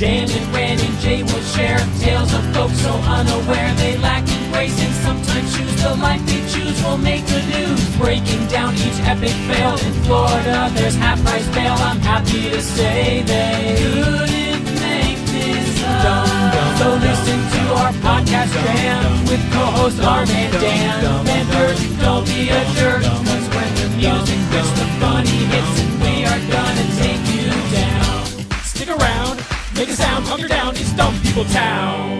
Dan and Ren and Jay will share tales of folks so unaware they lack in grace and sometimes choose the life they choose will make the news. Breaking down each epic fail in Florida, there's half-price bail. I'm happy to say they couldn't make this up. So listen to our podcast jam with co-host Arm and Dan. Remember, don't be a jerk, cause when the music hits, the funny hits, and we are gonna take you down. Stick around, make a sound, hunker down, it's Dumb People Town.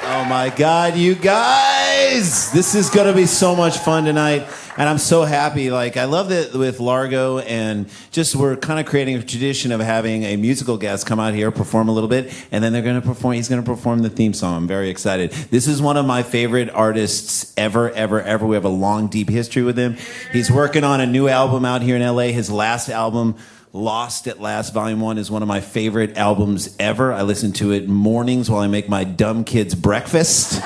Oh my God, you guys! This is gonna be so much fun tonight. And I'm so happy. Like, I love that with Largo, and just we're kind of creating a tradition of having a musical guest come out here, perform a little bit, and then he's going to perform the theme song. I'm very excited. This is one of my favorite artists ever. We have a long, deep history with him. He's working on a new album out here in LA. His last album, Lost at Last Volume 1, is one of my favorite albums ever. I listen to it mornings while I make my dumb kids breakfast.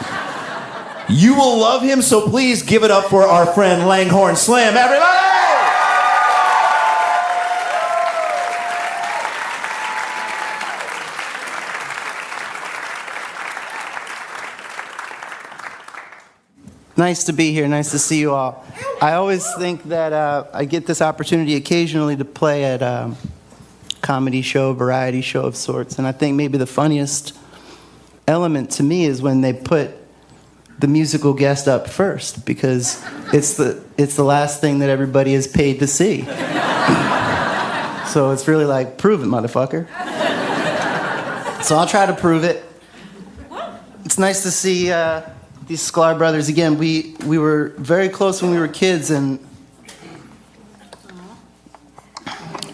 You will love him, so please give it up for our friend Langhorne Slim, everybody! Nice to be here. Nice to see you all. I always think that I get this opportunity occasionally to play at a comedy show, variety show of sorts, and I think maybe the funniest element to me is when they put the musical guest up first, because it's the last thing that everybody is paid to see. So it's really like, prove it, motherfucker. So I'll try to prove it. It's nice to see these Sklar brothers again. We were very close when we were kids, and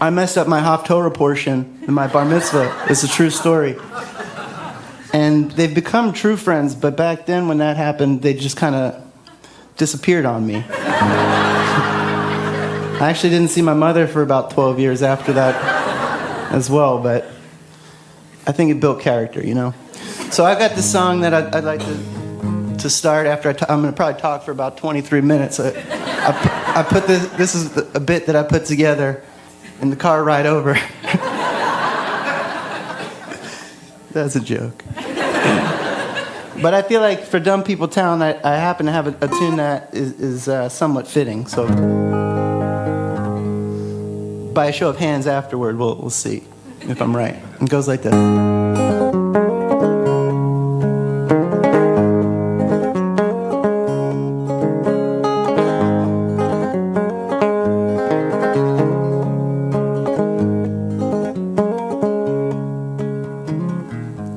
I messed up my Haftorah portion in my bar mitzvah. It's a true story. And they've become true friends, but back then when that happened, they just kind of disappeared on me. I actually didn't see my mother for about 12 years after that as well, but I think it built character, you know? So I got this song that I'd like to start after I'm going to probably talk for about 23 minutes. I put this is a bit that I put together in the car ride over. That's a joke. But I feel like for Dumb People Town, I happen to have a tune that is somewhat fitting. So by a show of hands afterward, we'll see if I'm right. It goes like this.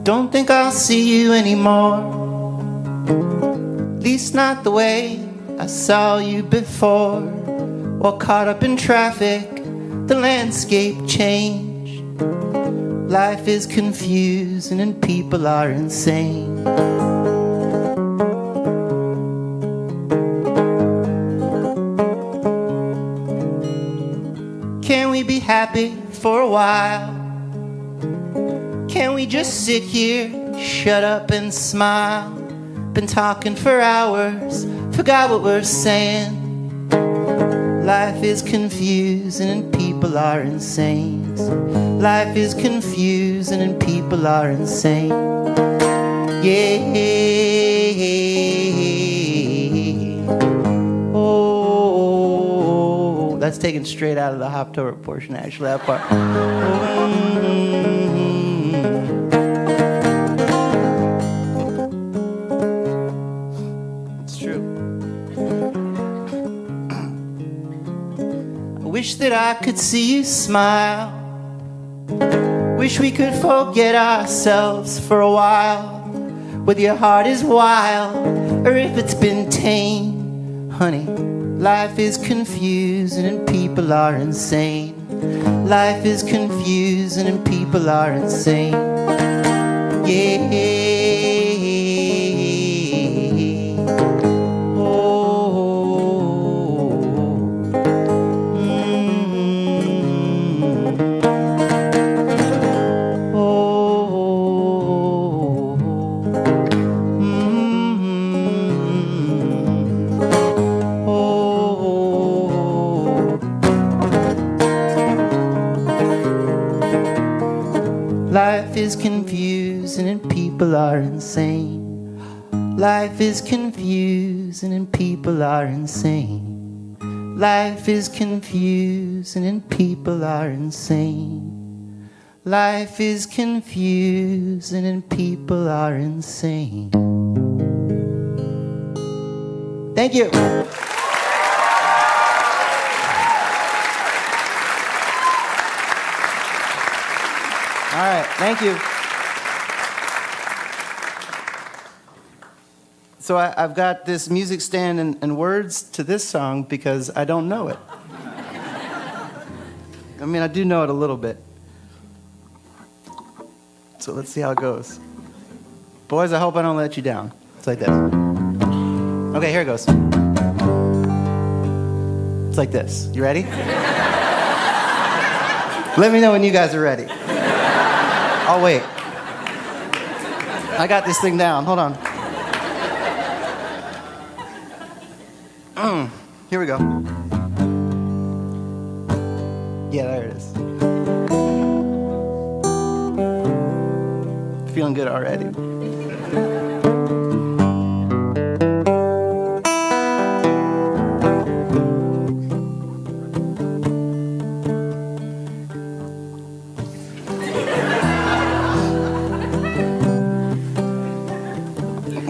Don't think I'll see you anymore, at least not the way I saw you before. While caught up in traffic, the landscape changed. Life is confusing and people are insane. Can we be happy for a while? Can we just sit here, shut up and smile? Been talking for hours, forgot what we're saying. Life is confusing and people are insane. Life is confusing and people are insane. Yeah. Oh, that's taken straight out of the Haftorah portion, actually, that part. Wish that I could see you smile. Wish we could forget ourselves for a while. Whether your heart is wild or if it's been tame. Honey, life is confusing and people are insane. Life is confusing and people are insane. Yeah. Life is confusing and people are insane. Life is confusing and people are insane. Life is confusing and people are insane. Life is confusing and people are insane. Thank you. All right, thank you. So I've got this music stand and words to this song because I don't know it. I mean, I do know it a little bit. So let's see how it goes. Boys, I hope I don't let you down. It's like this. Okay, here it goes. It's like this. You ready? Let me know when you guys are ready. I'll wait. I got this thing down. Hold on. Here we go. Yeah, there it is. Feeling good already.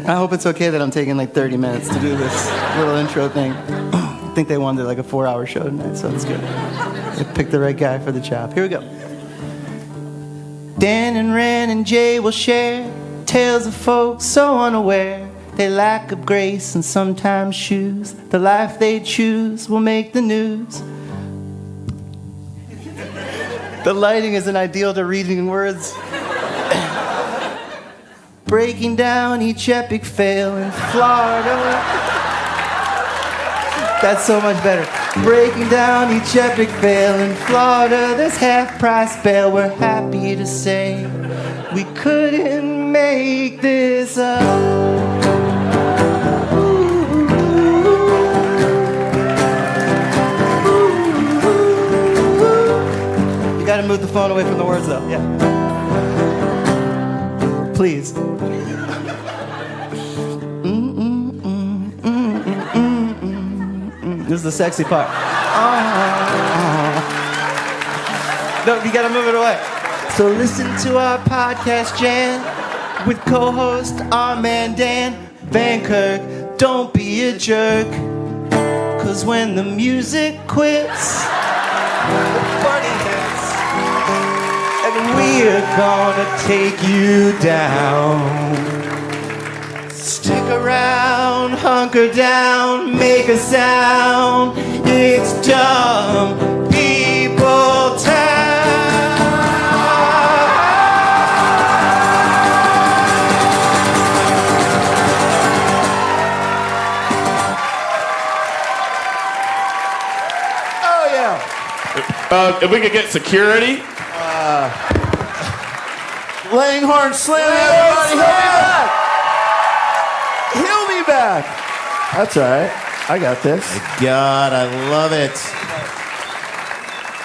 I hope it's okay that I'm taking like 30 minutes to do this little intro thing. I think they wanted like a 4-hour show tonight, so it's good. I picked the right guy for the job. Here we go. Dan and Ren and Jay will share tales of folks so unaware. They lack of grace and sometimes shoes. The life they choose will make the news. The lighting isn't ideal to reading words. Breaking down each epic fail in Florida. That's so much better. Breaking down each epic fail in Florida. There's half-price bail. We're happy to say we couldn't make this up. You gotta move the phone away from the words though. Yeah. Please. This is the sexy part. No, you gotta move it away. So listen to our podcast jam with co-host our man Dan Van Kirk. Don't be a jerk, 'cause when the music quits, the party hits, and we're gonna take you down. Stick around, hunker down, make a sound. It's Dumb People Town. Oh yeah. If we could get security. Langhorne Slim, everybody, he'll be back. He'll be back. That's all right. I got this. God, I love it.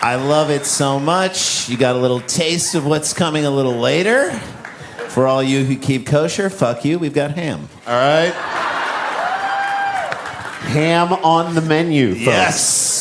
I love it so much. You got a little taste of what's coming a little later. For all you who keep kosher, fuck you. We've got ham. All right. Ham on the menu, folks. Yes.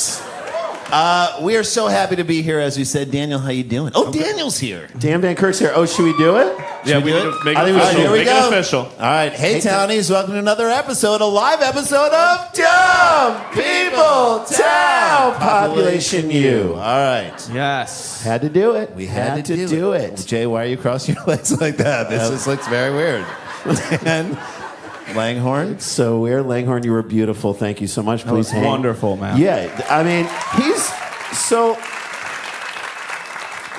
We are so happy to be here, as we said. Daniel, how you doing? Oh, Daniel's here. Dan Van Kirk's here. Oh, should we do it? Yeah, we need do to it? make I it think we official. should. Here we Make go. it official. All right. Hey, Townies. Welcome to another episode, a live episode of Dumb People Town. Population U. All right. Yes. Had to do it. We had to do it. Jay, why are you crossing your legs like that? This just looks very weird. And Langhorne. So weird. Langhorne, you were beautiful. Thank you so much. That was Please hang. wonderful, man. Yeah, I mean, he's so.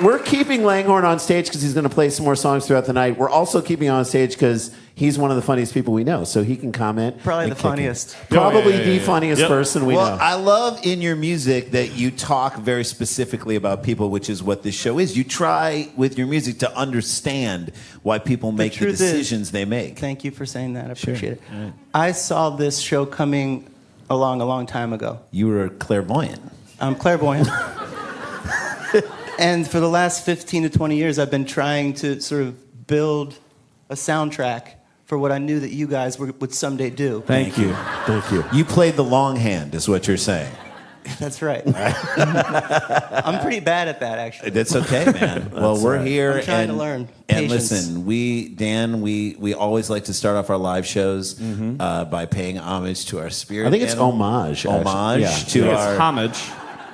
We're keeping Langhorne on stage because he's going to play some more songs throughout the night. We're also keeping him on stage because he's one of the funniest people we know, so he can comment. Probably and the kick it. funniest. Probably yeah, the yeah. funniest Yep. person we Well, know. I love in your music that you talk very specifically about people, which is what this show is. You try with your music to understand why people make the truth is- decisions they make. Thank you for saying that. I appreciate it. I saw this show coming along a long time ago. You were clairvoyant. I'm clairvoyant. And for the last 15 to 20 years, I've been trying to sort of build a soundtrack for what I knew that you guys would someday do. Thank you. Thank you. You played the long hand, is what you're saying. That's right. I'm pretty bad at that, actually. That's okay, man. Well, we're here. I'm trying to learn. And Patience. listen, we always like to start off our live shows by paying homage to our spirit. I think it's animal. homage. actually. Homage Yeah. to It's our. homage.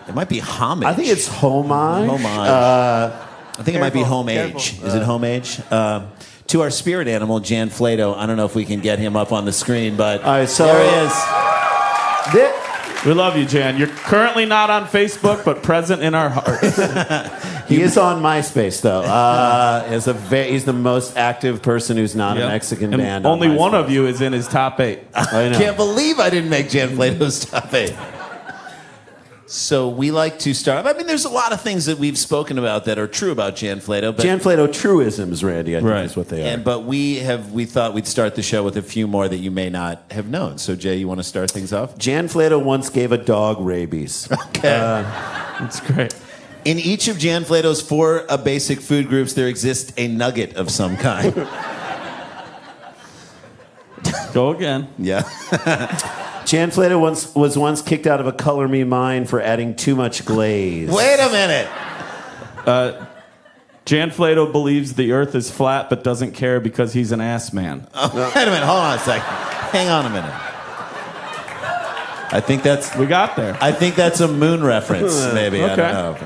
It might be homage. I think it's homage. homage. I think it might be home age. Careful. Is it home age? To our spirit animal, Jan Flato. I don't know if we can get him up on the screen, but All right, so there he is. We love you, Jan. You're currently not on Facebook, but present in our hearts. He is on MySpace, though. He's the most active person who's not a Yep. Mexican And band. on only one MySpace. of you is in his top 8. I know. Can't believe I didn't make Jan Flato's top 8. So we like to start. I mean, there's a lot of things that we've spoken about that are true about Jan Flato. But Jan Flato truisms, Randy, I think Right. is what they are. But we thought we'd start the show with a few more that you may not have known. So Jay, you want to start things off? Jan Flato once gave a dog rabies. Okay. That's great. In each of Jan Flato's 4 basic food groups, there exists a nugget of some kind. Go again. Yeah. Jan Flato was once kicked out of a Color Me Mine for adding too much glaze. Wait a minute. Jan Flato believes the earth is flat but doesn't care because he's an ass man. Oh, wait a minute. Hold on a second. Hang on a minute. I think that's We got there. a moon reference, maybe. I Okay. don't know.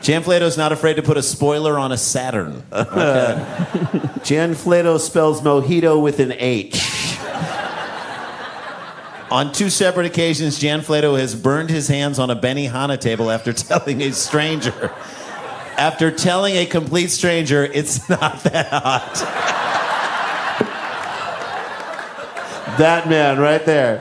Jan Flato's not afraid to put a spoiler on a Saturn. Okay. Jan Flato spells mojito with an H. On 2 separate occasions, Jan Flato has burned his hands on a Benihana table after telling a stranger. After telling a complete stranger, it's not that hot. That man right there.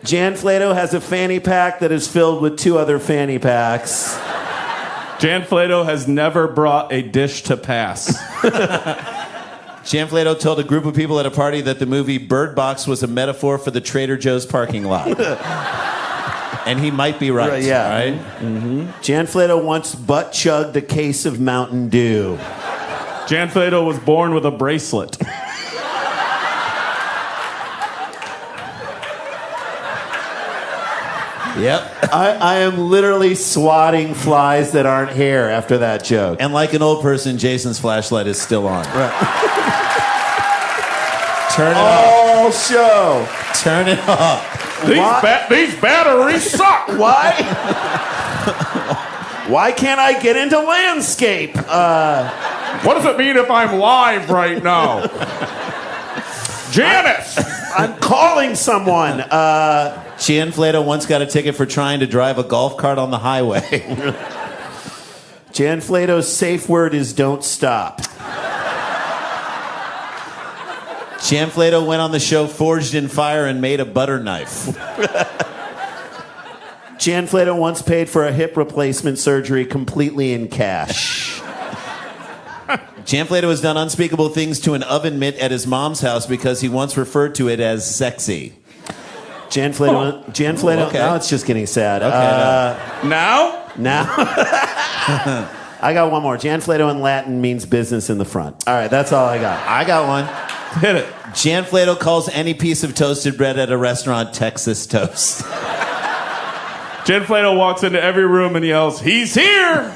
Jan Flato has a fanny pack that is filled with 2 other fanny packs. Jan Flato has never brought a dish to pass. Jan Flato told a group of people at a party that the movie Bird Box was a metaphor for the Trader Joe's parking lot. And he might be right. Yeah. Right? Jan Flato once butt chugged a case of Mountain Dew. Jan Flato was born with a bracelet. Yep. I am literally swatting flies that aren't here after that joke. And like an old person, Jason's flashlight is still on. Turn it All show. off. Turn it off. These batteries suck. Why? Why can't I get into landscape? What does it mean if I'm live right now? Janice! I'm calling someone. Jan Flato once got a ticket for trying to drive a golf cart on the highway. Jan Flato's safe word is don't stop. Jan Flato went on the show Forged in Fire and made a butter knife. Jan Flato once paid for a hip replacement surgery completely in cash. Jan Flato has done unspeakable things to an oven mitt at his mom's house because he once referred to it as sexy. Jan Flato. Okay. Now it's just getting sad. Now? Now. I got one more. Jan Flato in Latin means business in the front. All right, that's all I got. I got one. Hit it. Jan Flato calls any piece of toasted bread at a restaurant Texas toast. Jan Flato walks into every room and yells, "He's here!"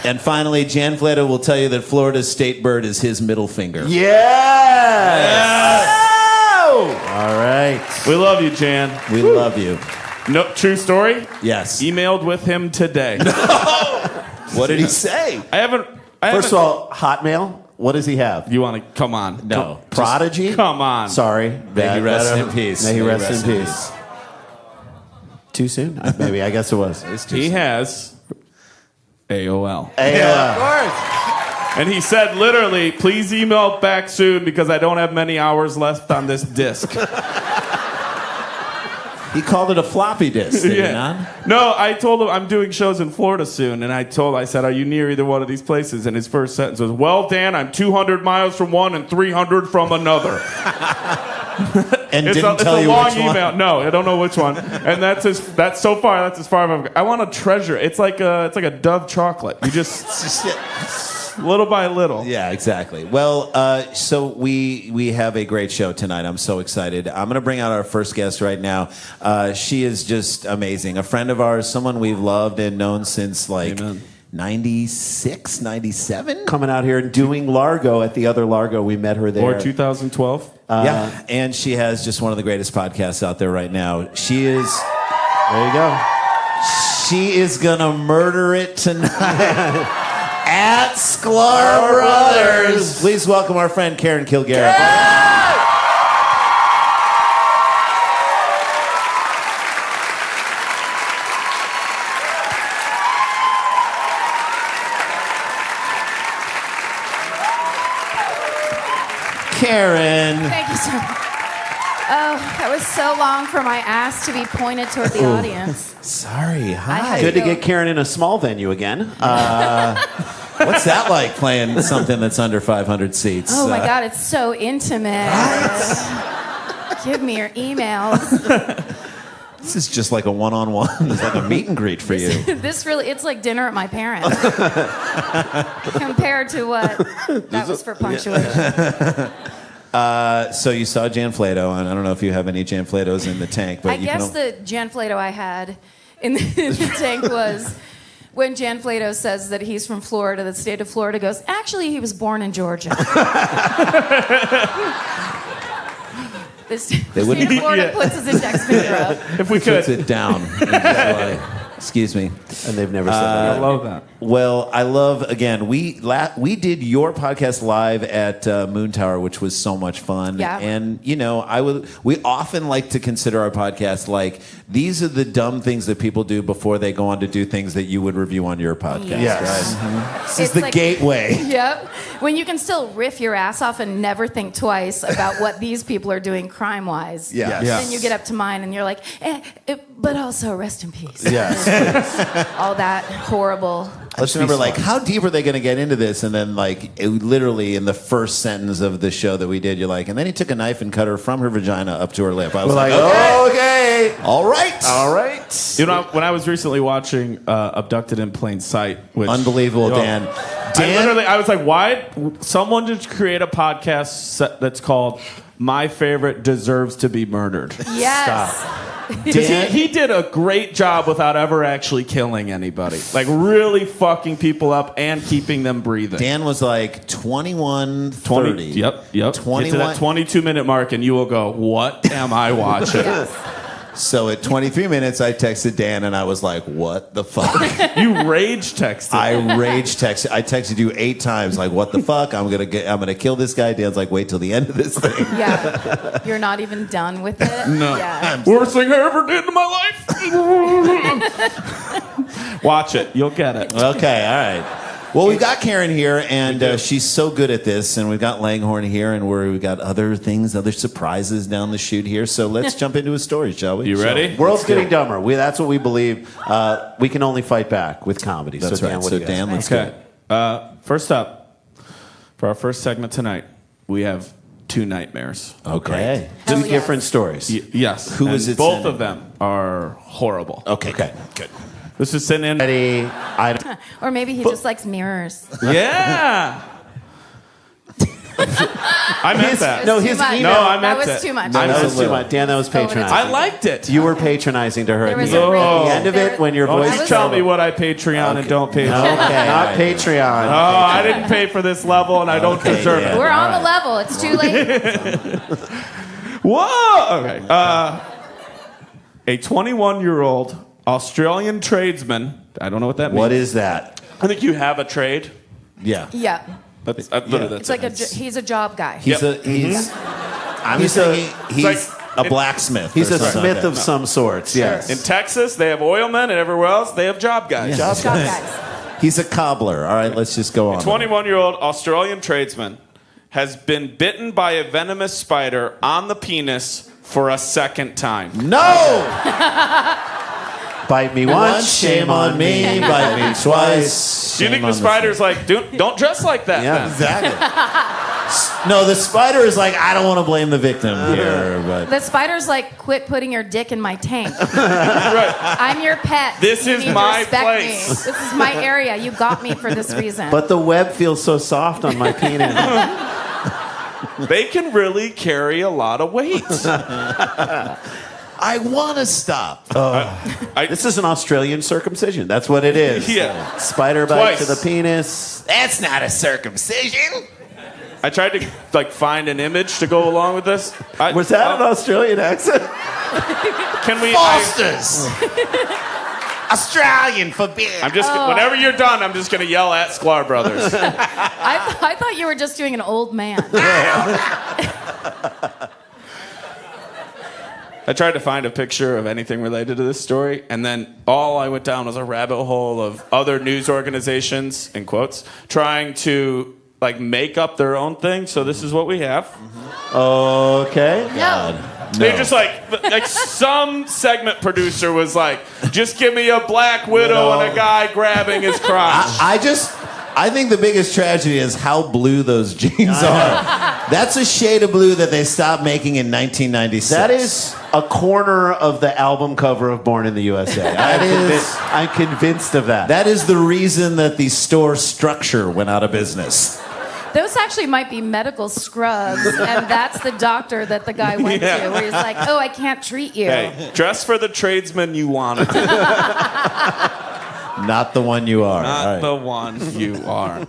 And finally, Jan Flato will tell you that Florida's state bird is his middle finger. Yes! All right. We love you, Jan. We love you. No, true story? Yes. Emailed with him today. What did he say? I haven't. First of all, Hotmail. What does he have? You want to come on? No. Prodigy? Come on. Sorry. May he rest in peace. May he rest in peace. Too soon? Maybe. I guess it was. He has AOL. Of course. And he said literally, please email back soon because I don't have many hours left on this disc. He called it a floppy disk, did he not? No, I told him I'm doing shows in Florida soon, and I said, are you near either one of these places? And his first sentence was, well, Dan, I'm 200 miles from one and 300 from another. And it's didn't a tell you long which one? email. No, I don't know which one. And that's as far as I want to treasure. It's like a Dove chocolate. You just little by little. Yeah, exactly. Well, so we have a great show tonight. I'm so excited. I'm going to bring out our first guest right now. She is just amazing. A friend of ours, someone we've loved and known since like 96, 97. Coming out here and doing Largo at the other Largo. We met her there. Or 2012. Yeah, and she has just one of the greatest podcasts out there right now. She is. There you go. She is going to murder it tonight. At Sklar Brothers. Please welcome our friend Karen Kilgariff. Karen. Thank you so much. Oh, that was so long for my ass to be pointed toward the audience. Sorry. I Hi. had Good to go- get Karen in a small venue again. What's that like playing something that's under 500 seats? Oh my God, it's so intimate. Give me your emails. This is just like a one-on-one. It's like a meet and greet for you. This really, it's like dinner at my parents. Compared to what that was for punctuation. So you saw Jan Flato, and I don't know if you have any Jan Flatos in the tank, but I guess the Jan Flato I had in the tank was when Jan Flato says that he's from Florida, the state of Florida goes, actually, he was born in Georgia. The state of Florida puts his index finger up. If we puts could. it down. Excuse me. And they've never said that. I love that. Well, I love, again, we did your podcast live at Moon Tower, which was so much fun. Yeah. And, you know, we often like to consider our podcast like these are the dumb things that people do before they go on to do things that you would review on your podcast. Yes. Right? This is It's the like- gateway. Yep. When you can still riff your ass off and never think twice about what these people are doing crime-wise. Yeah. Yeah. Then you get up to mine and you're like, but also rest in peace. Yes. All that horrible. I just remember, like, how deep are they going to get into this? And then, like, literally in the first sentence of the show that we did, you're like, and then he took a knife and cut her from her vagina up to her lip. I was like, okay. all right. All right. You know, when I was recently watching Abducted in Plain Sight, which Unbelievable, Yo, Dan. I was like, why someone just create a podcast that's called My Favorite Deserves to Be Murdered? Yes. Because he did a great job without ever actually killing anybody. Like, really fucking people up and keeping them breathing. Dan was like 21, 20, 30. Yep. 21. Get to that 22-minute mark, and you will go, what am I watching? Yes. So at 23 minutes, I texted Dan, and I was like, what the fuck? You rage texted. I rage texted. I texted you 8 times, like, what the fuck? I'm gonna kill this guy. Dan's like, wait till the end of this thing. Yeah. You're not even done with it? No. Yeah. Worst thing I ever did in my life. Watch it. You'll get it. Okay, all right. Well, we've got Karen here, and she's so good at this, and we've got Langhorne here, and we've got other things, other surprises down the chute here. So let's jump into a story, shall we? You ready? World's getting dumber. That's what we believe. We can only fight back with comedy. That's so, Dan, right. what So do you got? Dan, let's go. Okay. First up, for our first segment tonight, we have 2 nightmares. Okay. Hell Two yes. different stories. Yes. Who and is it Both sending? of them are horrible. Okay. Good. This is sent in. Ready? Or maybe he just likes mirrors. Yeah. I meant that. No, Too his much. email. No, I meant That was it. too much. That was was a too little. much. Dan, that was patronizing. I liked it. You were patronizing to her. There At was the a end. ring. At the end of There- it, when your Don't voice you was tell a- me what I Patreon and don't Patreon. Okay, not Patreon. Oh, I didn't pay for this level and I don't Okay, deserve yeah. it. We're on the level. It's too late. Whoa! Okay. A 21-year-old Australian tradesman. I don't know what that means. What is that? I think you have a trade. Yeah. Yeah. That's literally It's like he's a job guy. He's Yep. I'm He's thinking he's like- a blacksmith. He's or a something smith like of some sorts. Yes. in Texas, they have oilmen, and everywhere else, they have job guys. Yeah. Job guys. that. He's a cobbler. All right, let's just go on. 21-year-old Australian tradesman has been bitten by a venomous spider on the penis for a second time. No! Bite me Once, shame on me. Bite me twice. Do you think shame the on spider's like, don't dress like that Yeah, then? exactly. No, the spider is like, I don't want to blame the victim here, but The spider's like, quit putting your dick in my tank. Right. I'm your pet. This You is need to my respect place. me. This is my area. You got me for this reason. But the web feels so soft on my penis. They can really carry a lot of weight. I want to stop. This is an Australian circumcision. That's what it is. Yeah. Spider bite Twice. to the penis. That's not a circumcision. I tried to find an image to go along with this. Was that an Australian accent? Can we? Fosters. Australian forbid. I'm just. Whenever you're done, I'm just gonna yell at Sklar Brothers. I thought you were just doing an old man. I tried to find a picture of anything related to this story, and then all I went down was a rabbit hole of other news organizations, in quotes, trying to make up their own thing. So this is what we have. Okay. No. They're just like some segment producer was like, just give me a black widow and a guy grabbing his crotch. I think the biggest tragedy is how blue those jeans are. That's a shade of blue that they stopped making in 1996. That is a corner of the album cover of Born in the USA. I'm convinced of that. That is the reason that the store structure went out of business. Those actually might be medical scrubs, and that's the doctor that the guy went to, where he's like, oh, I can't treat you. Hey, dress for the tradesman you wanted to. Not the one you are. Not All right. the one you are.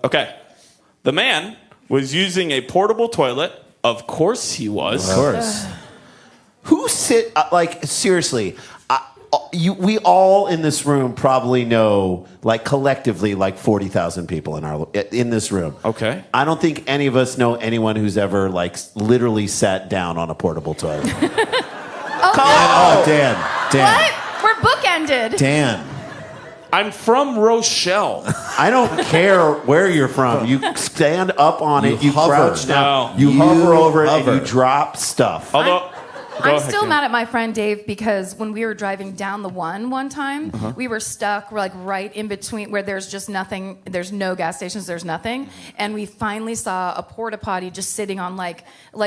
Okay. The man was using a portable toilet. Of course he was. Of course. Who seriously, we all in this room probably know, collectively, 40,000 people in this room. Okay. I don't think any of us know anyone who's ever, literally sat down on a portable toilet. Oh, Dan. What? We're bookended. Dan. I'm from Rochelle. I don't care where you're from. You stand up on it, you hover. crouch down, No. you hover over it, hover. and you drop stuff. Although, go I'm ahead, still Kim. mad at my friend Dave because when we were driving down the one time, we were stuck. We're right in between where there's just nothing. There's no gas stations. There's nothing, and we finally saw a porta potty just sitting on like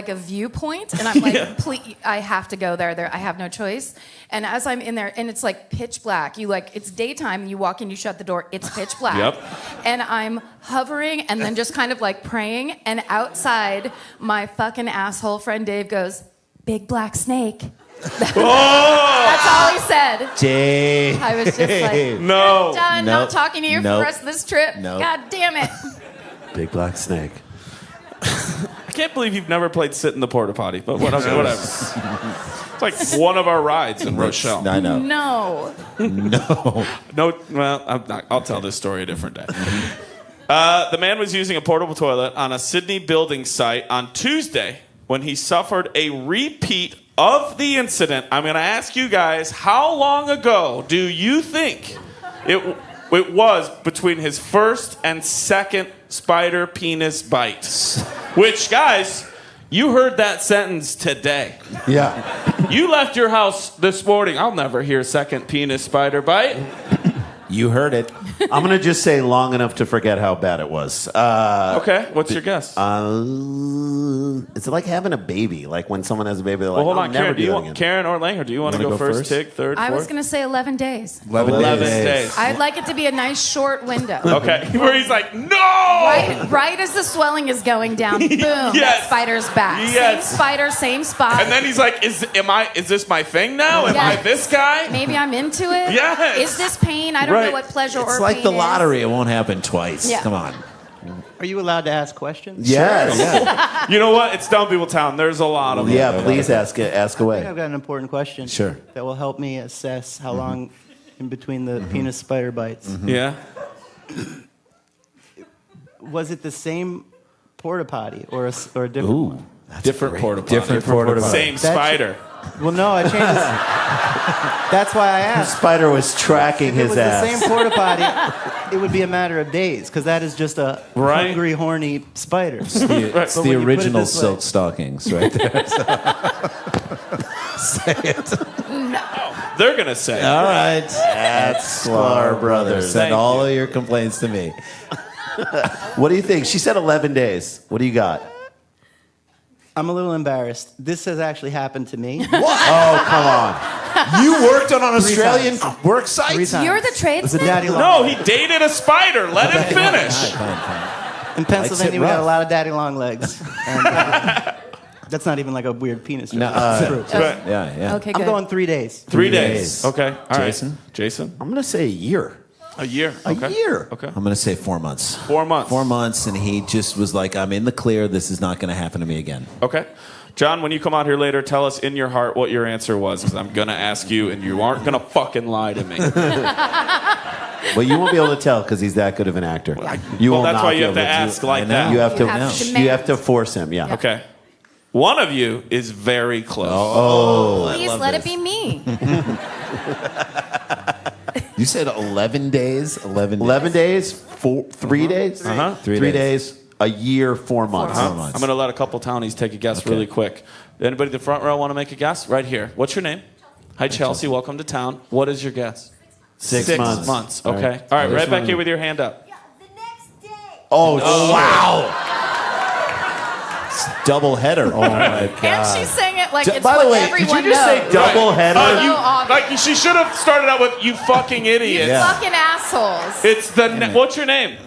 a viewpoint, and I'm like, please, I have to go there. I have no choice. And as I'm in there, and it's pitch black. It's daytime. You walk in, you shut the door. It's pitch black. Yep. And I'm hovering, and then just kind of praying. And outside, my fucking asshole friend Dave goes, "Big black snake." That's all he said. Dave. I was just like, No. done. Nope. Not talking to you for Nope. the rest of this trip. Nope. God damn it. Big black snake. I can't believe you've never played sit in the porta potty, but whatever. It's one of our rides in Rochelle. I know. No. No. No, well, I'm not. I'll tell this story a different day. The man was using a portable toilet on a Sydney building site on Tuesday when he suffered a repeat of the incident. I'm going to ask you guys, how long ago do you think it was between his first and second spider penis bite? Which, guys, you heard that sentence today. Yeah. You left your house this morning. I'll never hear second penis spider bite. You heard it. I'm going to just say long enough to forget how bad it was. Okay, what's your guess? It's like having a baby. Like when someone has a baby, they're like, Well, hold I'll on, never Karen. do that again. Karen or Langer, do you want to Wanna go go first? first? Take third, I was fourth? going to say 11 days. 11 days. I'd like it to be a nice short window. Okay, where he's like, no! Right as the swelling is going down, boom, that Yes. spider's back. Yes. Same spider, same spot. And then he's like, is this my thing now? Am I Yes. this guy? Maybe I'm into it. Yes. Is this pain? I don't know Right. what pleasure It's or like pain the is. lottery. It won't happen twice. Yeah. Come on. Are you allowed to ask questions? Yes. You know what? It's Dumb People Town. There's a lot of them. Yeah, please ask I've away. got an important question. Sure. That will help me assess how long in between the penis spider bites. Yeah. Was it the same porta potty or a different one? Different porta potty. Different porta potty. Same That's- spider. Well, no, I changed it. That's why I asked. Spider was tracking If it his was ass. the same porta potty, it would be a matter of days because that is just a Right. hungry, horny spider. It's But the when you put it original this way- silk stockings right there. Say it. They're going to say. All right. That's Sklar Brothers. Thank Send all you. of your complaints to me. What do you think? She said 11 days. What do you got? I'm a little embarrassed. This has actually happened to me. Oh, come on. You worked on an Australian work site? 3 times. You're the It was a tradesman? daddy long. No, he dated a spider. Let him finish. Fine. In Pennsylvania, we rough. got a lot of daddy long legs. And, that's not even like a weird penis joke. No, It's true. But Yeah. Okay, I'm good. going 3 days. 3 days. days. Okay. All right. Jason? Jason? I'm going to say a year. A year. A Okay. year. Okay. I'm going to say 4 months. 4 months. 4 months, and he just was like, I'm in the clear. This is not going to happen to me again. Okay. John, when you come out here later, tell us in your heart what your answer was, because I'm going to ask you, and you aren't going to fucking lie to me. Well, you won't be able to tell because he's that good of an actor. You Well, will that's not why be you have able to ask I like know. that. You have to. demand. You have to force him. Yeah. Okay. One of you is very close. Please let it be me. You said 11 days? 11 days. 3 days. Uh-huh. 3 days. A year. 4 months. 4 months. I'm going to let a couple townies take a guess really quick. Anybody in the front row want to make a guess? Right here. What's your name? Hi, Chelsea. Welcome to town. What is your guess? 6 months. Okay. All right. Right back here with your hand up. The next day. Oh, wow. Double header. Oh, my God. And she's saying it like it's By what the way, did everyone you just say knows. double header? So obvious. Like she should have started out with "you fucking idiot." Yeah. Fucking assholes. It's what's your name?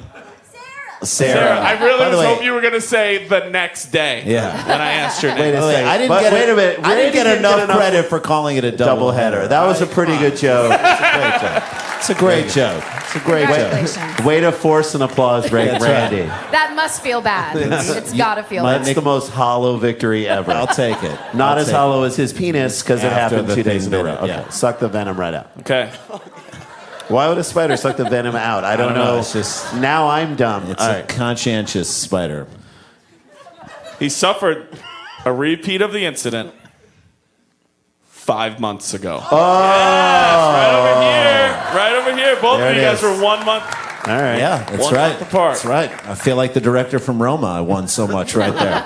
Sarah. I really By the was way- hoping you were going to say the next day. Yeah. When I asked your name. Wait a By the way, second. I didn't But get wait a minute. I didn't get Randy enough credit for calling it a double header. That was a pretty good joke. It's a great joke. It's a great joke. Congratulations. Way to force an applause break, That's Randy. That must feel bad. It's got to feel That's bad. the most hollow victory ever. I'll take it. Not I'll as take hollow as his penis because it After happened the 2 days in a thing row. minute, Okay, yeah. suck the venom right out. Okay. Why would a spider suck the venom out? I don't know. It's just Now I'm dumb. it's All a right. conscientious spider. He suffered a repeat of the incident 5 months ago. Oh. Yes, right over here. Right over here. Both There of you it guys is. were 1 month. All right. Yeah, that's 1 right. month apart. That's right. I feel like the director from Roma. I won so much right there.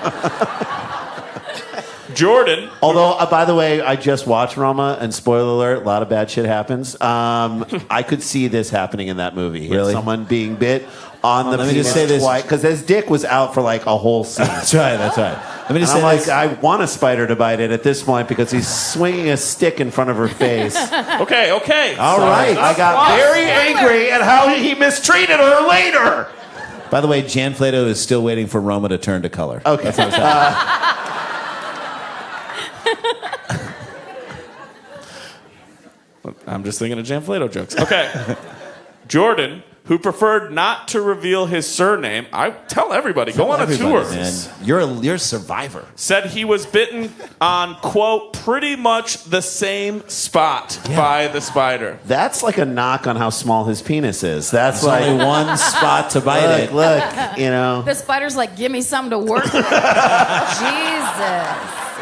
Jordan. Although, by the way, I just watched Roma, and spoiler alert, a lot of bad shit happens. I could see this happening in that movie. Really? Someone being bit on the let me just penis say this. twice. Because his dick was out for like a whole scene. That's right. That's right. Let me And just I'm say like, this. I want a spider to bite it at this point because he's swinging a stick in front of her face. Okay. All right. I got very angry at how he mistreated her later. By the way, Jan Flato is still waiting for Roma to turn to color. Okay. That's what I'm saying. I'm just thinking of Jan Flato jokes. Okay. Jordan, who preferred not to reveal his surname, I tell everybody, go on a tour. Man, you're a survivor. Said he was bitten on, quote, pretty much the same spot by the spider. That's like a knock on how small his penis is. That's There's like, only one spot to bite it. look, you know. The spider's like, give me something to work with. Jesus.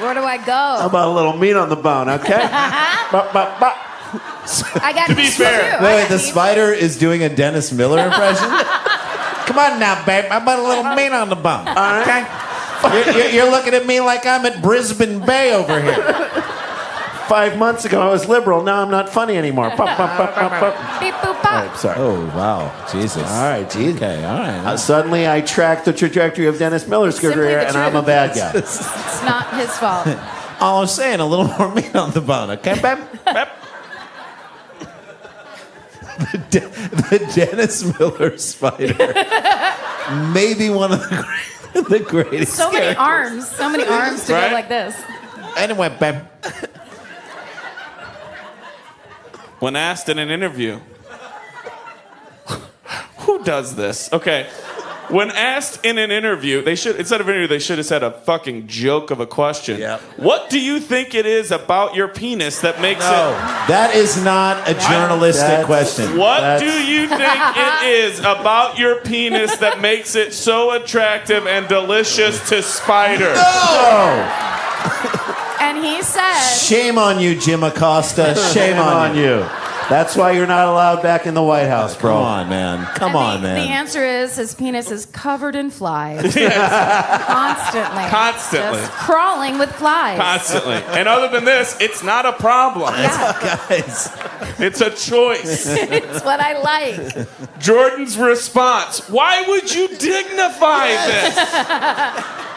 Where do I How go? about a little meat on the bone, okay? Bop, bop, bop. I got To be needs fair- too. Wait, the spider is doing a Dennis Miller impression? Come on now, babe. How about a little meat on the bone? Okay? You're looking at me like I'm at Brisbane Bay over here. 5 months ago, I was liberal. Now I'm not funny anymore. Pop, pop, pop, pop, pop. Beep, boop, All pop. right, sorry. Oh, wow. Jesus. All right, geez. Okay, all right. Suddenly, I tracked the trajectory of Dennis Miller's Simply career, the and I'm a truth. bad guy. It's not his fault. All I'm saying, a little more meat on the bone, okay, babe? The Dennis Miller spider. Maybe one of the greatest. So many characters. arms. So many arms to Right? go like this. Anyway, babe. When asked in an interview, who does this? Okay. When asked in an interview, they should, instead of interview, they should have said a fucking joke of a question. Yep. What do you think it is about your penis that makes No, that is not a journalistic That's- question. it? What That's- do you think it is about your penis that makes it so attractive and delicious to spiders? And he said, Shame on you, Jim Acosta. Shame on you. That's why you're not allowed back in the White House, bro. Come on, man. Come on, The man. answer is his penis is covered in flies. Constantly. Constantly. Just crawling with flies. Constantly. And other than this, it's not a problem. Guys. It's a choice. It's what I like. Jordan's response, why would you dignify this?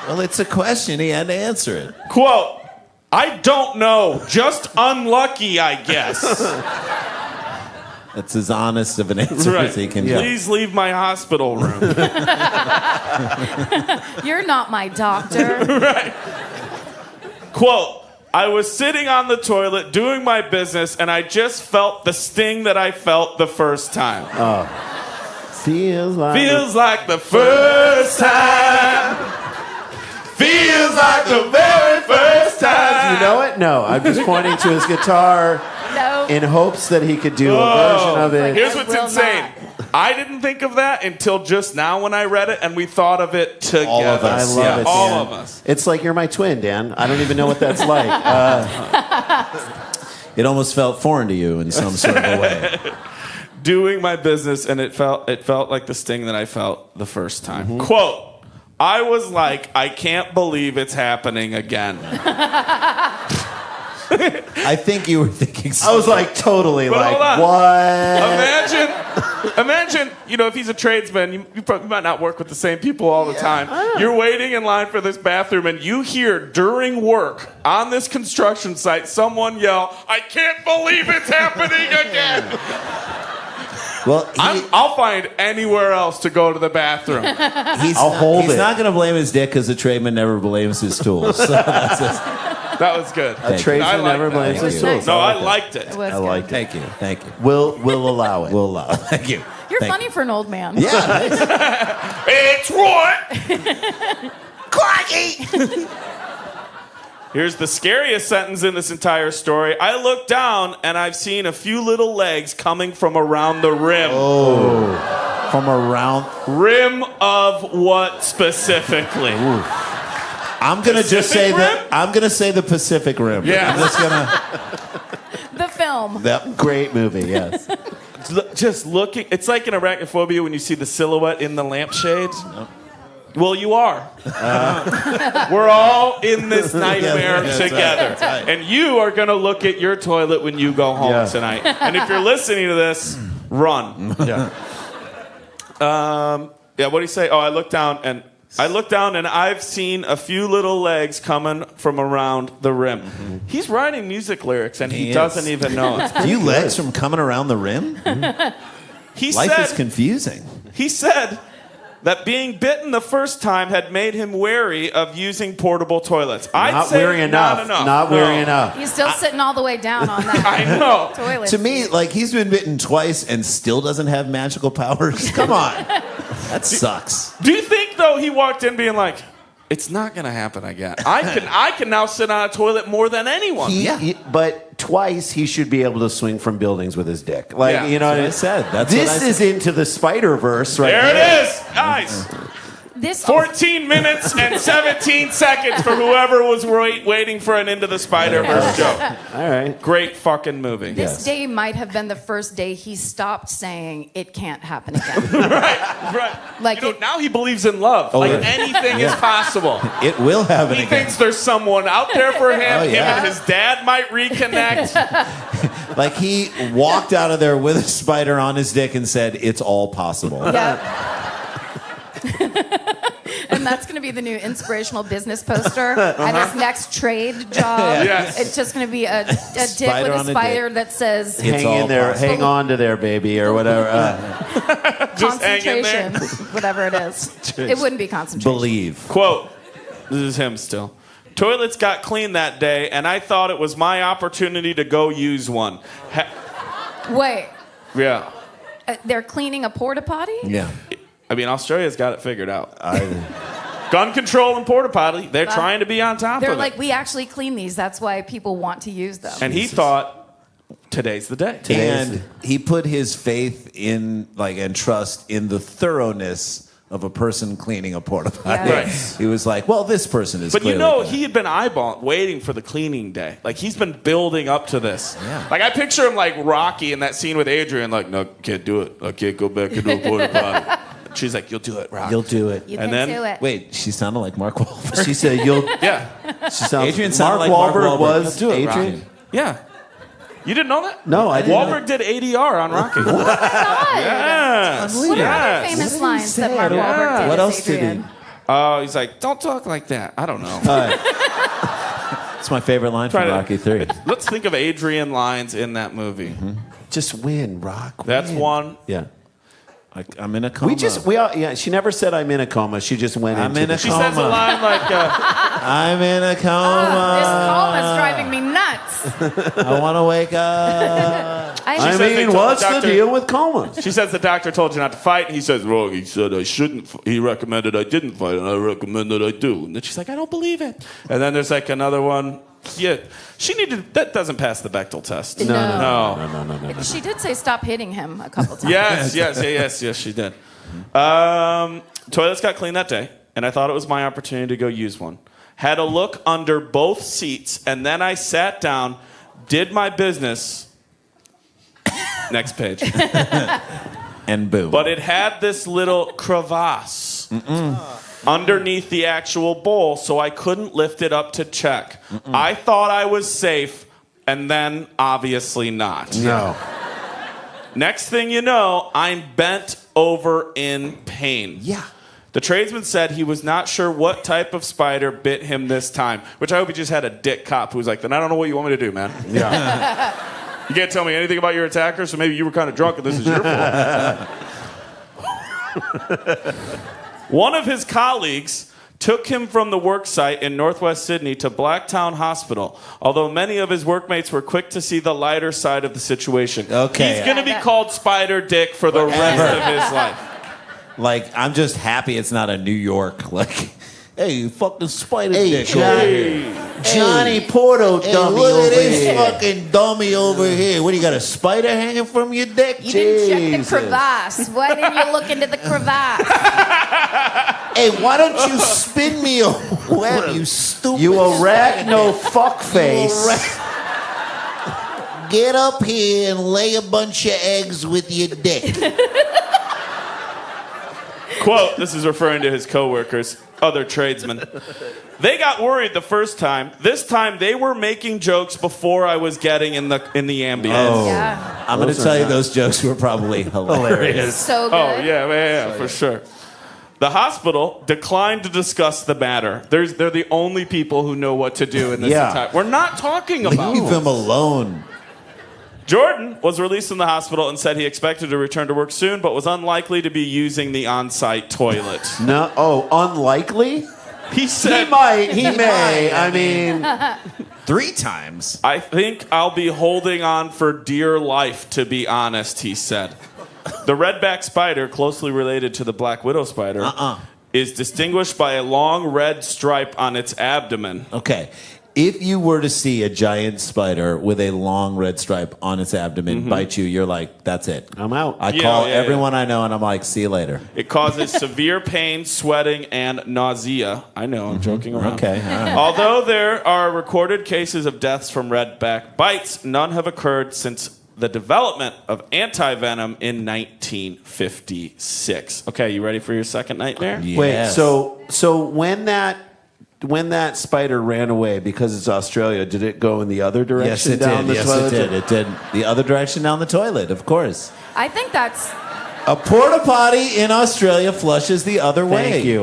Well, it's a question. He had to answer it. Quote, I don't know. Just unlucky, I guess. That's as honest of an answer Right. as he can Please leave my hospital room. You're not my doctor. Right. Quote, I was sitting on the toilet doing my business and I just felt the sting that I felt the first time. Feels like Feels like the first time. Feels like the very first time. You know it? No, I'm just pointing to his guitar No. in hopes that he could do a version of it. Here's I what's will insane. not. I didn't think of that until just now when I read it, and we thought of it together. All of I us. love it, All Dan. of us. It's like you're my twin, Dan. I don't even know what that's like. It almost felt foreign to you in some sort of a way. Doing my business, and it felt like the sting that I felt the first time. Quote, I was like, I can't believe it's happening again. I think you were thinking I was like totally But like, hold on. what? Imagine, if he's a tradesman, you probably might not work with the same people all the time. You're waiting in line for this bathroom, and you hear during work on this construction site someone yell, I can't believe it's happening again. Well, I'll find anywhere else to go to the bathroom. I'll hold he's it. not going to blame his dick because the tradesman never blames his tools. So that's just, That was good. A tradesman I like never that. blames Thank his you. tools. No, I liked it. It was I good. like it. thank you. Thank you. We'll allow it. We'll allow. Thank you. You're Thank funny for an old man. Yeah. It's what? Crikey! Here's the scariest sentence in this entire story. I look down and I've seen a few little legs coming from around the rim. From around. Rim of what specifically? I'm gonna just say Pacific Rim? I'm gonna say the Pacific Rim. Yeah. I'm just gonna. The film. That, Great movie, yes. Just looking, it's like in arachnophobia when you see the silhouette in the lampshade. Well, you are. We're all in this nightmare that's right, together. that's right. And you are going to look at your toilet when you go home Yeah. tonight. And if you're listening to this, run. Yeah. What do you say? Oh, I looked down and I've seen a few little legs coming from around the rim. He's writing music lyrics and he He is. doesn't even know it. few legs from coming around the rim. He Life is said, confusing. he said that being bitten the first time had made him wary of using portable toilets. I'd Not say weary enough. Not enough. Not No. weary enough. He's still sitting all the way down on that I know. toilet. To me, like he's been bitten twice and still doesn't have magical powers. Come on, that sucks. Do you think though he walked in being like, it's not gonna happen again? I can now sit on a toilet more than anyone. But twice he should be able to swing from buildings with his dick. Like, Yeah. you know what I That's what I said. That's This what I is said. into the Spider-Verse right There here. it is, guys. This 14 minutes and 17 seconds for whoever was waiting for an Into the Spider-Verse joke. All right. Great fucking movie. This day might have been the first day he stopped saying it can't happen again. Right. Like Now he believes in love. Oh, like yeah. anything is possible. It will happen He again. thinks there's someone out there for him. Oh, yeah. Him and his dad might reconnect. Like he walked out of there with a spider on his dick and said, "It's all possible." Yeah. And that's going to be the new inspirational business poster at his next trade job. Yes. It's just going to be a dick Spider with on a a spider dick. that says It's Hang all in there. possible. Hang on to there, baby, or whatever. Just hang in there. concentration, whatever it is. It wouldn't be concentration. Believe. Quote, this is him still. Toilets got clean that day, and I thought it was my opportunity to go use one. Wait, Yeah. they're cleaning a porta potty? Yeah. I mean, Australia's got it figured out. Gun control and porta potty, they're trying to be on top They're of like, it. we actually clean these. That's why people want to use them. And he thought, today's the day. And he put his faith in, like, and trust in the thoroughness of a person cleaning a porta potty. Yeah. Right. He was like, well, this person is But you clearly know, gonna- he had been eyeballing, waiting for the cleaning day. Like, he's been building up to this. Yeah. Like, I picture him like Rocky in that scene with Adrian, like, no, can't do it. I can't go back into a porta potty. She's like, you'll do it, Rock. You'll do it. You And can then- do it. Wait, she sounded like Mark Wahlberg. She said, "You'll." Yeah. She sounds. Adrian sounded Mark like Mark Wahlberg Wahlberg. was Do it, Adrian. Rocky. Yeah. You didn't know that? No, I didn't. Wahlberg did ADR on Rocky. God. Yes. What are other Yes. famous lines that Mark I don't- Wahlberg did? What as else did he? Adrian? Oh, he's like, don't talk like that. I don't know. It's my favorite line from Try to- Rocky 3. Let's think of Adrian lines in that movie. Just win, Rock. That's win. one. Yeah. I'm in a coma. We all. Yeah. She never said I'm in a coma. She just went I'm into in the a She coma. says a line like, I'm in a This coma. coma's driving me nuts. I want to wake up. I says they mean, told what's the the doctor- deal with comas? she says the doctor told you not to fight, and he says, wrong. He said I shouldn't. He recommended I didn't fight, and I recommend that I do. And then she's like, I don't believe it. And then there's like another one. Yeah, she needed. That doesn't pass the Bechdel test. No. She did say stop hitting him a couple times. Yes, she did. Toilets got cleaned that day, and I thought it was my opportunity to go use one. Had a look under both seats, and then I sat down, did my business. Next page. And boom. But it had this little crevasse underneath the actual bowl, so I couldn't lift it up to check. I thought I was safe, and then obviously not. No. Next thing you know, I'm bent over in pain. Yeah. The tradesman said he was not sure what type of spider bit him this time, which I hope he just had a dick cop who was like, then I don't know what you want me to do, man. Yeah. You can't tell me anything about your attacker, so maybe you were kind of drunk and this is your fault. One of his colleagues took him from the work site in northwest Sydney to Blacktown Hospital, although many of his workmates were quick to see the lighter side of the situation. Okay. He's going to be called Spider Dick for the rest of his life. Like, I'm just happy it's not a New York. Like, hey, you fucking spider dick. Johnny Porto dummy look over at this here. fucking dummy over here. What, do you got a spider hanging from your dick? You didn't check the Jesus. crevasse. Why didn't you look into the crevasse? Hey, why don't you spin me a web, you stupid... You arachno fuckface. Get up here and lay a bunch of eggs with your dick. Quote, this is referring to his coworkers, other tradesmen. They got worried the first time. This time they were making jokes before I was getting in the ambience. Yeah. I'm going to tell you those jokes were probably hilarious. So good. Oh, yeah, for sure. The hospital declined to discuss the matter. They're the only people who know what to do in this Yeah. entire... We're not talking about Leave him alone. Jordan was released from the hospital and said he expected to return to work soon, but was unlikely to be using the on-site toilet. No. Oh, unlikely. He He said, might. He may. I mean, 3 times. I think I'll be holding on for dear life, to be honest, he said. The redback spider, closely related to the black widow spider, is distinguished by a long red stripe on its abdomen. Okay. If you were to see a giant spider with a long red stripe on its abdomen bite you, you're like, that's it. I'm out. I Yeah, call yeah, everyone I know and I'm like, see you later. It causes severe pain, sweating, and nausea. I know, I'm joking around. Okay. All right. Although there are recorded cases of deaths from redback bites, none have occurred since the development of anti-venom in 1956. Okay, you ready for your second nightmare? wait. Yes. So when that spider ran away because it's Australia, did it go in the other direction Yes, it down did. the Yes, toilet? it did. It did. The other direction down the toilet, of course. I think that's... A porta potty in Australia flushes the other way. Thank you.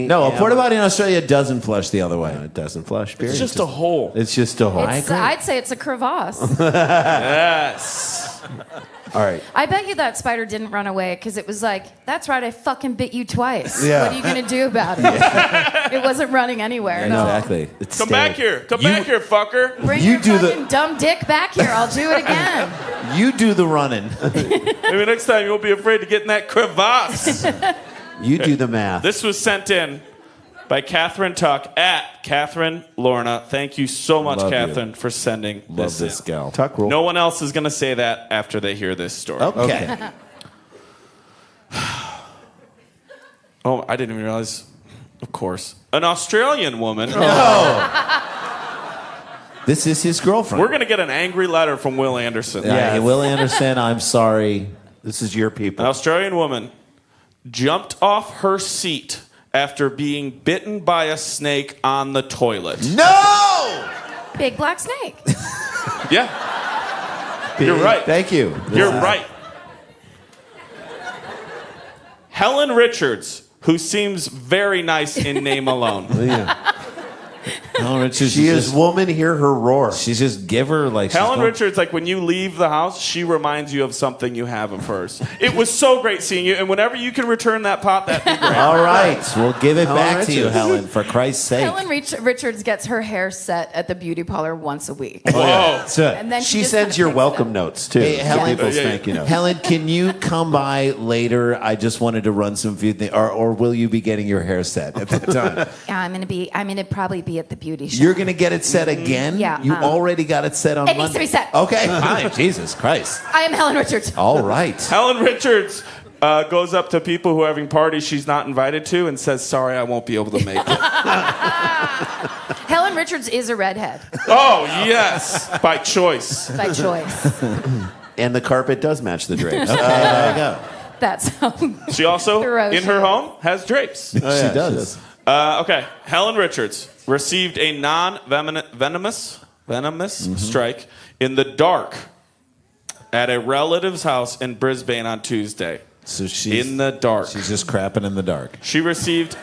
No, a porta potty in Australia doesn't flush the other way. It doesn't flush. Period. It's just a hole. It's just a hole. I'd say it's a crevasse. Yes. All right. I bet you that spider didn't run away because it was like, that's right, I fucking bit you twice. Yeah. What are you going to do about it? It wasn't running anywhere. Exactly. It's Come back here. Come back here, fucker. Bring You your do the- fucking dumb dick back here. I'll do it again. You do the running. Maybe next time you won't be afraid to get in that crevasse. You do the math. This was sent in by Catherine Tuck at Catherine Lorna. Thank you so much, Love you. Catherine, for sending Love this this in. gal. Tuck rule. No one else is going to say that after they hear this story. Okay. Oh, I didn't even realize. Of course. An Australian woman. This is his girlfriend. We're going to get an angry letter from Will Anderson. Yeah, hey, Will Anderson, I'm sorry. This is your people. An Australian woman jumped off her seat after being bitten by a snake on the toilet. No! Big black snake. Yeah. You're right. Thank you. You're right. Helen Richards, who seems very nice in name alone. Yeah. Helen Richards, She is woman, hear her roar. She's just give her like. Helen Richards, like when you leave the house, she reminds you of something you have of hers. It was so great seeing you, and whenever you can return that pot, that'd be great. All right, we'll give it Helen back to you, Richards. Helen, for Christ's sake. Helen Richards gets her hair set at the beauty parlor once a week. Whoa. That's it. And then She just sends kinda your picks welcome them. notes, too. Hey, Helen, People's Yeah, yeah. thank you notes. Helen, can you come by later? I just wanted to run some few things, or will you be getting your hair set at that time? Yeah, I'm gonna probably be at the beauty shop. You're gonna get it set again? Yeah, You already got it set on It Monday. needs to be set. Okay, fine. Jesus Christ. I am Helen Richards. All right. Helen Richards goes up to people who are having parties she's not invited to and says, sorry, I won't be able to make it. Helen Richards is a redhead Oh, yes. By choice. by choice. And the carpet does match the drapes. There you go. That's She also, Throws in her you. home, has drapes. She does. Okay, Helen Richards received a non-venomous strike in the dark at a relative's house in Brisbane on Tuesday. So she's In the dark. She's just crapping in the dark. She received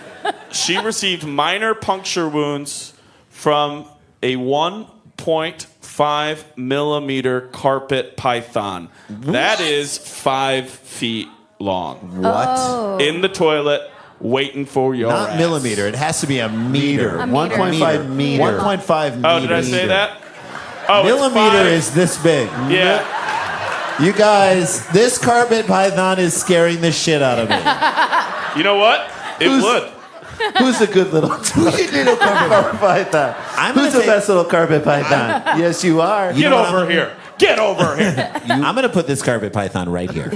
minor puncture wounds from a 1.5 millimeter carpet python. That is 5 feet long. What? In the toilet, waiting for your Not ass. millimeter. It has to be a meter. A meter. 1.5 meter. 1.5 meter. Oh, did I say that? Oh, it's Millimeter 5. is this big. Yeah. You guys, this carpet python is scaring the shit out of me. You know what? It would. Who's a good little carpet python? Who's the best little carpet python? Yes, you are. Get know what over I'm- here. Get over here. I'm going to put this carpet python right here.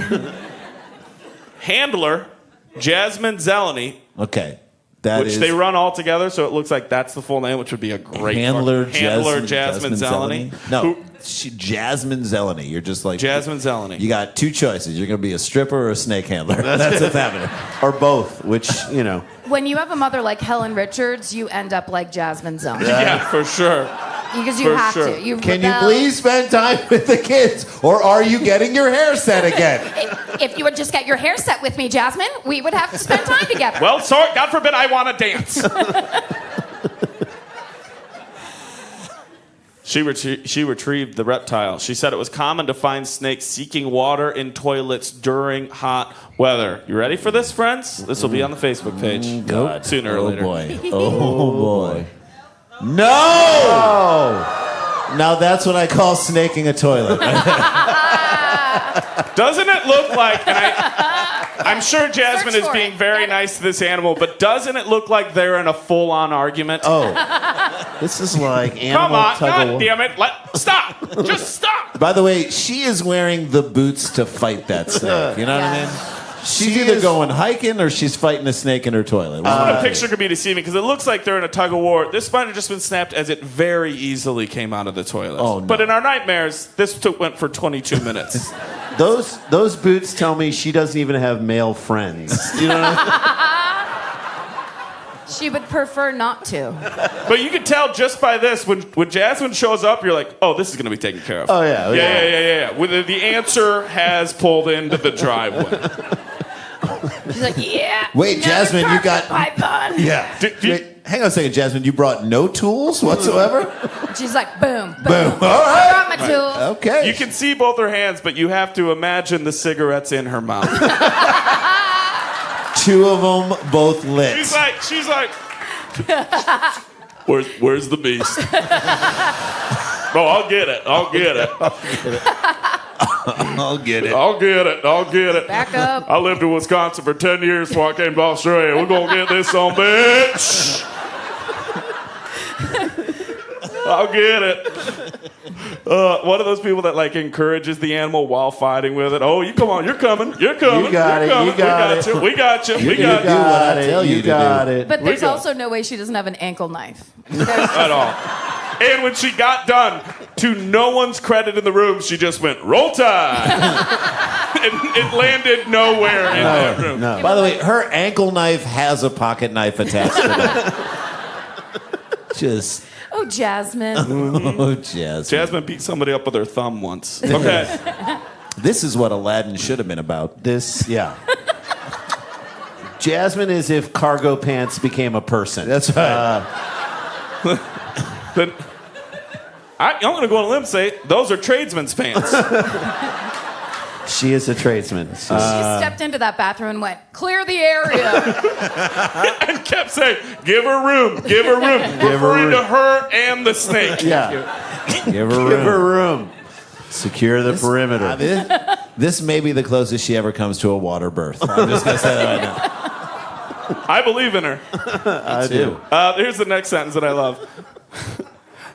Handler, Jasmine Zeleny, Okay. That which is they run all together, so it looks like that's the full name, which would be a great Handler, Jasmine Zeleny. No, Jasmine Zeleny. You're just like Jasmine Zeleny. You got two choices. You're going to be a stripper or a snake handler. That's what's happening. Or both, which, you know. When you have a mother like Helen Richards, you end up like Jasmine Zone. Yeah, for sure. Because you For have sure. to. You Can you rebel. please spend time with the kids, or are you getting your hair set again? If you would just get your hair set with me, Jasmine, we would have to spend time together. Well, sorry, God forbid I want to dance. She retrieved the reptile. She said it was common to find snakes seeking water in toilets during hot weather. You ready for this, friends? This will be on the Facebook page. God. Sooner or later. Boy. Oh boy. No! Now that's what I call snaking a toilet. Doesn't it look like, and I'm sure Jasmine Search is for being it. very Get it. nice to this animal, but doesn't it look like they're in a full-on argument? Oh, this is like animal Come on, tug of God war. damn it. Stop. Just stop. By the way, she is wearing the boots to fight that snake. You know what I mean? She's She either is- going hiking or she's fighting a snake in her toilet. The picture could be deceiving because it looks like they're in a tug of war. This might have just been snapped as it very easily came out of the toilet. Oh, no. But in our nightmares, this went for 22 minutes. Those boots tell me she doesn't even have male friends. You know what I She would prefer not to. But you can tell just by this, when Jasmine shows up, you're like, oh, this is going to be taken care of. Oh, yeah. Yeah. When the answer has pulled into the driveway. She's like, yeah. Wait, another Jasmine, you got- carpet python. Yeah. Wait, hang on a second, Jasmine. You brought no tools whatsoever? She's like, boom, boom. Boom. All I right. brought my tools. Okay. You can see both her hands, but you have to imagine the cigarettes in her mouth. Two of them both lit. She's like, where's the beast? Oh, I'll get it. I'll get it. Back up. I lived in Wisconsin for 10 years before I came to Australia. We're going to get this on, bitch. I'll get it. One of those people that like encourages the animal while fighting with it. Oh, you come on, you're coming. You got it. You got it. We got you. We You got you. got it. tell you You to got do. it. But there's go. also no way she doesn't have an ankle knife. At all. And when she got done, to no one's credit in the room, she just went, roll tide. It landed nowhere in that room. No. By the way, her ankle knife has a pocket knife attached to it. Just, Oh, Jasmine. oh, Jasmine. Jasmine beat somebody up with her thumb once. Okay. This is what Aladdin should have been about. Yeah. Jasmine is if cargo pants became a person. That's right. Then I'm going to go on a limb and say those are tradesmen's pants. She is a tradesman. She stepped into that bathroom and went, clear the area. And kept saying, give her room, give her room. Referring to her and the snake. Yeah. Give her room. Give her room. Secure the perimeter. This may be the closest she ever comes to a water birth. I'm just going to say that right now. I believe in her. I do. Here's the next sentence that I love.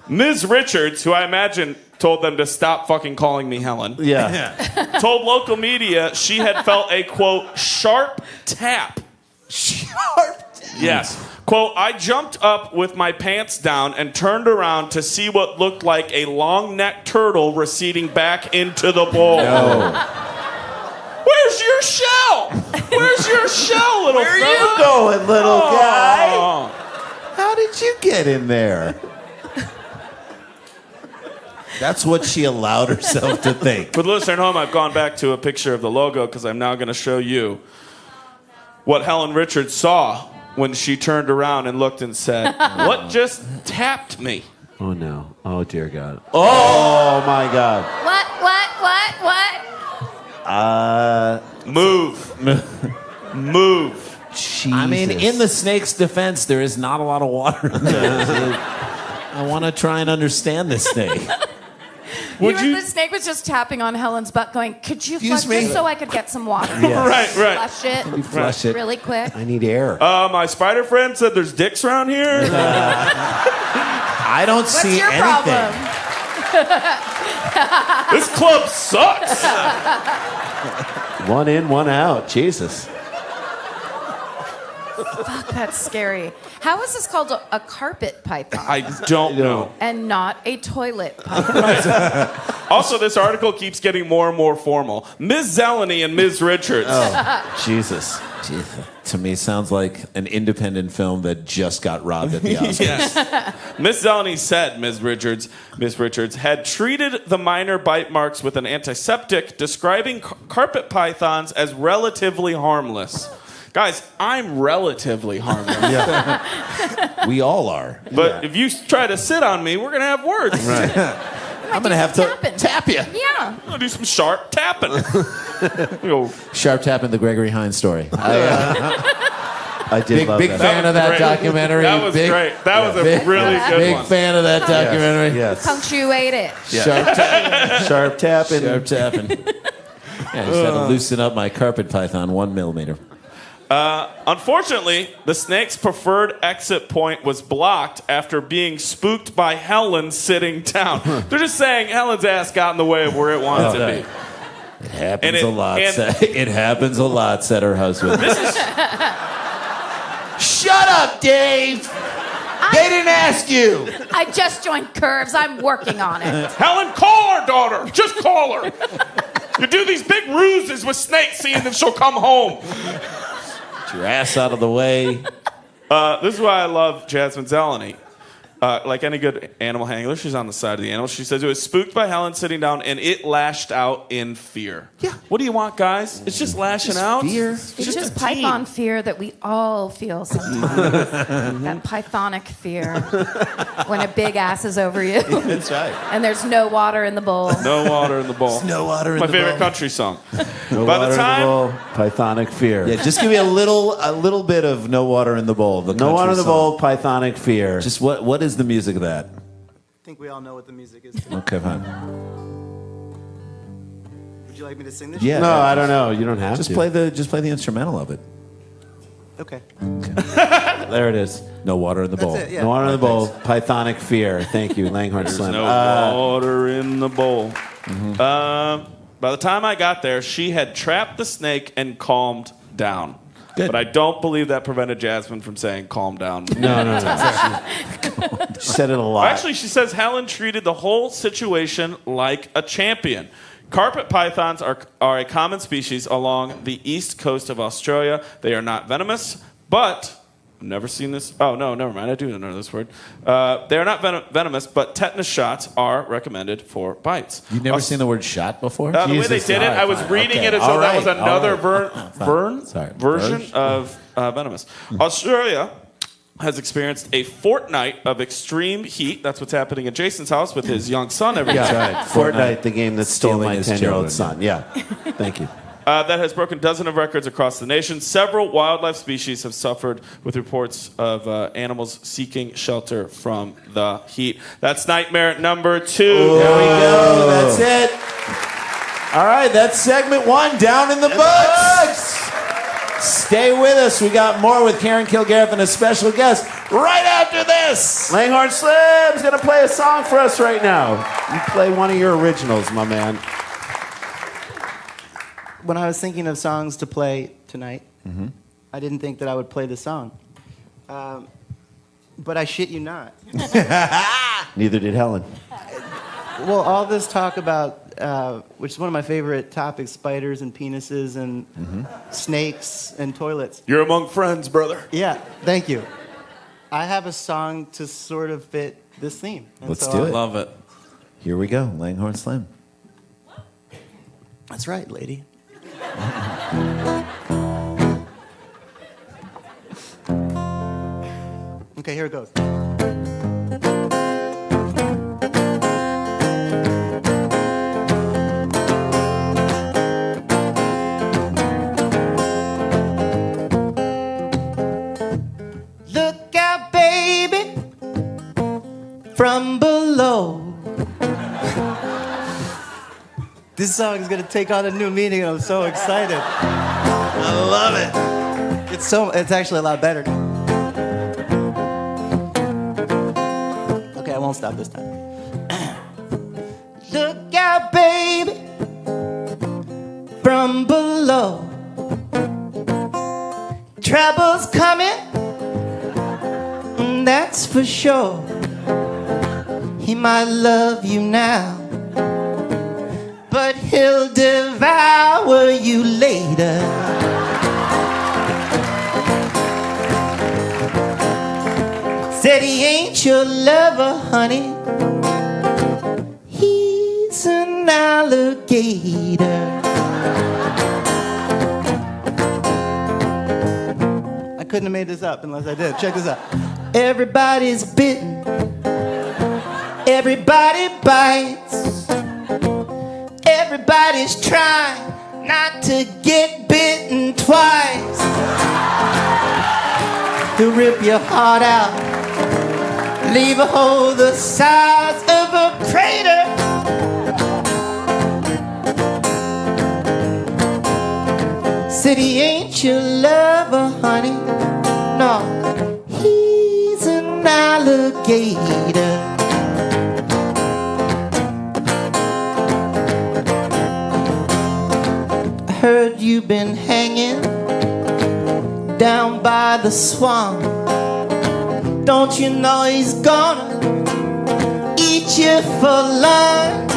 Ms. Richards, who I imagine told them to stop fucking calling me Helen, Yeah. told local media she had felt a, quote, sharp tap. Sharp. Yes. Quote, I jumped up with my pants down and turned around to see what looked like a long-necked turtle receding back into the bowl. No. Where's your shell? Where's your shell, little Where are fella? you going, little guy? Oh. How did you get in there? That's what she allowed herself to think. For the listener at home, I've gone back to a picture of the logo because I'm now going to show you what Helen Richards saw when she turned around and looked and said, what just tapped me? Oh, no. Oh, dear God. Oh, my God. What? Move. Move. Jesus. I mean, in the snake's defense, there is not a lot of water in there. I want to try and understand this snake. The snake was just tapping on Helen's butt going, could you Excuse flush me? this so I could get some water? Right. Flush it Flush it. really quick. I need air. My spider friend said there's dicks around here. I don't What's see your anything. problem? This club sucks. One in, one out. Jesus. Fuck, that's scary. How is this called a carpet python I don't know. and not a toilet python? Also, this article keeps getting more and more formal. Ms. Zeleny and Ms. Richards. Jesus. Jeez, to me, sounds like an independent film that just got robbed at the Oscars. Yes. Ms. Zeleny said Ms. Richards had treated the minor bite marks with an antiseptic, describing carpet pythons as relatively harmless. Guys, I'm relatively harmless. We all are. But if you try to sit on me, we're going to have words. Right. I'm going to have to tapping. tap you. Yeah. I'm going to do some sharp tapping. You know, Sharp tapping the Gregory Hines story. I did love Big that. fan was of that great. documentary. That was great. That was a really good Big one. fan of that documentary. Yes. Punctuate it. Sharp tapping. Sharp tapping. Sharp tapping. Yeah, I just had to loosen up my carpet python 1 millimeter. Unfortunately, the snake's preferred exit point was blocked after being spooked by Helen sitting down. They're just saying Helen's ass got in the way of where it wanted to be. It happens And it- a lot. and- It happens a lot, said her husband. Shut up, Dave. They didn't ask you. I just joined Curves. I'm working on it. Helen, call her daughter. Just call her. You do these big ruses with snakes, seeing that she'll come home. Get your ass out of the way. This is why I love Jasmine Zeleny. Like any good animal handler, she's on the side of the animal. She says it was spooked by Helen sitting down, and it lashed out in fear. Yeah. What do you want, guys? It's just lashing out. fear. It's just just a team. python fear that we all feel sometimes. That pythonic fear. When a big ass is over you. That's right. And there's no water in the bowl. No water in the bowl. No water in My the favorite bowl. country song. No By water the in time bowl, pythonic fear. Yeah, just give me a little bit of no water in the bowl. The No water in the country bowl, song. pythonic fear. Just what is the music of that? I think we all know what the music is. Okay, fine. Would you like me to sing this? Yeah. No, I don't know. You don't have Just to. play the instrumental of it. Okay. There it is. No water in the bowl. it, yeah. No water in the bowl. Pythonic fear. Thank you, Langhorne There's Slim. no water in the bowl. By the time I got there, she had trapped the snake and calmed down. Good. But I don't believe that prevented Jasmine from saying calm down. No. She said it a lot. Actually, she says Helen treated the whole situation like a champion. Carpet pythons are a common species along the east coast of Australia. They are not venomous, but I've never seen this. Oh, no, never mind. I do know this word. They are not venomous, but tetanus shots are recommended for bites. You've never seen the word shot before? The way they Jesus. did it, I was reading it as though that was another version of venomous. Australia has experienced a fortnight of extreme heat. That's what's happening at Jason's house with his young son every day. Yeah, Fortnite, the game that stole Stealing my his 10-year-old children. son. Yeah, thank you. That has broken dozens of records across the nation. Several wildlife species have suffered with reports of animals seeking shelter from the heat. That's nightmare number 2. There we go. That's it. All right, that's segment 1 down in the books. Stay with us. We got more with Karen Kilgariff and a special guest right after this. Langhorne Slim's going to play a song for us right now. You play one of your originals, my man. When I was thinking of songs to play tonight, I didn't think that I would play this song. But I shit you not. Neither did Helen. Well, all this talk about, which is one of my favorite topics, spiders and penises and snakes and toilets. You're among friends, brother. Yeah, thank you. I have a song to sort of fit this theme. And Let's so do it. Love it. Here we go. Langhorne Slim. That's right, lady. Okay, here it goes. Look out, baby, from below. This song is gonna take on a new meaning, and I'm so excited. I love it. It's actually a lot better. Okay, I won't stop this time. Look out, baby, from below. Trouble's coming, that's for sure. He might love you now, but he'll devour you later. Said he ain't your lover, honey. He's an alligator. I couldn't have made this up unless I did. Check this out. Everybody's bitten. Everybody bites. Everybody's trying not to get bitten twice. He'll rip your heart out, leave a hole the size of a crater. Said he ain't your lover, honey. No, he's an alligator. Heard you've been hanging down by the swamp. Don't you know he's gonna eat you for lunch?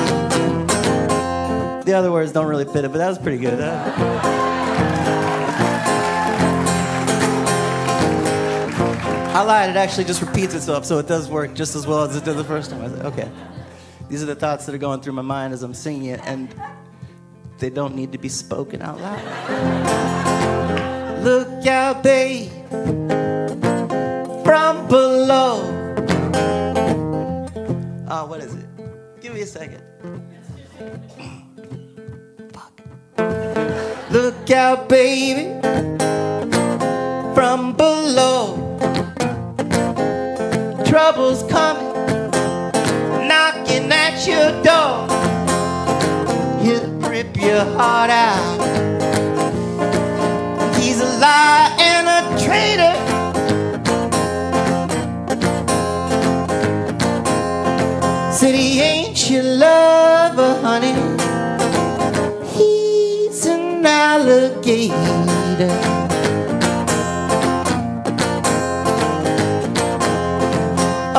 The other words don't really fit it, but that was pretty good. I lied, it actually just repeats itself, so it does work just as well as it did the first time. I said, okay, these are the thoughts that are going through my mind as I'm singing it, and they don't need to be spoken out loud. Look out, babe, from below. Oh, what is it? Give me a second. Fuck. Look out, baby, from below. Trouble's coming, knocking at your door. He'll rip your heart out. He's a liar and a traitor.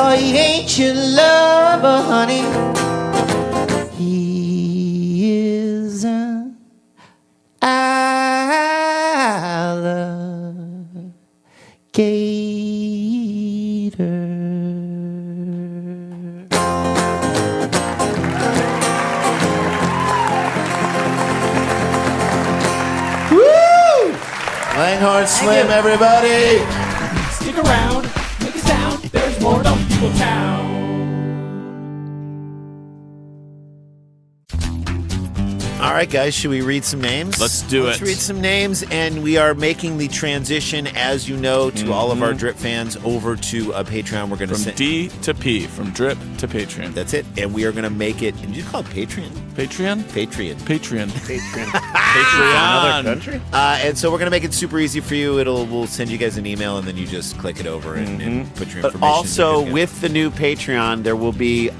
Oh, he ain't your lover, honey. He is an alligator. Woo! Langhorne Slim, everybody. Stick around, make a sound. There's more Dumb People Town. All right, guys, should we read some names? Let's do Let's it. read some names, and we are making the transition, as you know, to all of our Drip fans over to a Patreon. We're going to From send. D to P, from Drip to Patreon. That's it, and we are going to make it. Did you call it Patreon? Patreon? Patreon. Patreon. Another country? And so we're going to make it super easy for you. We'll send you guys an email, and then you just click it over and put your information. But also, You're good. with the new Patreon, there will be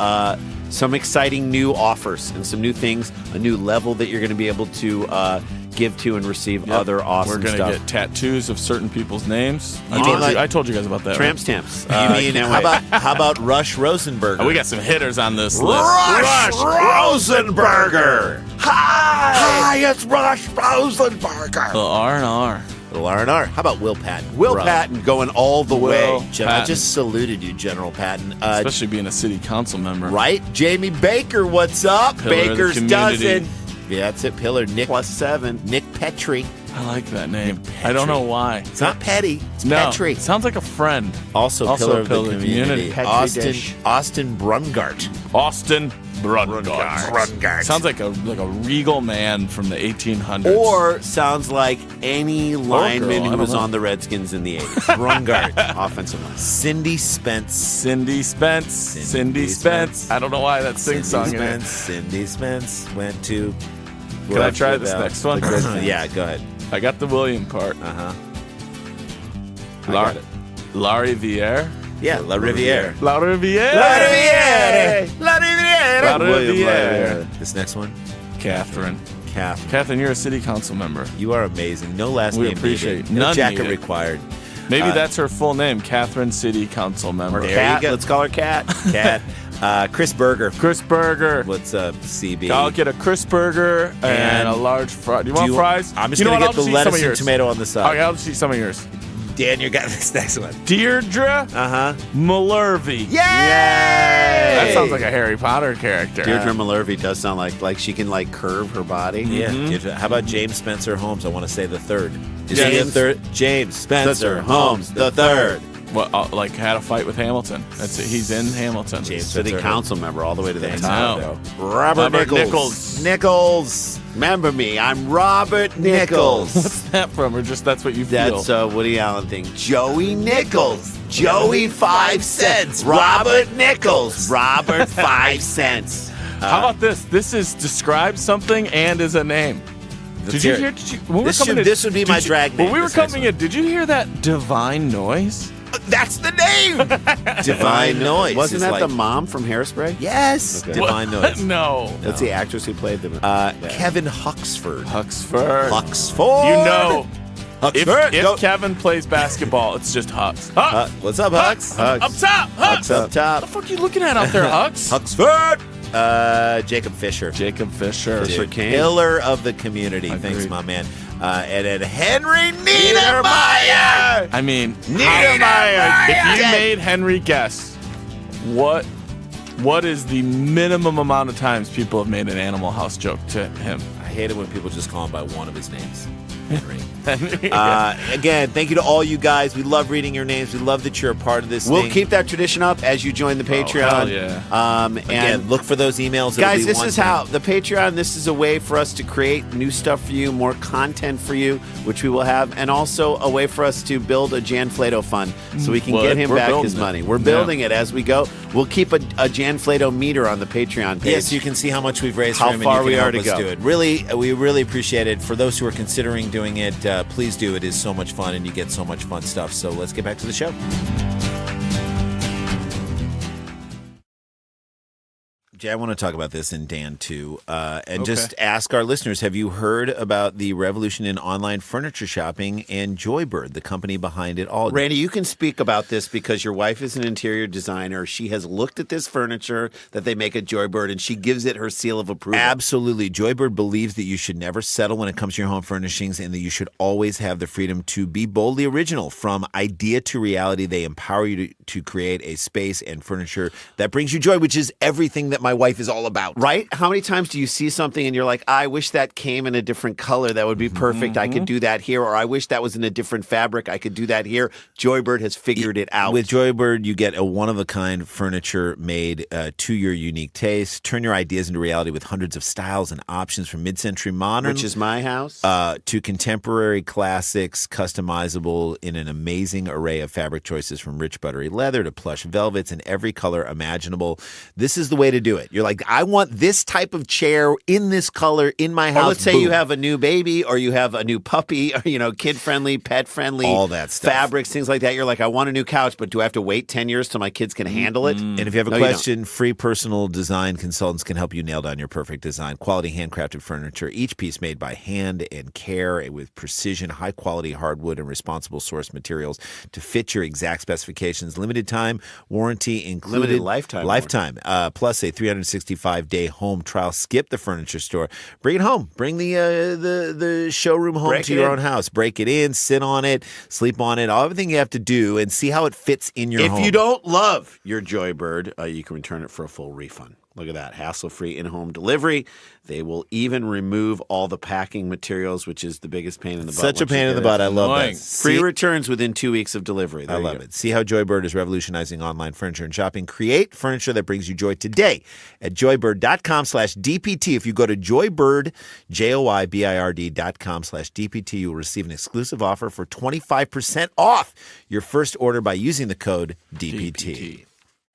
some exciting new offers and some new things, a new level that you're going to be able to give to and receive other awesome We're going stuff. to get tattoos of certain people's names. You mean like- I told you guys about that. Tramp right? stamps. You mean can't wait. how about Rush Rosenberger? Oh, we got some hitters on this list. Rush Rosenberger. Hi, it's Rush Rosenberger. The R&R. Little R&R. How about Will Patton? Will Bro. Patton going all the Will. way. I Patton. just saluted you, General Patton. Especially being a city council member. Right? Jamie Baker, what's up? Pillar of the Baker's community. dozen. Yeah, that's it. Pillar. Nick +7. Nick Petrie. I like that name. I don't know why. It's not Petty. It's No, Petrie. sounds like a friend. Also Pillar of the Community. Petri Austin dish. Austin Brungart. Austin Brungard. Sounds like a regal man from the 1800s. Or sounds like any lineman I who don't was know. on the Redskins in the 80s. Brungart. Offensive line. Cindy Spence. Cindy Spence. Cindy Spence. I don't know why that sing song in it. Cindy Spence went to. Can I try this next one? Yeah, go ahead. I got the William part. Uh-huh. Lar- Laurie Vier. Yeah, La Riviere. La Riviere. La Riviere. La Riviere. La William Riviere. This next one, Catherine. Kath. Catherine, you're a city council member. You are amazing. No last We name appreciate needed. it. No None jacket needed. required. Maybe that's her full name, Catherine City Council member. There Cat. you go. Let's call her Cat. Cat. Chris Berger. Chris Burger. What's up, CB? I'll get a Chris Burger and a large fry. Do you want fries? I'm just You know going to what? get I'll the just eat some of lettuce and yours. tomato on the side. Okay, I'll just eat some of yours. Dan, you got this next one. Deirdre Uh-huh. Malhervey. Yay! That sounds like a Harry Potter character. Deirdre Malhervey does sound like she can curve her body. Yeah. How about James Spencer Holmes? I want to say the third. Is James- he the third? James Spencer Holmes the third. What, like had a fight with Hamilton. That's it. He's in Hamilton. James City Spencer council member all the way to the Thanks. top. I know. Robert Nichols. Nichols. Remember me. I'm Robert Nichols. What's that from? Or just that's what you feel? That's a Woody Allen thing. Joey Nichols. Joey 5 cents. Robert Nichols. Robert 5 cents. How about this? This is describe something and is a name. Did you hear? When we were coming in- This would be did my you- drag name. When we were this next coming in, did you hear that divine noise? That's the name. one. Divine Noise. Wasn't is that like, the mom from Hairspray? Yes. Okay. Divine Noise. No. That's the actress who played them. Kevin Huxford. Huxford. Huxford. You know, if Huxford. Go. Kevin plays basketball, it's just Hux. Hux. What's up, Hux? Up top. Hux. Up top. What the fuck are you looking at out there, Hux? Huxford. Jacob Fisher. Jacob Fisher. Dude, Kane. pillar of the community. Agreed. Thanks, my man. And then Henry Niedermeyer. I mean, Niedermeyer. if you made Henry guess, what is the minimum amount of times people have made an Animal House joke to him? I hate it when people just call him by one of his names. Henry. Henry. Again, thank you to all you guys. We love reading your names. We love that you're a part of this We'll thing. keep that tradition up as you join the Patreon. hell yeah. Again, look for those emails. It'll Guys, be this one is thing. how the Patreon. This is a way for us to create new stuff for you, more content for you, which we will have, and also a way for us to build a Jan Flato fund so we can Well, get him we're back building his it. money. We're Yeah. building it as we go. We'll keep a Jan Flato meter on the Patreon page. Yes, you can see how much we've raised How for him far and we you can are help to us go. do it. Really, we really appreciate it. For those who are considering doing it, please do. It is so much fun and you get so much fun stuff. So let's get back to the show. Jay, I want to talk about this in Dan too, and just ask our listeners: have you heard about the revolution in online furniture shopping and Joybird, the company behind it all? Randy, you can speak about this because your wife is an interior designer. She has looked at this furniture that they make at Joybird, and she gives it her seal of approval. Absolutely. Joybird believes that you should never settle when it comes to your home furnishings and that you should always have the freedom to be boldly original. From idea to reality, they empower you to create a space and furniture that brings you joy, which is everything that my wife is all about. Right? How many times do you see something and you're like, I wish that came in a different color. That would be perfect. I could do that here. Or I wish that was in a different fabric. I could do that here. Joybird has figured it out. With Joybird, you get a one-of-a-kind furniture made to your unique taste. Turn your ideas into reality with hundreds of styles and options from mid-century modern, which is my house, to contemporary classics, customizable in an amazing array of fabric choices from rich buttery leather to plush velvets in every color imaginable. This is the way to do it. You're like, I want this type of chair in this color in my house. Or let's say you have a new baby or you have a new puppy, or, kid-friendly, pet-friendly. All that stuff. Fabrics, things like that. You're like, I want a new couch, but do I have to wait 10 years till my kids can handle it? And if you have a question, free personal design consultants can help you nail down your perfect design. Quality handcrafted furniture, each piece made by hand and care with precision, high-quality hardwood and responsible source materials to fit your exact specifications. Limited time warranty included. Limited lifetime. Plus a 365-day home trial. Skip the furniture store. Bring it home. Bring the showroom home to your own house. Break it in, sit on it, sleep on it, everything you have to do, and see how it fits in your home. If you don't love your Joybird, you can return it for a full refund. Look at that. Hassle-free in-home delivery. They will even remove all the packing materials, which is the biggest pain in the butt. Such a pain in the butt. I love that. Free returns within 2 weeks of delivery. I love it. See how Joybird is revolutionizing online furniture and shopping. Create furniture that brings you joy today at joybird.com/DPT. If you go to Joybird, JOYBIRD.com/DPT, you will receive an exclusive offer for 25% off your first order by using the code DPT.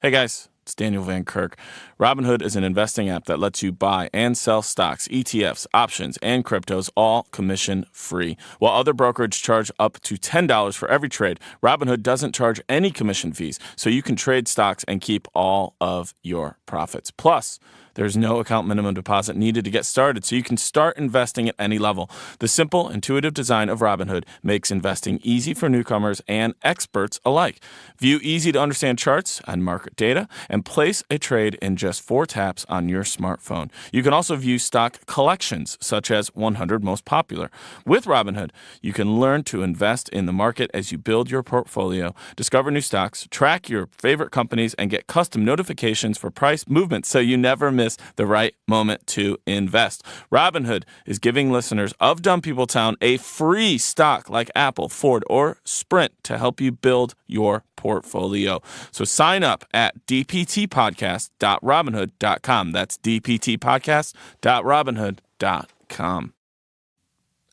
Hey, guys. It's Daniel Van Kirk. Robinhood is an investing app that lets you buy and sell stocks, ETFs, options, and cryptos, all commission-free. While other brokerage charge up to $10 for every trade, Robinhood doesn't charge any commission fees, so you can trade stocks and keep all of your profits. Plus, there's no account minimum deposit needed to get started, so you can start investing at any level. The simple, intuitive design of Robinhood makes investing easy for newcomers and experts alike. View easy-to-understand charts and market data, and place a trade in just 4 taps on your smartphone. You can also view stock collections, such as 100 most popular. With Robinhood, you can learn to invest in the market as you build your portfolio, discover new stocks, track your favorite companies, and get custom notifications for price movements so you never miss the right moment to invest. Robinhood is giving listeners of Dumb People Town a free stock like Apple, Ford, or Sprint to help you build your portfolio. So sign up at dptpodcast.robinhood.com. That's dptpodcast.robinhood.com.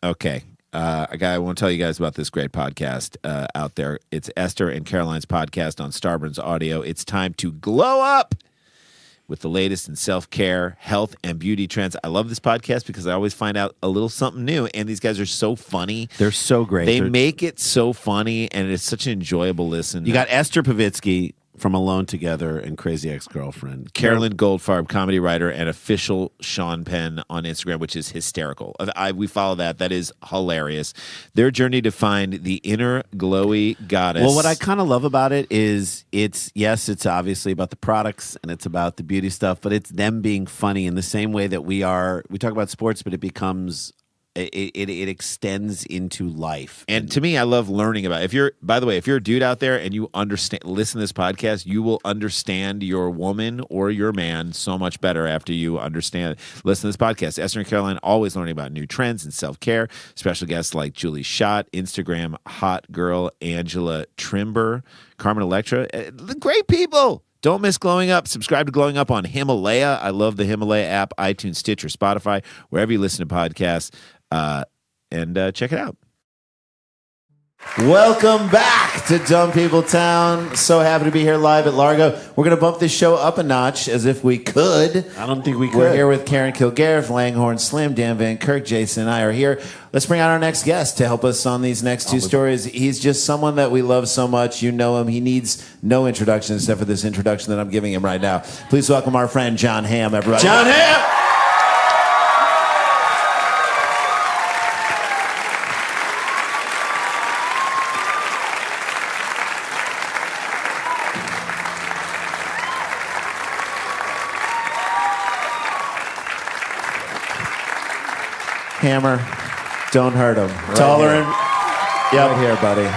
Okay. I want to tell you guys about this great podcast out there. It's Esther and Caroline's podcast on Starburns Audio. It's time to glow up with the latest in self-care, health, and beauty trends. I love this podcast because I always find out a little something new, and these guys are so funny. They're so great. They make it so funny, and it's such an enjoyable listen. You got Esther Pavitsky from Alone Together and Crazy Ex-Girlfriend. Carolyn Goldfarb, comedy writer, and official Sean Penn on Instagram, which is hysterical. We follow that. That is hilarious. Their journey to find the inner glowy goddess. Well, what I kind of love about it is it's obviously about the products and it's about the beauty stuff, but it's them being funny in the same way that we talk about sports, but it becomes... It extends into life. And to me, I love learning about it. By the way, if you're a dude out there and you listen to this podcast, you will understand your woman or your man so much better after you listen to this podcast. Esther and Caroline always learning about new trends and self-care. Special guests like Julie Schott, Instagram hot girl Angela Trimber, Carmen Electra. Great people. Don't miss Glowing Up. Subscribe to Glowing Up on Himalaya. I love the Himalaya app, iTunes, Stitcher, Spotify, wherever you listen to podcasts. And check it out. Welcome back to Dumb People Town. So happy to be here live at Largo. We're going to bump this show up a notch as if we could. I don't think we could. We're here with Karen Kilgariff, Langhorne Slim, Dan Van Kirk, Jason, and I are here. Let's bring out our next guest to help us on these next two stories. He's just someone that we love so much. You know him. He needs no introduction except for this introduction that I'm giving him right now. Please welcome our friend Jon Hamm, everybody. Jon Hamm! Hammer, don't hurt him. Taller here. and Right here, buddy.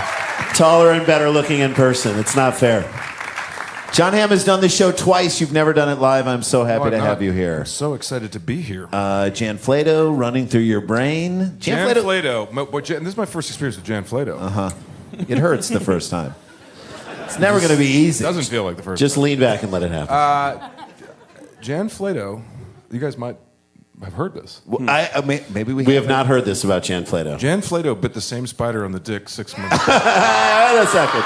taller and better looking in person. It's not fair. Jon Hamm has done this show twice. You've never done it live. I'm so happy to have you here. I'm so excited to be here. Jan Flato running through your brain. Jan Flato. This is my first experience with Jan Flato. It hurts the first time. It's never going to be easy. Doesn't feel like the first Just time. lean back and let it happen. Jan Flato, you guys might have heard this. Well, maybe We have not heard this about Jan Flato. Jan Flato bit the same spider on the dick 6 months ago. Wait a second.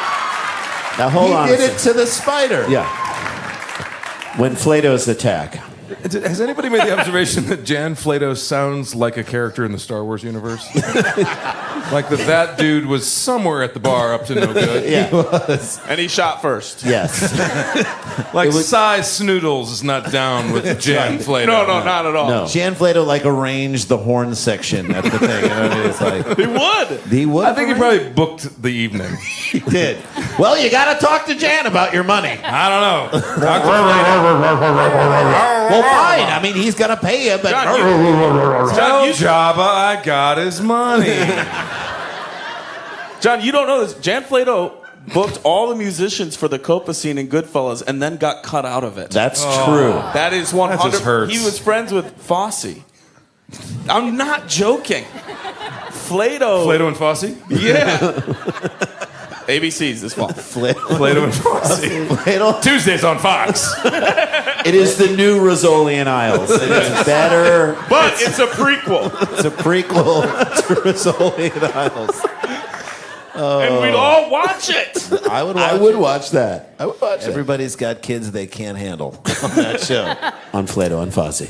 Now hold on. He a did it second. to the spider. Yeah. When Flato's attack. Has anybody made the observation that Jan Flato sounds like a character in the Star Wars universe? Like that dude was somewhere at the bar up to no good. Yeah. And he shot first. Yes. Like Cy Snoodles is not down with Jan Flato. No, not at all. No. Jan Flato like arranged the horn section at the thing. You know what I mean? It's like He would. he would. I think he probably booked the evening. he did. Well, you got to talk to Jan about your money. I don't know. Talk to Flato. Well, fine. I mean, he's gonna pay you, but Tell Jabba I got his money. John, you don't know this. Jan Flato booked all the musicians for the Copa scene in Goodfellas and then got cut out of it. that's true. That is 100. just hurts. He was friends with Fosse. I'm not joking. Flato. Flato and Fosse? Yeah. ABC's this fall. Flato and Fosse. Flato. Tuesdays on Fox. It is the new Rizzoli and Isles. It is better. But it's a prequel. It's a prequel to Rizzoli and Isles. And we'd all watch it. I would watch that. I would watch Everybody's got kids they can't handle on that show. On Flato and Fosse.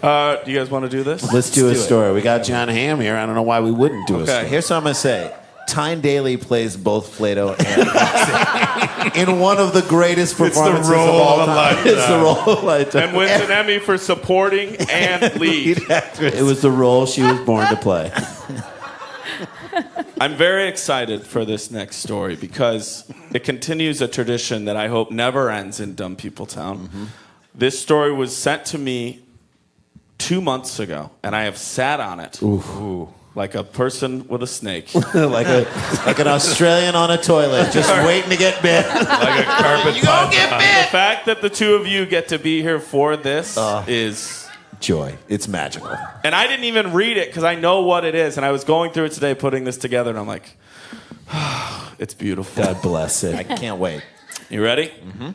Do you guys want to do this? Let's do a do it. story. We got Jon Hamm here. I don't know why we wouldn't do a Okay. story. Here's what I'm going to say. Tyne Daly plays both Flato and Fosse in one of the greatest performances role of all of a time. lifetime. It's the role of a lifetime. And wins an Emmy for supporting and lead. actress. It was the role she was born to play. I'm very excited for this next story because it continues a tradition that I hope never ends in Dumb People Town. Mm-hmm. This story was sent to me 2 months ago, and I have sat on it like a person with a snake. like an Australian on a toilet, just waiting to get bit. Like a carpet python. The fact that the two of you get to be here for this is... Joy. It's magical. And I didn't even read it because I know what it is. And I was going through it today, putting this together, and I'm like, it's beautiful. God bless it. I can't wait. You ready? Mm-hmm.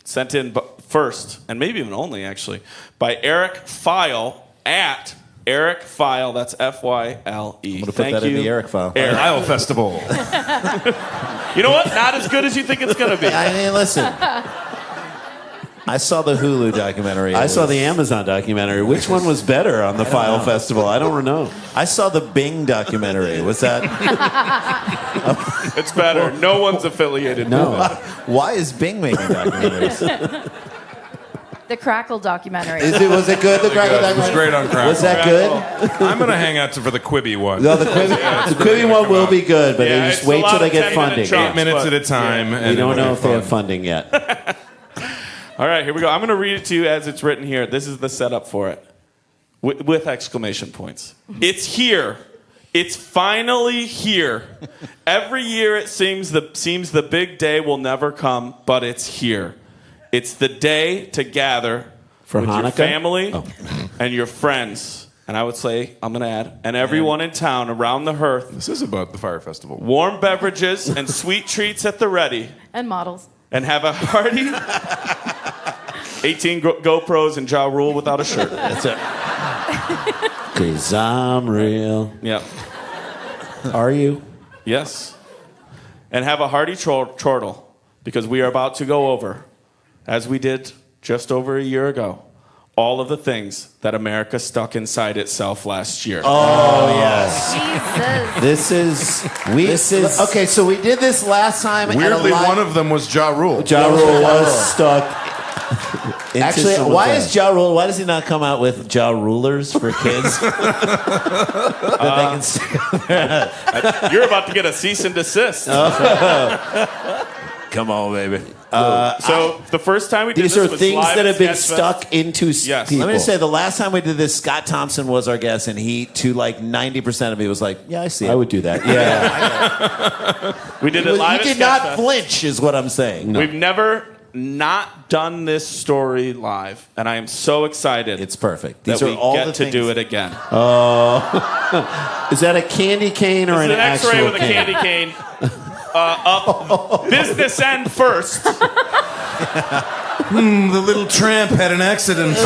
Sent in first, and maybe even only, actually, by Eric File at Eric File. That's Fyle. I'm going to put that in the Eric file. Eric. Isle Festival. You know what? Not as good as you think it's going to be. I mean, listen. I saw the Hulu documentary. I saw the Amazon documentary. Which one was better on the File Festival? I don't know. I saw the Bing documentary. Was that? It's better. No one's affiliated with it. Why is Bing making documentaries? The Crackle documentary. Was it good? The Crackle It was documentary. great on Crackle. Was that good? I'm going to hang out for the Quibi one. No, the Quibi one will be good, but Yeah, they just it's wait a lot till they of get 10-minute funding. chunks. 8 minutes at a time. We don't know if they have funding yet. All right, here we go. I'm going to read it to you as it's written here. This is the setup for it, with exclamation points. It's here. It's finally here. Every year it seems the big day will never come, but it's here. It's the day to gather For with your Hanukkah? family and your friends. And I would say, I'm going to add, and everyone in town around the hearth. This is about the Fire Festival. Warm beverages and sweet treats at the ready. And models. And have a hearty 18 GoPros and Ja Rule without a shirt. That's it. 'Cause I'm real. Yep. Are you? Yes. And have a hearty chortle, because we are about to go over, as we did just over a year ago, all of the things that America stuck inside itself last year. Oh, yes. Jesus. This is okay. So we did this last time. Weirdly, one of them was Ja Rule. Ja Rule was stuck. Actually, some why of is Ja Rule? Why does he not come out with Ja Rulers for kids? That they can stick on their- You're about to get a cease and desist. Come on, baby. So the first time we did These this are was things live that at have been Sketchfest. stuck into Yes. people. Let me People. say, the last time we did this, Scott Thompson was our guest, and he, to like 90% of me, was like, "Yeah, I see it. I would do that. Yeah, We did it live you at did not Sketchfest. flinch, is what I'm saying. We've never not done this story live, and I am so excited It's perfect. that These we are all get the to things. do it again. Is that a candy cane or It's an an X-ray actual with a candy cane. Up business end first. The little tramp had an accident.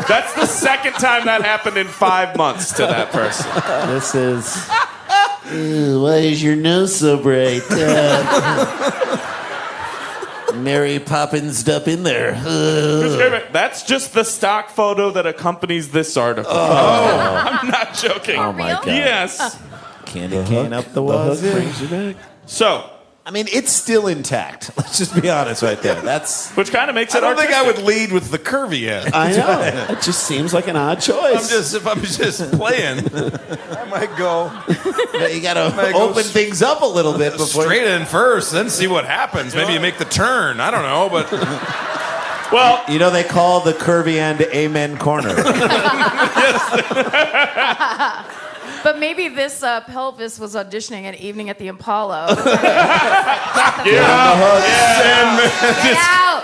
That's the second time that happened in 5 months to that person. This is. Ew, why is your nose so bright? Mary Poppins up in there. That's just the stock photo that accompanies this article. I'm not joking. Oh my god! Yes. Candy cane up the wazoo. Brings you back. So, I mean, it's still intact. Let's just be honest, right there. That's. which kind of makes it I don't think I artistic. would lead with the curvy end. I know. It just seems like an odd choice. If I'm just playing, I might go You gotta Might go open things up a little bit before. straight in first, then see what happens. Maybe you make the turn. I don't know, but Well, You know, they call the curvy end Amen Corner. But maybe this pelvis was auditioning at Evening at the Apollo. Get out.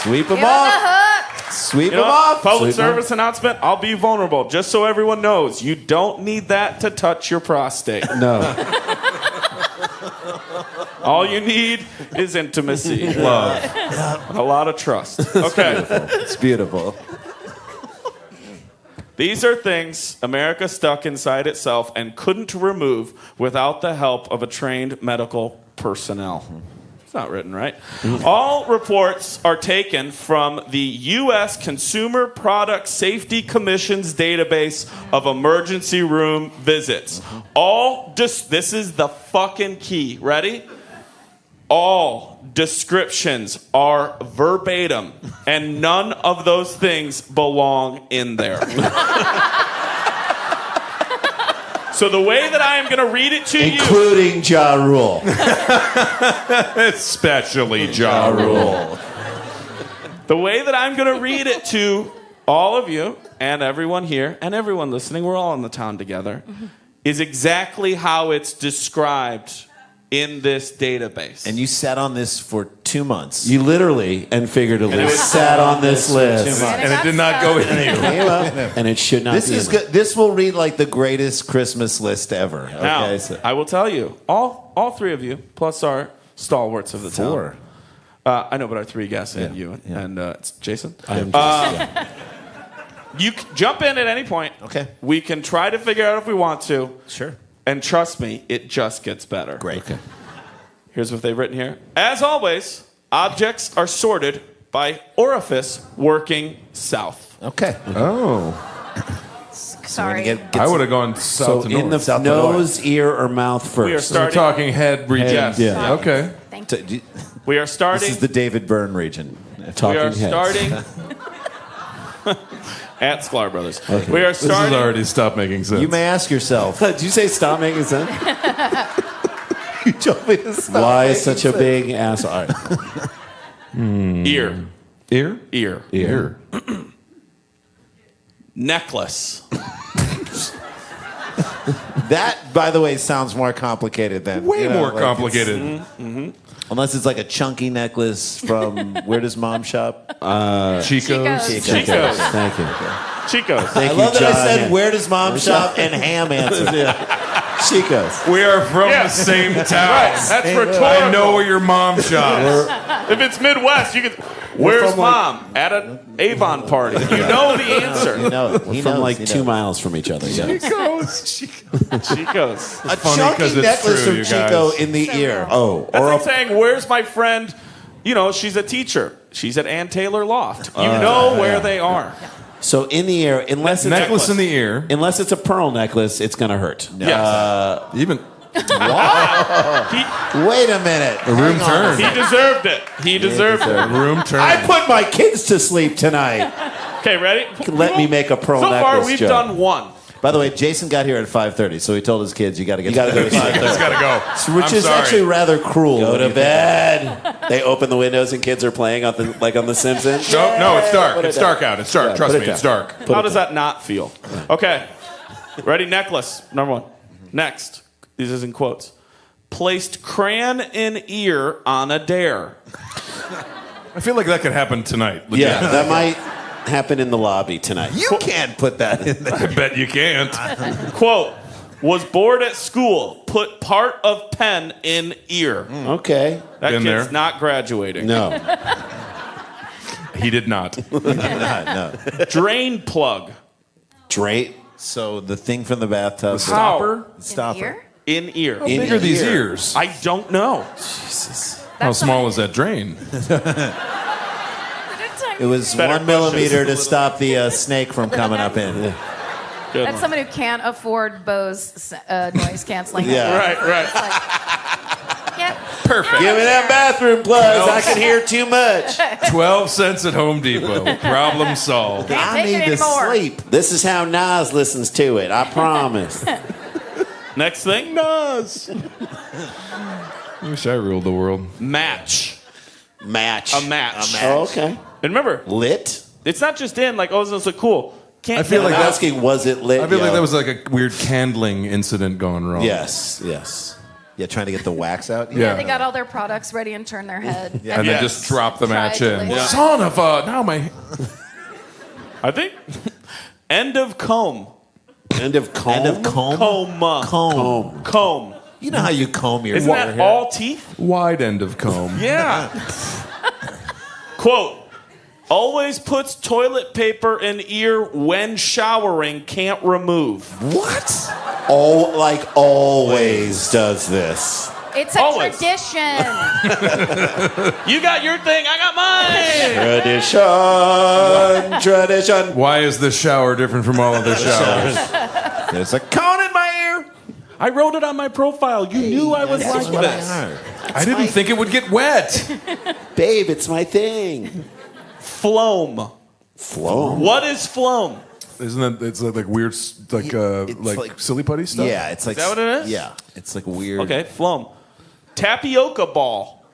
Sweep them Get on the off. hook. Sweep you them know, off. public Sweep 'em service announcement, I'll be vulnerable, just so everyone knows. You don't need that to touch your prostate. No. All you need is intimacy, love, a lot of trust. Okay. It's beautiful. These are things America stuck inside itself and couldn't remove without the help of a trained medical personnel. It's not written right. All reports are taken from the U.S. Consumer Product Safety Commission's database of emergency room visits. This is the fucking key. Ready? All descriptions are verbatim, and none of those things belong in there. So the way that I am going to read it to you, Including Ja Rule. especially Ja Rule. the way that I'm going to read it to all of you and everyone here and everyone listening, we're all in the town together, is exactly how it's described in this database. And you sat on this for 2 months. You literally and figuratively And it was- sat on this list. And it did not go in you. And it should not This be. is in good. This will read like the greatest Christmas list ever. Now, Okay, so I will tell you, all three of you, plus our stalwarts of the Four. town. I know, but our three guests and you yeah. and it's Jason. I'm just- You jump in at any point. Okay. We can try to figure out if we want to. Sure. And trust me, it just gets better. Great. Okay. Here's what they've written here. As always, objects are sorted by orifice working south. Okay. Oh. Sorry. I would have gone south So to in north. the South to nose, ear, or mouth first. We are So we're starting. talking head region. Yes. Yeah. Okay. Thank you. We are starting. This is the David Byrne region. Talking we are heads. starting at Sklar Brothers. We are This has starting. already stopped making sense. You may ask yourself. Did you say stop making sense? You told me to stop Why making such a sense. big ass? All right. Ear. Ear? Ear. Ear. Necklace. That, by the way, sounds more complicated than Way you know, more like complicated. unless it's like a chunky necklace from where does mom shop? Chico's. Chico's. Thank you. Chico's. I love that I John. said where does mom shop and Ham answered. Chico's. We are from Yeah. the same town. Right. That's rhetorical. I know where your mom shops. If it's Midwest, you can. Where's from, like- mom? At an Avon party. You know the answer. You know, We're from like 2 miles from each other. Yeah. Chico's. A funny 'cause chunky it's necklace true, from you Chico guys. in the ear. Oh, That's or like a, saying, where's my friend? You know, she's a teacher. She's at Ann Taylor Loft. You know where they are. so in the ear, unless it's Necklace in the ear. unless it's a pearl necklace, it's gonna hurt. Yes. Even He, Wait a minute. the room he turned. deserved it. He deserved The it. room turned. I put my kids to sleep tonight. Okay, ready? Let me make a pearl So necklace far, we've joke. done one. By the way, Jason got here at 5:30, so he told his kids, "You got to get. You got to go to 5:30." It's gotta go. Which I'm is sorry. actually rather cruel. Go when to you think bed. They open the windows and kids are playing on the like on The Simpsons. No, it's dark. Put it It's down. dark out. It's dark. Yeah, Trust put me, it it's down. dark. How does that not feel? Okay. Ready? Necklace. Number one. Next. This is in quotes. Placed crayon in ear on a dare. I feel like that could happen tonight. Yeah, that might happen in the lobby tonight. You can't put that in there. I bet you can't. Quote. Was bored at school. Put part of pen in ear. Okay. That Been kid's there. not graduating. No. He did not. No. Drain plug. Drape. So the thing from the bathtub. Stopper. Stopper. Ear? In ear. How big are these ears? I don't know. How small is that drain? It was Better 1 millimeter to stop the snake from coming up in. Good That's one. someone who can't afford Bose noise canceling. Yeah. Right. Yep. Perfect. Give me that bathroom plugs. I can hear too much. 12 cents at Home Depot. Problem solved. Can't I take need it to anymore. sleep. This is how Nas listens to it. I promise. Next thing. Nas. I wish I ruled the world. Match. Match. A match. Oh, okay. And remember, Lit. it's not just in like, oh, this looks cool. Can't I feel I'm like that's- asking, was it lit? I feel like yo? that was like a weird candling incident gone wrong. Yes. Yes. Yeah, trying to get the wax out. Yeah. They got all their products ready and turned their head. And Yes. then just drop the match Tried to in. lick. Son of a. Now my. I think. End of comb. End of comb. End of comb. Comb. Comb. Comb. You know how you comb your Isn't hair. that all teeth? Wide end of comb. Yeah. Quote. Always puts toilet paper in ear when showering, can't remove. What? Oh, like always does this. It's a Always. tradition. You got your thing, I got mine. Tradition. Why is this shower different from all other showers? There's a cone in my ear. I wrote it on my profile. You knew I was like this. I didn't think it would get wet. Babe, it's my thing. Phloem. Flow. What is phloem? Isn't that it's like weird like like- silly putty stuff? Yeah, it's like. Is that what it is? Yeah, it's like weird. Okay, phloem. Tapioca ball.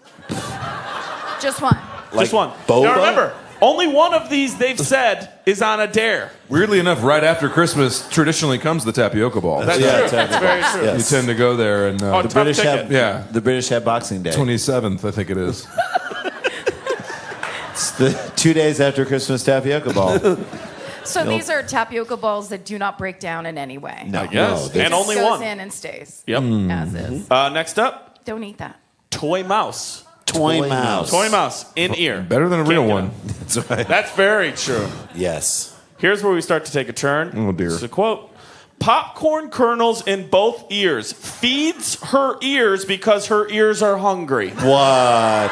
Just one. Just one. boba? Now remember, only one of these they've said is on a dare. Weirdly enough, right after Christmas, traditionally comes the tapioca ball. That's Yeah, true. tapioca That's very balls, true. yeah. You tend to go there, and Oh, The tough British ticket. have. yeah, The British have Boxing Day. 27th, I think it is. It's the 2 days after Christmas tapioca ball. So these are tapioca balls that do not break down in any way. No, Yes, they- and only Goes one. in and stays Yep. as is. Next up, Don't eat that. toy mouse. Toy mouse. Toy mouse in ear. Better than a real Can't get one. it. That's right. That's very true. Yes. Here's where we start to take a turn. Oh, dear. This is a quote. Popcorn kernels in both ears. Feeds her ears because her ears are hungry. What?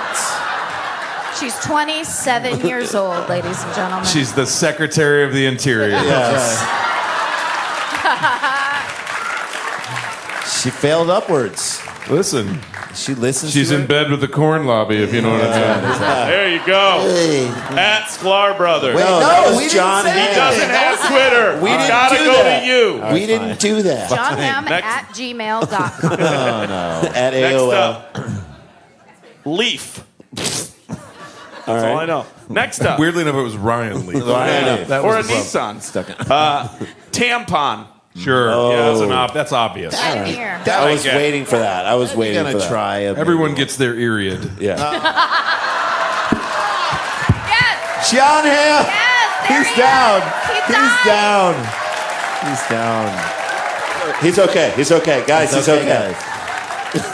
She's 27 years old, ladies and gentlemen. She's the Secretary of the Interior. Yes. She failed upwards. Listen, She listens. she's to in her. bed with the corn lobby, if you know what I mean. There you go. Hey. At Sklar Brothers. Wait, No, no, that was we John didn't say He Hamm. doesn't have Twitter. We didn't gotta do go that. to you. We didn't do that. Jon Hamm Next. at gmail.com. At Next AOL. up. Leaf. That's all I know. Next up. Weirdly enough, it was Ryan Lee. Ryan. That Or a was the Nissan. Stuck in. Tampon. Sure. Yeah, that's obvious. Right in here. I was like it. waiting for that. I was waiting Gonna for that. try. Everyone gets their eariad. Yeah. Yes! Jon Hamm. Yes! There He's he down. is. He's down. He's down. He's okay. He's okay. Guys, he's okay. guys.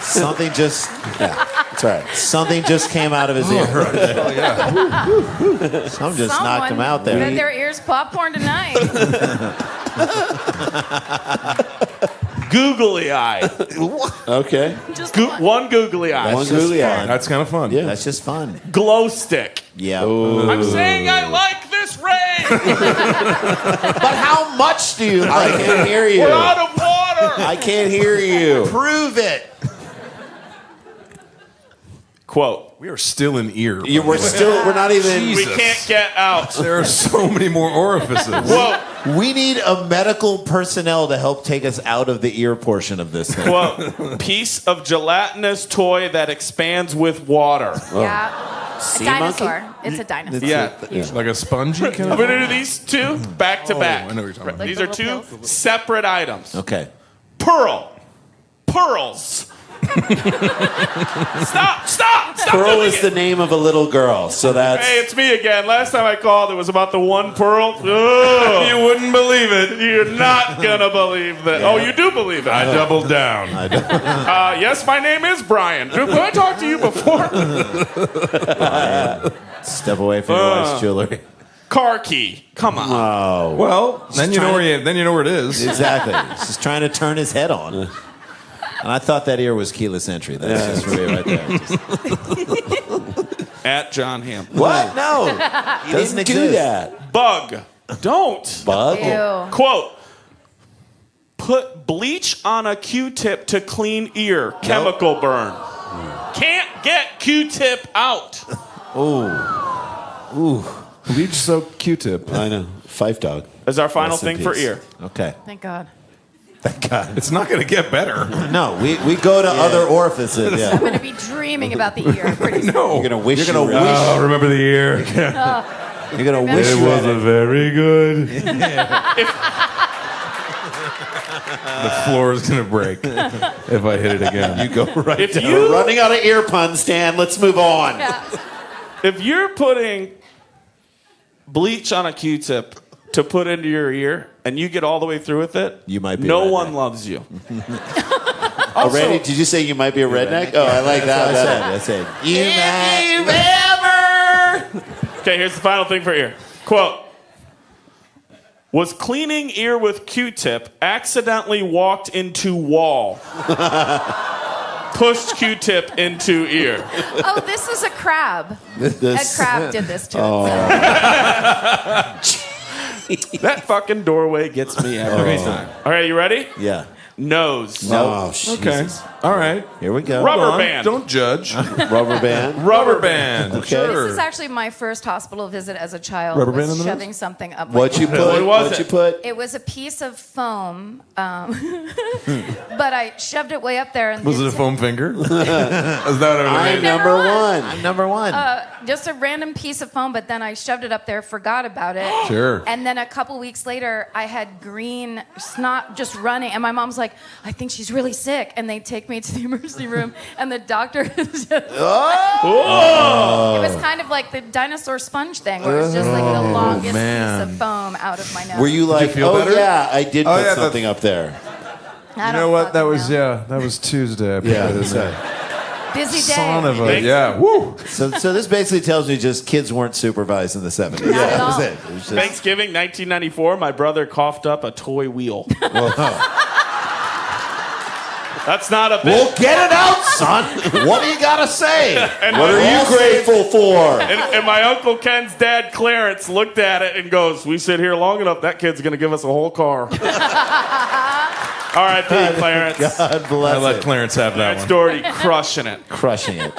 Something just. Yeah. That's right. Something just came out of his ear. Oh, yeah. Some just knocked him out there. Fed their ears popcorn tonight. Googly eye. Okay. Just One googly eye. One googly eye. That's kind of fun. Yeah. That's just fun. Glow stick. Yeah. I'm saying I like this rain. But how much do you? I can't hear you. We're out of water. I can't hear you. Prove it. Quote. We are still in ear. We're not even. We can't get out. There are so many more orifices. Quote. We need a medical personnel to help take us out of the ear portion of this thing. Quote. Piece of gelatinous toy that expands with water. Yeah. A Sea dinosaur. monkey? It's a dinosaur. Yeah. Like a spongy kind I'm of. going to do these two back to back. I know what you're talking about. These Like are the two little pills? separate items. Okay. Pearl. Pearls. Stop Pearl doing is it. the name of a little girl, so that's. Hey, it's me again. Last time I called, it was about the one pearl. Ugh. You wouldn't believe it. You're not gonna believe that. Oh, you do believe it. I doubled down. Yes, my name is Brian. Did I talk to you before? Step away from your wife's jewelry. Car key. Come on. Oh. Well, then you know where it is. Exactly. He's just trying to turn his head on. And I thought that ear was keyless entry. That's just for me right there. At Jon Hamm. What? No. He doesn't do that. Bug. Don't. Bug? Ew. Quote. Put bleach on a Q-tip to clean ear. Chemical burn. Can't get Q-tip out. Ooh. Bleach soaked Q-tip. I know. Fife dog. Is our final Rest in thing for peace. ear. Okay. Thank God. Thank God. It's not going to get better. No, we go to other orifices. I'm Yeah. going to be dreaming about the ear pretty soon. No. You're gonna wish. You're gonna wish. remember the ear. You're gonna wish. It you was had a very good. The floor is going to break if I hit it again. You go right If down. you- We're running out of ear puns, Stan. Let's move on. Yeah. If you're putting bleach on a Q-tip to put into your ear and you get all the way through with it, You might be no a redneck. one loves you. Already? Did you say you might be a redneck? Oh, I like that. I said. You Okay, here's the final thing for ear. Quote. Was cleaning ear with Q-tip, accidentally walked into wall. Pushed Q-tip into ear. Oh, this is a crab. A crab did this to himself. That fucking doorway gets me every time. All right, you ready? Yeah. Nose. Oh, Okay. Jesus. All right. Here we go. Rubber Hold on. band. Don't judge. Rubber band. Rubber band. Okay. Sure. This is actually my first hospital visit as a child. Rubber was band in the nose? shoving something up my What you nose. put? What was What it? you put? It was a piece of foam, but I shoved it way up there. And Was it a foam finger? Is that what I I'm mean? number Number one. one. I'm number one. just a random piece of foam, but then I shoved it up there, forgot about it. Sure. And then a couple weeks later, I had green snot just running, and my mom's like, I think she's really sick. And they take me to the emergency room, and the doctor is just... It was kind of like the dinosaur sponge thing, where it's just like the longest man. piece of foam out of my nose. Were you like, feel oh better? yeah, I did Oh, put yeah, something up there. I You don't know what? That fucking was know. that was Tuesday. I put Yeah. that in So, there. Busy day. Son of a Thanks. yeah. Woo. so this basically tells me just kids weren't supervised in the 70s. Not at that was all. it. It was just, Thanksgiving 1994, my brother coughed up a toy wheel. That's not a bit. well, get it out, son. What do you got to say? And What my are you boss- grateful for? And my Uncle Ken's dad, Clarence, looked at it and goes, we sit here long enough, that kid's going to give us a whole car. R.I.P. Clarence. God bless I let it. Clarence have that Clarence one. Doherty crushing it. Crushing it.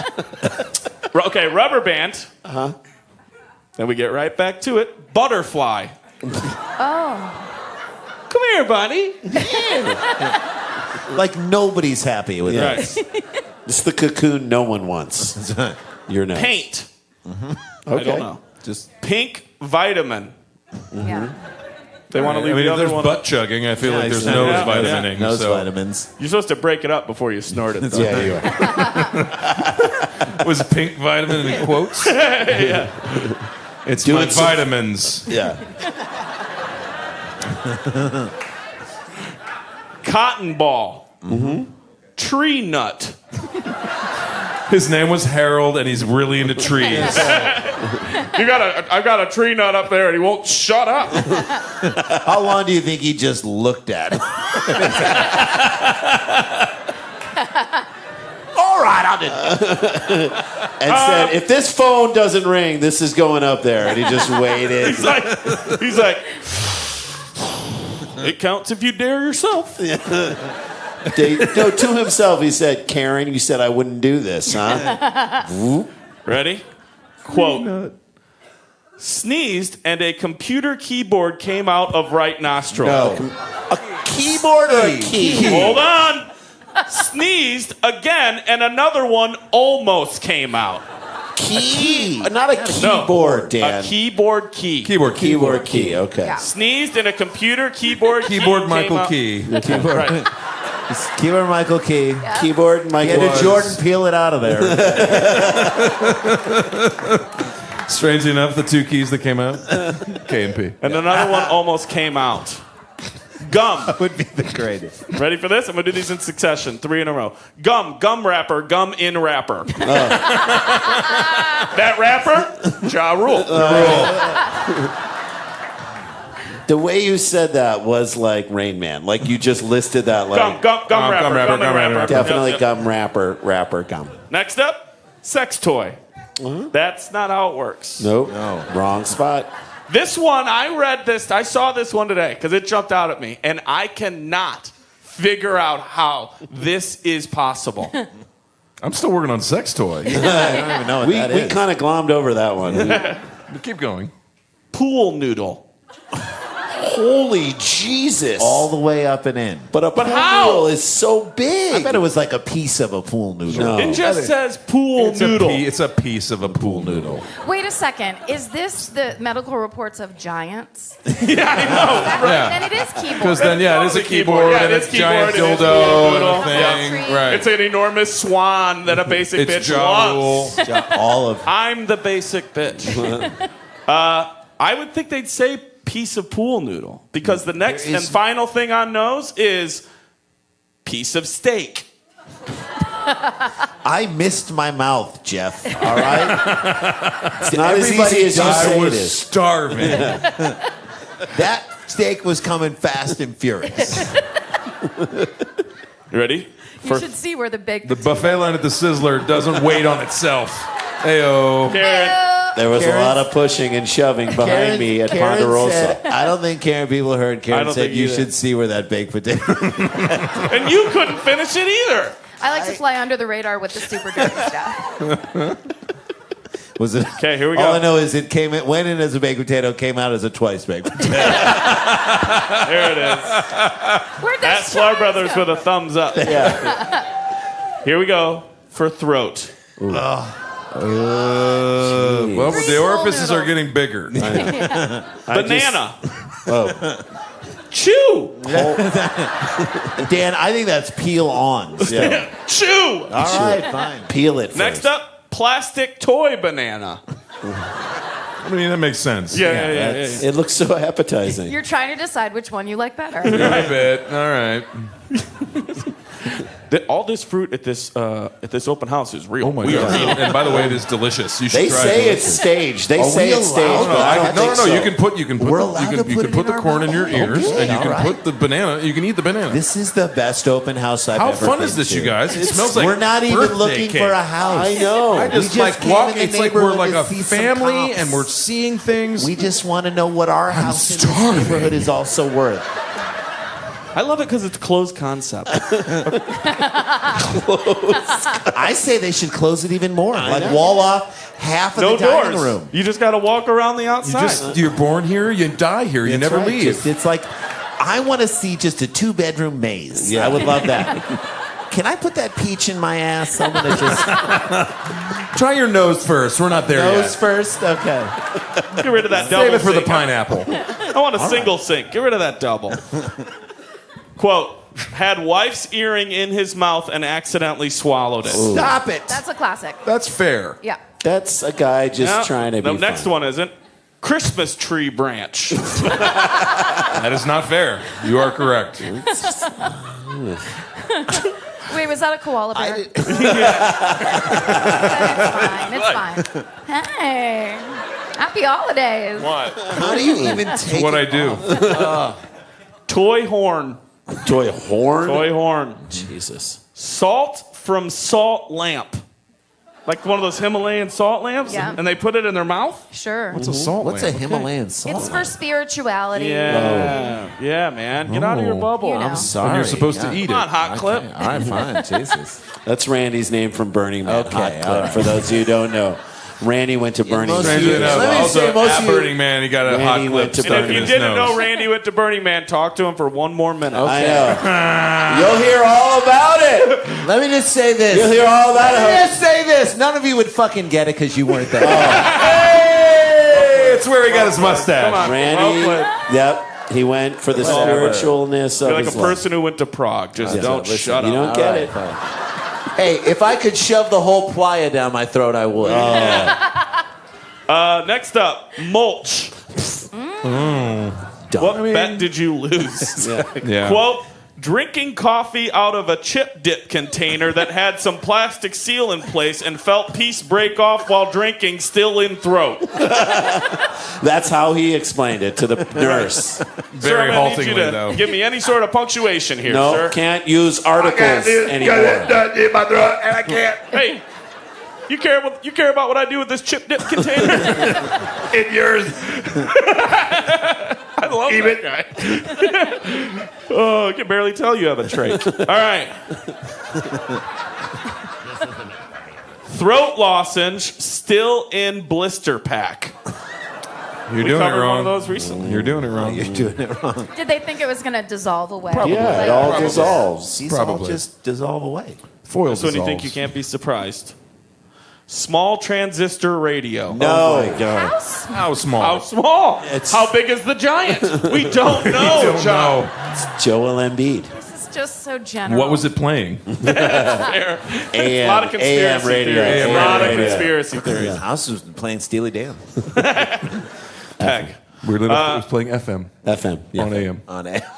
Okay, rubber band. Uh-huh. Then we get right back to it. Butterfly. Oh. Come here, buddy. Like nobody's happy with Right. this. It's the cocoon no one wants. Your nose. Paint. Okay. I don't know. Just Pink vitamin. Yeah. They want to I leave mean, the if other there's one. butt chugging, I feel like there's exactly. nose Yeah, vitamining. nose so. vitamins. You're supposed to break it up before you snort it. Though. Yeah, you are. Was pink vitamin in quotes? It's Doing my some- vitamins. Yeah. Cotton ball. Mm-hmm. Tree nut. His name was Harold, and he's really into trees. I've got a tree nut up there, and he won't shut up. How long do you think he just looked at it? All right, I'll do it. And said, if this phone doesn't ring, this is going up there. And he just waited. He's like, it counts if you dare yourself. To himself, he said, Karen, you said I wouldn't do this, huh? Ready? Quote. Sneezed and a computer keyboard came out of right nostril. No. A keyboard or a key? Hold on. Sneezed again and another one almost came out. Key. Not a keyboard, Dan. A keyboard key. Keyboard key. Okay. Yeah. Sneezed and a computer keyboard Keyboard key Michael came out. Key. Right. Keyboard Michael Key. Yeah. Keyboard Michael. He had to Jordan peel it out of there. Strangely enough, the two keys that came out, K and P. And another one almost came out. Gum. Would be the greatest. Ready for this? I'm going to do these in succession. 3 in a row. Gum wrapper, gum in wrapper. That rapper? Ja Rule. The way you said that was like Rain Man. Like you just listed that like Gum wrapper, gum in wrapper. definitely Yep. gum rapper gum. Next up, sex toy. That's not how it works. Nope. No. Wrong spot. This one, I saw this one today because it jumped out at me, and I cannot figure out how this is possible. I'm still working on sex toy. I don't even know what that is. We kind of glommed over that one. But keep going. Pool noodle. Holy Jesus. All the way up and in. But a pool how? noodle is so big. I bet it was like a piece of a pool noodle. No. It just says pool noodle. It's a piece of a pool noodle. Wait a second. Is this the medical reports of giants? Yeah, I know. Yeah. Then it is keyboard. Because then, yeah, it is a keyboard Yeah, and it it's is a giant keyboard, it is dildo and noodle. a thing. Yeah. Right. It's an enormous swan that a basic It's bitch Ja loves. Rule. All of I'm the basic bitch. I would think they'd say piece of pool noodle because the next and final thing on nose is piece of steak. I missed my mouth, Jeff. All right? It's not as easy as you I say it was is. starving. That steak was coming fast and furious. You ready? You should see where the big. The buffet line at the Sizzler doesn't wait on itself. Heyo. Karen. There was a lot of pushing and shoving behind me at Ponderosa. said- I don't think Karen people heard. I Karen don't said think you either. should see where that baked potato. And you couldn't finish it either. I like to fly under the radar with the super dirty stuff. Was it? Okay, here we go. All I know is it went in as a baked potato, came out as a twice baked potato. There it is. Where'd At this Sklar come Brothers from? with a thumbs up. Here we go for throat. Well, the orifices are getting bigger. Banana. Oh. Chew. Dan, I think that's peel on. Yeah. Chew. All right, fine. Peel it first. Next up, plastic toy banana. I mean, that makes sense. Yeah. It looks so appetizing. You're trying to decide which one you like better. I bet. All right. All this fruit at this open house is real. Oh my We are god! eating. And by the way, it is delicious. You should They try say it. it's staged. They Are say we it's staged. allowed? but I don't No, think so. You can put We're the, allowed you to can put it put in the our corn in your mouth? ears, Okay, and you all can right. put the banana. You can eat the banana. This is the best open house I've How ever fun been is this, to. you guys? It smells like We're not even birthday looking cake. for a house. I know. I just We like came walk. in the It's like we're like a neighborhood to see some family, cops. and we're seeing things. We just want to know what our house in this starving. neighborhood is also worth. I love it because it's closed concept. I say they should close it even more. Like wall off half of No the dining doors. room. You just got to walk around the outside. You're born here. You die here. You That's never right. leave. Just- it's like I want to see just a 2-bedroom maze. I would love that. Can I put that peach in my ass? I'm gonna just Try your nose first. We're not there nose yet. first. Okay. Get rid of that double Save it for the sink. pineapple. I want a single sink. Get rid of that double. Quote, had wife's earring in his mouth and accidentally swallowed it. Stop it. That's a classic. That's fair. Yeah. That's a guy just Yeah. trying to be The next funny. one isn't. Christmas tree branch. That is not fair. You are correct. Wait, was that a koala bear? It's fine. Hey, happy holidays. What? How do you even take What I it do. Toy horn. Toy horn. Toy horn. Jesus. Salt from salt lamp. Like one of those Himalayan salt lamps? Yeah. And they put it in their mouth? Sure. What's a salt What's lamp? a Himalayan salt? It's for spirituality. Yeah. Yeah, man. Get out of your bubble. You know. I'm sorry. And you're supposed to eat Come on, it. hot clip. All right, fine. Jesus. That's Randy's name from Burning Man. Okay, Hot all clip. right. For those of you who don't know, Randy went to Burning most Man. of you- Strangely enough, Let me also say most at of you- Burning Man, he got a Randy hot went clip to stuck And in if you his didn't nose. know Randy went to Burning Man, talk to him for one more minute. I know. You'll hear all about it. Let me just say this. You'll hear all about Let me it. just say this. None of you would fucking get it because you weren't there. Hey, it's where he got his mustache. Come on. Randy. Well played. Yep. He went for the spiritualness of You're like his a life. person who went to Prague. Just don't listen, shut You up. don't get it. Hey, if I could shove the whole playa down my throat, I would. Next up, mulch. What bet did you lose? Yeah. Quote, drinking coffee out of a chip dip container that had some plastic seal in place and felt piece break off while drinking, still in throat. That's how he explained it to the nurse. Sir, Very I'm gonna need you haltingly, to though. give me any sort of punctuation here, No, sir. can't use articles anymore. Hey, you care about what I do with this chip dip container? In yours. I love that guy. Oh, I can barely tell you have a trait. All right. Throat lozenge still in blister pack. You're We doing it covered wrong. one of those recently. You're doing it wrong. You're doing it wrong. Did they think it was going to dissolve away? Yeah, it all dissolves. These all Probably. just dissolve away. Foil That's when you think you can't be surprised. Small transistor radio. No. How small? How small? It's- How big is the giant? We don't know, Don't John. know. Joel Embiid. This is just so general. What was it playing? Fair. A lot of conspiracy AM radio. theories. AM A lot of radio. conspiracy theories. I was just playing Steely Dan Peg. Weirdly enough, it was playing FM FM. Yeah. on AM. on air.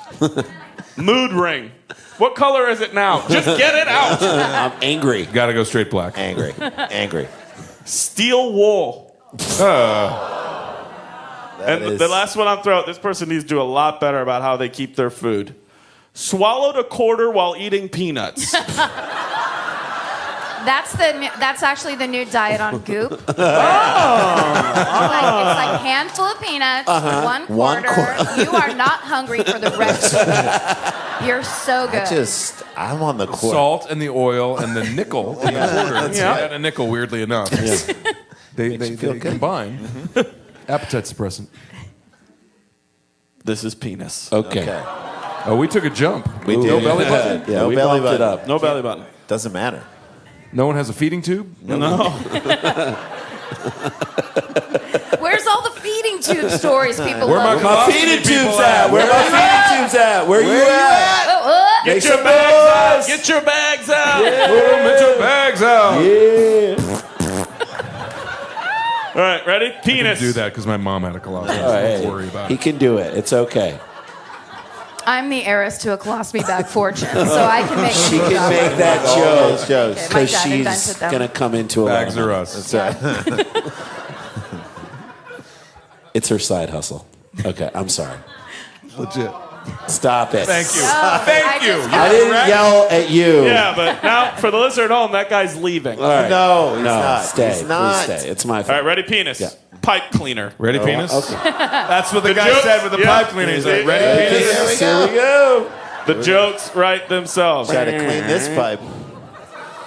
Mood ring. What color is it now? Just get it out. I'm angry. Got to go straight black. Angry. Angry. Steel wool. And is- the last one I'm throwing, this person needs to do a lot better about how they keep their food. Swallowed a quarter while eating peanuts. That's actually the new diet on Goop. It's like handful of peanuts, one quarter. You are not hungry for the rest. You're so good. I'm on the court. Salt and the oil and the nickel in the quarter. Yeah. And a nickel, weirdly enough. They feel good. combine. Appetite suppressant. This is penis. Okay. Oh, we took a jump. We No did. belly button? Yeah, No we belly bumped it button. up. No belly button. Doesn't matter. No one has a feeding tube? No. Where's all the feeding tube stories people Where love? my Feeding tubes at? Where my feeding tubes at? Where you at? Get your bags out. Get your bags out. Get your bags out. All right, ready? Penis. Do that because my mom had a colostomy. Don't worry about He it. can do it. It's okay. I'm the heiress to a colostomy bag fortune, so I can make She can make that joke Okay, my because dad she's invented them. going to come into a Bags lot of are money. us. It's her side hustle. Okay, I'm sorry. Legit. Stop it. Thank you. Thank you. I didn't yell at you. Yeah, but now for the listener at home, that guy's leaving. All right. No, he's No, not. stay. He's not. Please stay. It's my All fault. right, ready? Penis. Yeah. Pipe cleaner. Ready, penis? Okay. That's what the guy joke- said with the yeah. pipe cleaner. He's like, ready, penis? Here we go. The jokes write themselves. Try to clean this pipe.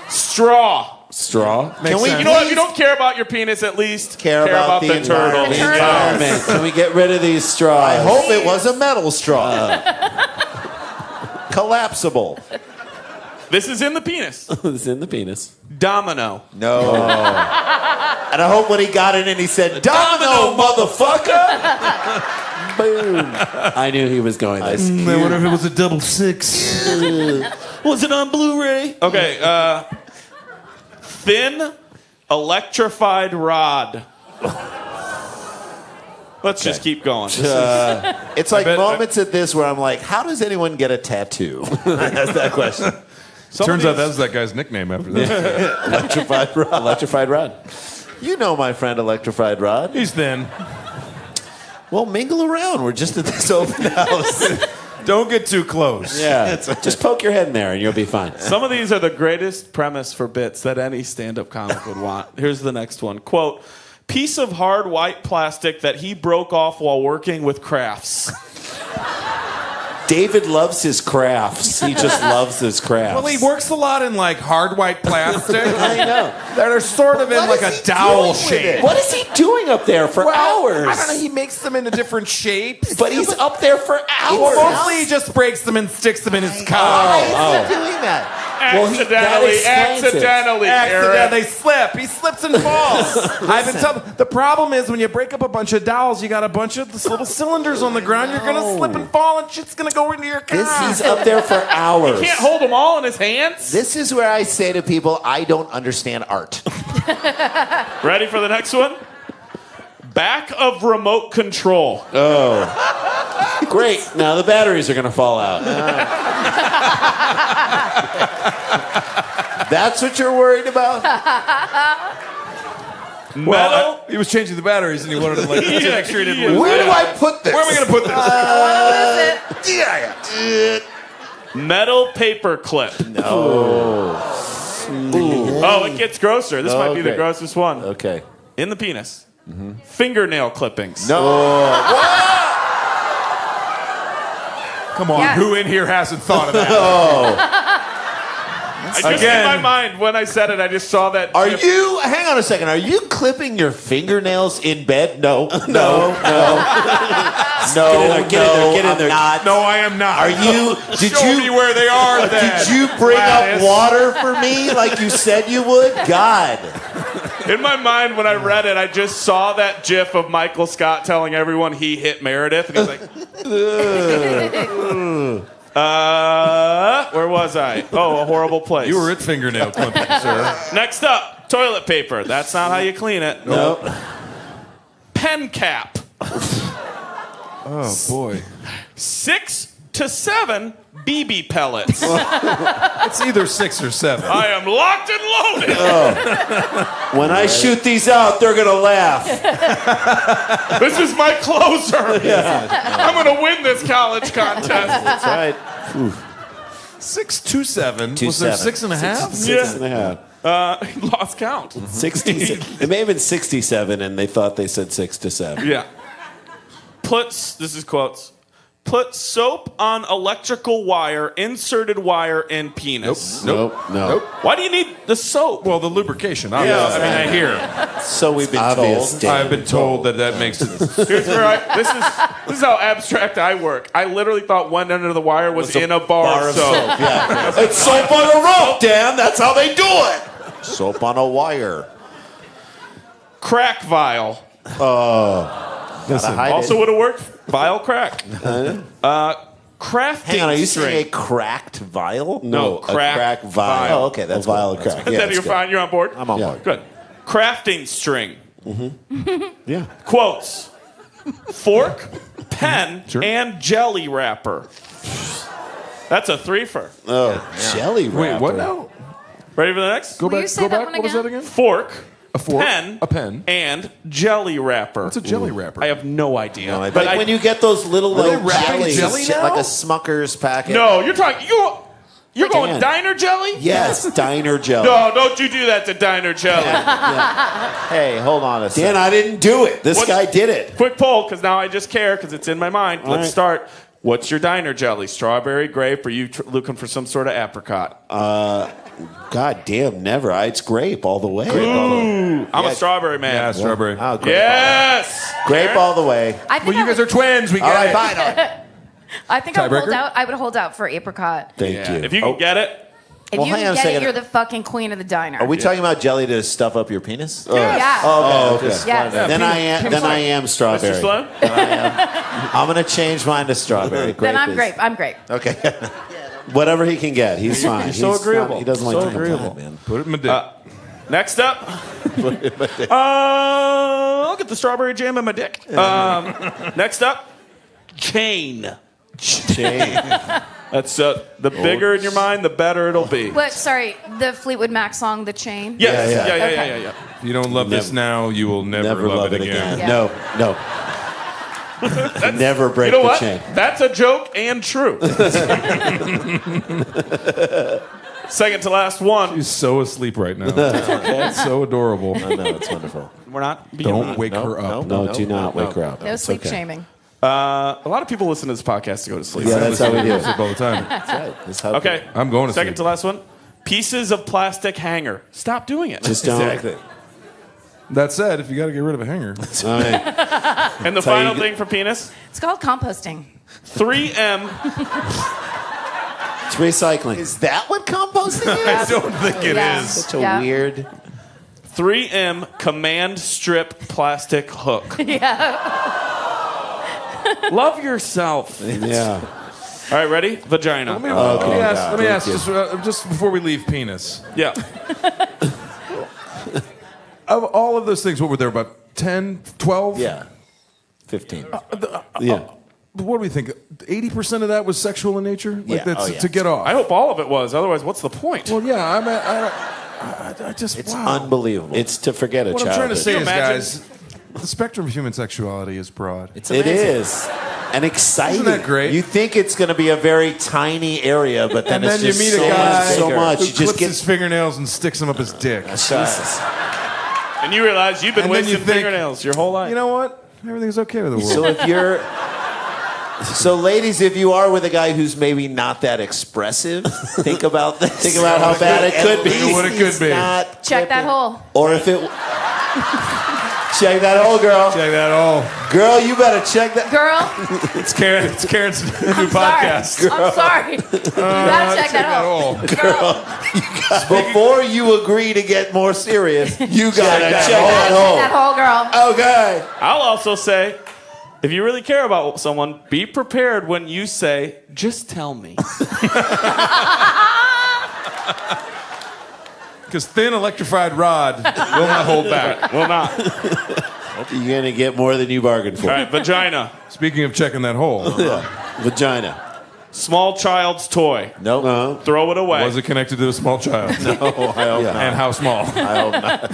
Straw. Straw. Can we? You know what? If you don't care about your penis, at least Care about the the turtle. The turtle. Environment. Can we get rid of these straws? I hope it was a metal straw. Collapsible. This is in the penis. It's in the penis. Domino. No. And I hope when he got it in, he said, "Domino, motherfucker." Boom. I knew he was going this. I wonder if it was a double six. Was it on Blu-ray? Okay. Thin, electrified rod. Let's just keep going. It's like moments at this where I'm like, how does anyone get a tattoo? That's that question. Turns out that's that guy's nickname after that. Electrified Rod. Electrified Rod. You know my friend Electrified Rod. He's thin. Well, mingle around. We're just at this open house. Don't get too close. Yeah, just poke your head in there and you'll be fine. Some of these are the greatest premise for bits that any stand-up comic would want. Here's the next one. Quote, piece of hard white plastic that he broke off while working with crafts. David loves his crafts. He just loves his crafts. Well, he works a lot in like hard white plastic. I know. That are sort of in What like is a he dowel doing with shape. it? What is he doing up there for hours? I don't know. He makes them into different shapes. But he's up there for hours. Well, mostly he just breaks them and sticks them in his car. Why is he doing that? Accidentally, They slip. He slips and falls. I've been telling. The problem is when you break up a bunch of dowels, you got a bunch of this little cylinders on the ground. You're gonna slip and fall, and shit's gonna go into your car. He's up there for hours. Can't hold them all in his hands. This is where I say to people, I don't understand art. Ready for the next one? Back of remote control. Great. Now the batteries are going to fall out. That's what you're worried about? Metal. He was changing the batteries, and he wanted to like make sure he didn't lose. Where do I put this? Where am I going to put this? Metal paper clip. No. Oh, it gets grosser. This might be the Okay. grossest one. Okay. In the penis. Fingernail clippings. No. Come on, Yeah. who in here hasn't thought of that? I just in my mind when I said it, I just saw that. Are gif. you, hang on a second, are you clipping your fingernails in bed? No. No. No. Get in there. Not. No, I am not. Are you, Show me where they are then. did you bring Gladys. up water for me like you said you would? God. In my mind, when I read it, I just saw that gif of Michael Scott telling everyone he hit Meredith, and he's like, where was I? Oh, a horrible place. You were at fingernail clipping, sir. Next up, toilet paper. That's not how you clean it. Nope. Pen cap. Oh boy, 6 to 7 BB pellets. it's either 6 or 7. I am locked and loaded. When I shoot these out, they're going to laugh. This is my closer. I'm going to win this college contest. That's right. 6 to 7. To Was there 7. 6.5? Six and a half. Lost count. 67. It may have been 67, and they thought they said 6 to 7. Yeah. This is quotes. Put soap on electrical wire, inserted in penis. Nope. Why do you need the soap? Well, the lubrication. Obviously. I mean, I hear. So we've been Obvious. told. I've been told that makes it. Here's where this is how abstract I work. I literally thought one end of the wire was in a bar of soap. Yeah. It's soap on a rope, Dan. That's how they do it. Soap on a wire. Crack vial. Listen, Also would have worked. Vial crack. Crafting hang on, are you string. saying a cracked vial? No, a crack vial. vial. Oh, okay, that's vial of crack. Then you're fine. You're on board. I'm on board. Good. Crafting string. Yeah. Quotes. Fork, pen, and jelly wrapper. That's a threefer. Oh, jelly wrapper. Wait, what now? Ready for the next? Go Will you back. say Go that back. one What was that again? again? Fork, A fork, pen, a pen. and jelly wrapper. What's a jelly wrapper? I have no idea. No, but like when you get those little they like wrapping jellies, jelly shit, now? like a Smucker's packet. no, you're talking. You're going Dan. diner jelly? Yes, diner jelly. No, don't you do that to diner jelly. Hey, hold on a second. Dan, I didn't do it. This guy did it. Quick poll, because now I just care because it's in my mind. Let's right. start. What's your diner jelly? Strawberry, grape, or you looking for some sort of apricot? God damn, never. It's grape all the way. I'm a strawberry man. Yeah, strawberry. Oh, grape. Yes. Grape all the way. I think Well, you guys are twins. We All get right, it. fine. All right. I think I would hold Tiebreaker? out. I would hold out for apricot. Thank Yeah. you. If you can get it, If Well, you hang on can a get second. it, you're the fucking queen of the diner. Are we talking about jelly to stuff up your penis? Yeah. Oh, okay. Yes. Then I am Mr. strawberry. Sloan? I'm gonna change mine to strawberry. Then I'm is- grape. I'm grape. Okay. Whatever he can get, he's fine. so He's agreeable. not- he doesn't like So to agreeable. complain, man. Put it in my dick. Next up. Look at the strawberry jam in my dick. Next up, chain. That's the bigger in your mind, the better it'll be. What? Sorry, the Fleetwood Mac song, "The Chain." Yes. Yeah. Yeah. If you don't love this now, you will never love it again. Yeah. No. Never break You know the what? chain. That's a joke and true. Second to last one. She's so asleep right now. It's so adorable. I know, it's wonderful. We're not being Don't rude. wake her up. No, do not wake her up. No It's sleep okay. shaming. A lot of people listen to this podcast to go to sleep. Yeah, that's how we do it. Sleep all the time. That's right. That's how Okay. I'm going to Second sleep. to last one. Pieces of plastic hanger. Stop doing it. Just don't. Exactly. That said, if you got to get rid of a hanger, All right. And the how you final get- thing for penis. It's called composting. 3M. It's recycling. Is that what composting is? I don't think it is. Yeah. Such a Yeah. weird. 3M command strip plastic hook. Yeah. Love yourself. Yeah. All right, ready? Vagina. Let me God. ask Thank just before we leave penis. Yeah. Of all of those things, what were there, about 10, 12? Yeah. 15. Yeah. What do we think? 80% of that was sexual in nature? Like Yeah. that's Oh, yeah. to get off. I hope all of it was. Otherwise, what's the point? Well, yeah, I just, It's wow. unbelievable. It's to forget a What I'm childhood. trying to say Can is, you imagine? guys, the spectrum of human sexuality is broad. It is. And exciting. Isn't that great? You think it's going to be a very tiny area, but then And it's then you just meet so a guy much, so much. who You just clips get his fingernails and sticks them up his dick. Jesus. And you realize you've been And then you wasting think, fingernails your whole life. You know what? Everything's okay with the world. So if you're, so ladies, if you are with a guy who's maybe not that expressive, think about this. Think about how bad it could be. What it could be. Not Check that clipping. hole. Or if it. Check that hole, girl. Check that all. Girl, you better check that. Girl, It's Karen's new I'm podcast. sorry. I'm sorry. You gotta check that hole. Girl, Before you agree to get more serious, you gotta check that that hole. hole, girl. Okay. I'll also say, if you really care about someone, be prepared when you say, just tell me. Because thin electrified rod will not hold back. Will not. You're gonna get more than you bargained for. All right, vagina. Speaking of checking that hole, Vagina. Small child's toy. Nope. No. Throw it away. was it connected to a small child? I hope not. And how small? I hope not.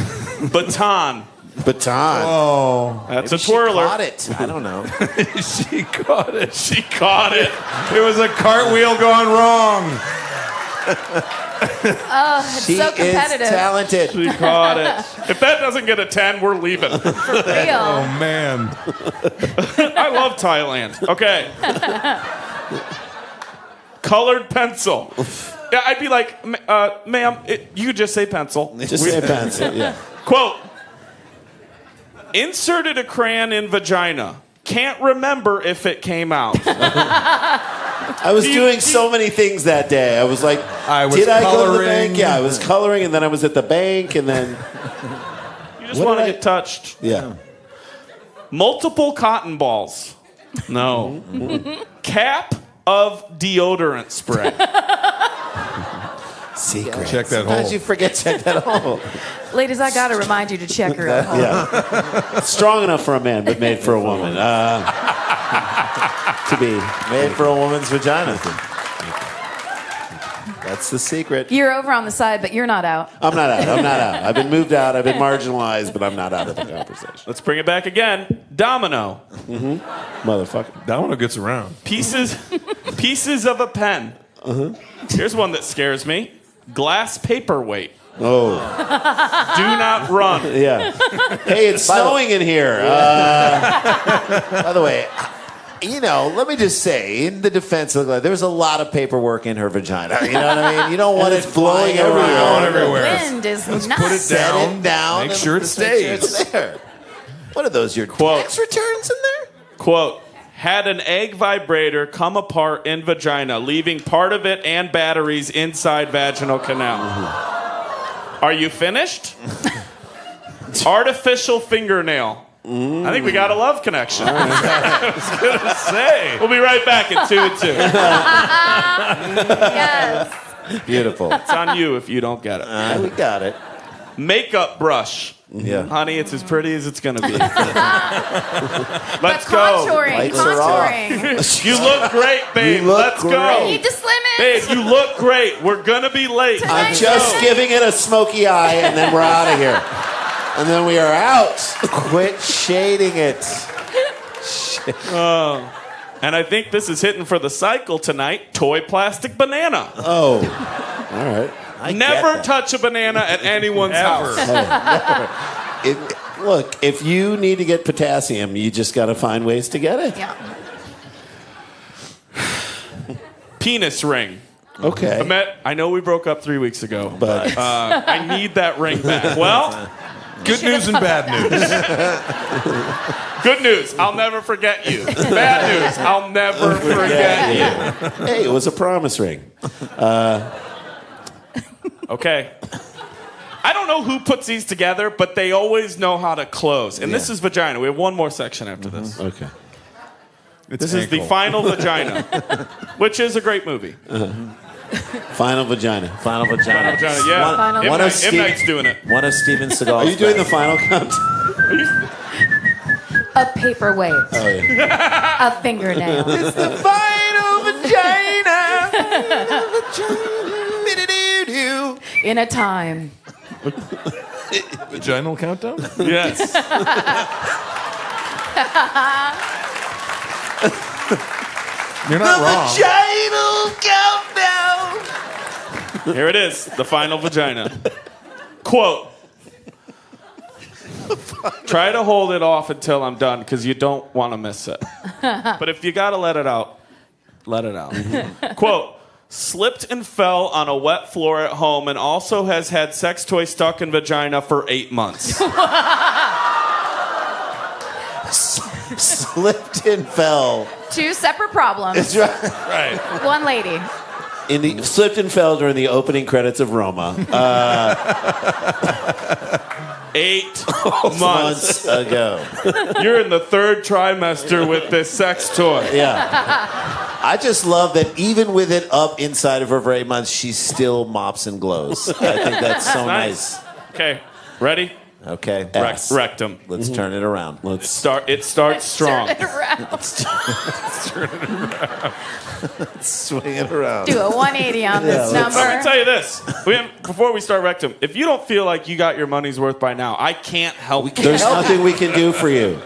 Baton. Baton. Oh, That's Maybe a twirler. She caught it. I don't know. she caught it. She caught it. It was a cartwheel gone wrong. It's She so is competitive. talented. She caught it. If that doesn't get a 10, we're leaving. Real. Oh man. I love Thailand. Okay. Colored pencil. Yeah, I'd be like, ma'am, you could just say pencil. Just say pencil. Yeah. Quote, inserted a crayon in vagina. Can't remember if it came out. I was doing so many things that day. I was like, I was did I go to the coloring. bank? Yeah, I was coloring, and then I was at the bank, and then You just What want to did I- get touched. yeah. Multiple cotton balls. No. Cap of deodorant spray. Secret. Check that Sometimes hole. you forget check that hole. Ladies, I gotta remind you to check your own hole. Yeah. Strong enough for a man, but made for a woman. To be made for a woman's vagina. That's the secret. You're over on the side, but you're not out. I'm not out. I'm not out. I've been moved out. I've been marginalized, but I'm not out of the conversation. Let's bring it back again. Domino. Motherfucker. That one gets around. Pieces of a pen. Here's one that scares me. Glass paperweight. Oh, Do not run. yeah. Hey, it's snowing in here. By the way, you know, let me just say, in the defense of the there's a lot of paperwork in her vagina. You know what I mean? You don't want it blowing Going everywhere. everywhere. Wind is Put it nuts. Set down. it down. Make and sure it just make sure stays. it's there. What are those? Your Quote. tax returns in there? Quote, had an egg vibrator come apart in vagina, leaving part of it and batteries inside vaginal canal. Are you finished? Artificial fingernail. I think we got a love connection. I was going to say. We'll be right back at 2 and 2. Yes. Beautiful. It's on you if you don't get it. We got it. Makeup brush. Yeah. Honey, it's as pretty as it's going to be. Let's go. Contouring. Lights are off. Contouring. You look great, babe. You look Let's great. go. Need to slim it. Babe, you look great. We're going to be late. I'm just giving it a smoky eye, and then we're out of here. And then we are out. Quit shading it. And I think this is hitting for the cycle tonight. Toy plastic banana. Oh. All right. I Never get that. touch a banana at anyone's house. Look, if you need to get potassium, you just got to find ways to get it. Yeah. Penis ring. Okay. Ahmet, I know we broke up 3 weeks ago, But I need that ring back. Well, Good news and bad news. good news, I'll never forget you. Bad news, I'll never forget you. hey, it was a promise ring. Okay. I don't know who puts these together, but they always know how to close. And this is vagina. We have one more section after this. Okay. This is the final vagina, which is a great movie. Final vagina. Final vagina. Vagina, yeah. Final M. one of Night- M. Steve- Night's doing it. One of Steven Seagal's. Are you doing the best. final count? A paperweight. Oh, yeah. A fingernail. Final vagina. In a time. Vaginal countdown? Yes. You're not wrong. Here it is, the final vagina. Quote. Try to hold it off until I'm done because you don't want to miss it. But if you got to let it out, let it out. Quote. Slipped and fell on a wet floor at home and also has had sex toy stuck in vagina for 8 months. Slipped and fell. 2 separate problems. That's right. Right. One lady. In the slipped and fell during the opening credits of Roma 8 months. months ago. You're in the 3rd trimester with this sex toy. Yeah. I just love that even with it up inside of her for 8 months, she still mops and glows. I think that's so nice. Okay, ready? Okay. Rectum. Let's turn it around. Let's It starts strong. Turn it around. swing it around. Do a 180 on this let's- number. I'm gonna tell you this. Before we start rectum, if you don't feel like you got your money's worth by now, I can't help you. There's nothing we can do for you.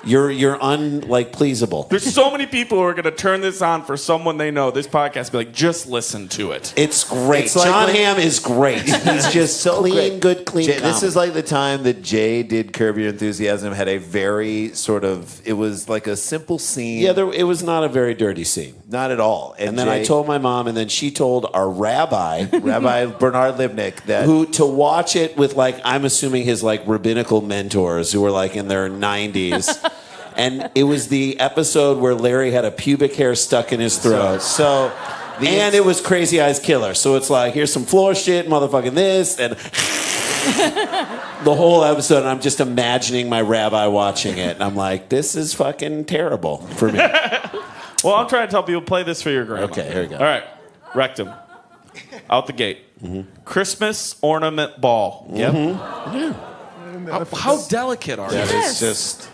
You're pleasable. There's so many people who are gonna turn this on for someone they know. This podcast be like, just listen to it. It's great. It's like Jon when- Hamm is great. He's just so clean, good, clean. This comedy. is like the time that Jay did Curb Your Enthusiasm, had a very sort of, it was like a simple scene. Yeah, it was not a very dirty scene. Not at all. And then I told my mom, and then she told our rabbi, Rabbi Bernard Libnick, that who to watch it with I'm assuming his rabbinical mentors who were in their 90s. And it was the episode where Larry had a pubic hair stuck in his throat. And it was Crazy Eyes Killer. So it's here's some floor shit, motherfucking this, and the whole episode. And I'm just imagining my rabbi watching it. And I'm like, this is fucking terrible for me. Well, I'm trying to tell people, play this for your grandma. Okay, here we go. All right, rectum. Out the gate. Christmas ornament ball. Yep. How delicate are That you? is just...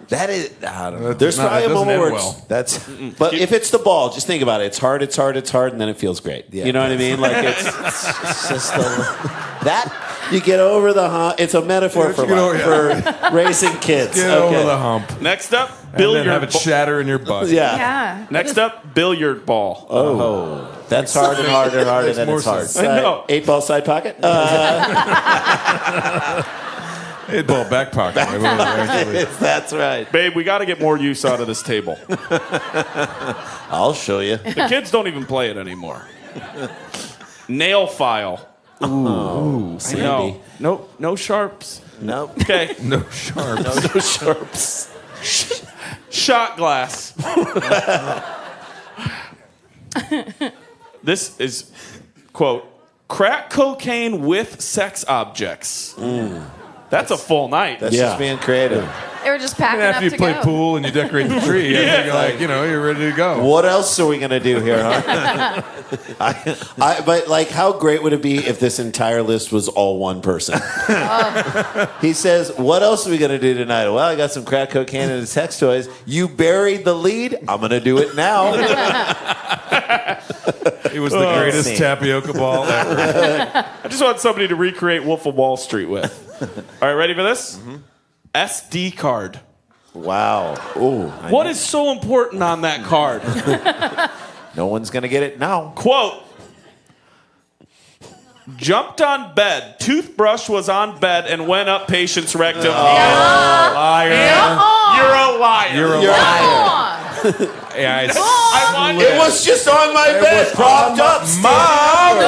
that is, I don't know. There's probably a moment where That's but if it's the ball, just think about it. It's hard, and then it feels great. Yeah. You know what I mean? It's just that you get over the hump. It's a metaphor for raising kids. Get over the hump. Next up, And then billiard have it ball. shatter in your butt. Yeah. Yeah. Next up, billiard ball. Oh, that's hard and harder and harder, and then more it's hard. sense. I know. 8-ball side pocket. 8-ball back pocket. Actually. That's right. Babe, we got to get more use out of this table. I'll show you. The kids don't even play it anymore. Nail file. Ooh, No, no sharps. Nope. Okay, No sharp. No sharps. shot glass. This is, quote, crack cocaine with sex objects. That's a full night. That's just being creative. They were just packing After up you to play go. pool and you decorate the tree, I think like, you're ready to go. What else are we gonna do here, huh? But like, how great would it be if this entire list was all one person? He says, "What else are we gonna do tonight?" Well, I got some crack cocaine and sex toys. You buried the lead. I'm gonna do it now. It was the greatest Scene. tapioca ball ever. I just want somebody to recreate Wolf of Wall Street with. All right, ready for this? SD card. Wow. Ooh. What is so important on that card? No one's gonna get it now. Quote. Jumped on bed. Toothbrush was on bed and went up patient's rectum. Liar. You're a liar. You're a You're liar. Yeah, I want It was just on my bed, propped up. Mom!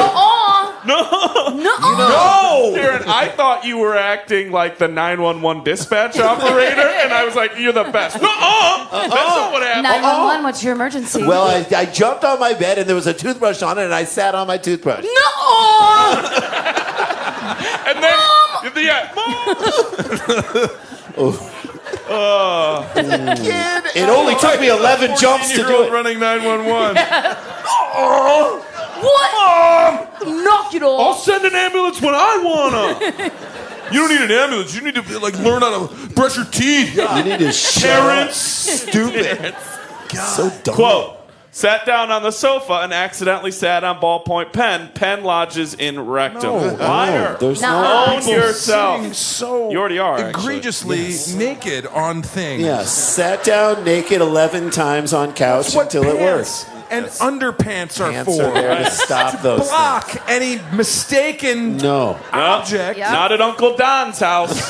No. Karen, I thought you were acting like the 911 dispatch operator, and I was like, you're the best. That's not what happened. 911, what's your emergency? Well, I jumped on my bed and there was a toothbrush on it, and I sat on my toothbrush. And then, It only took me 11 jumps to do it. running 911. What? Knock it I'll off. send an ambulance when I wanna. You don't need an ambulance. You need to learn how to brush your teeth. You need to Parents. Stupid. So dumb. Quote. Sat down on the sofa and accidentally sat on ballpoint pen. Pen lodges in rectum. Liar. There's Own yourself. Sitting so You already are, actually. egregiously naked on things. Yes, sat down naked 11 times on couch That's what until it pants works. and underpants are Pants for. are there to stop those things. Block any mistaken No. object. Yep. Not at Uncle Don's house.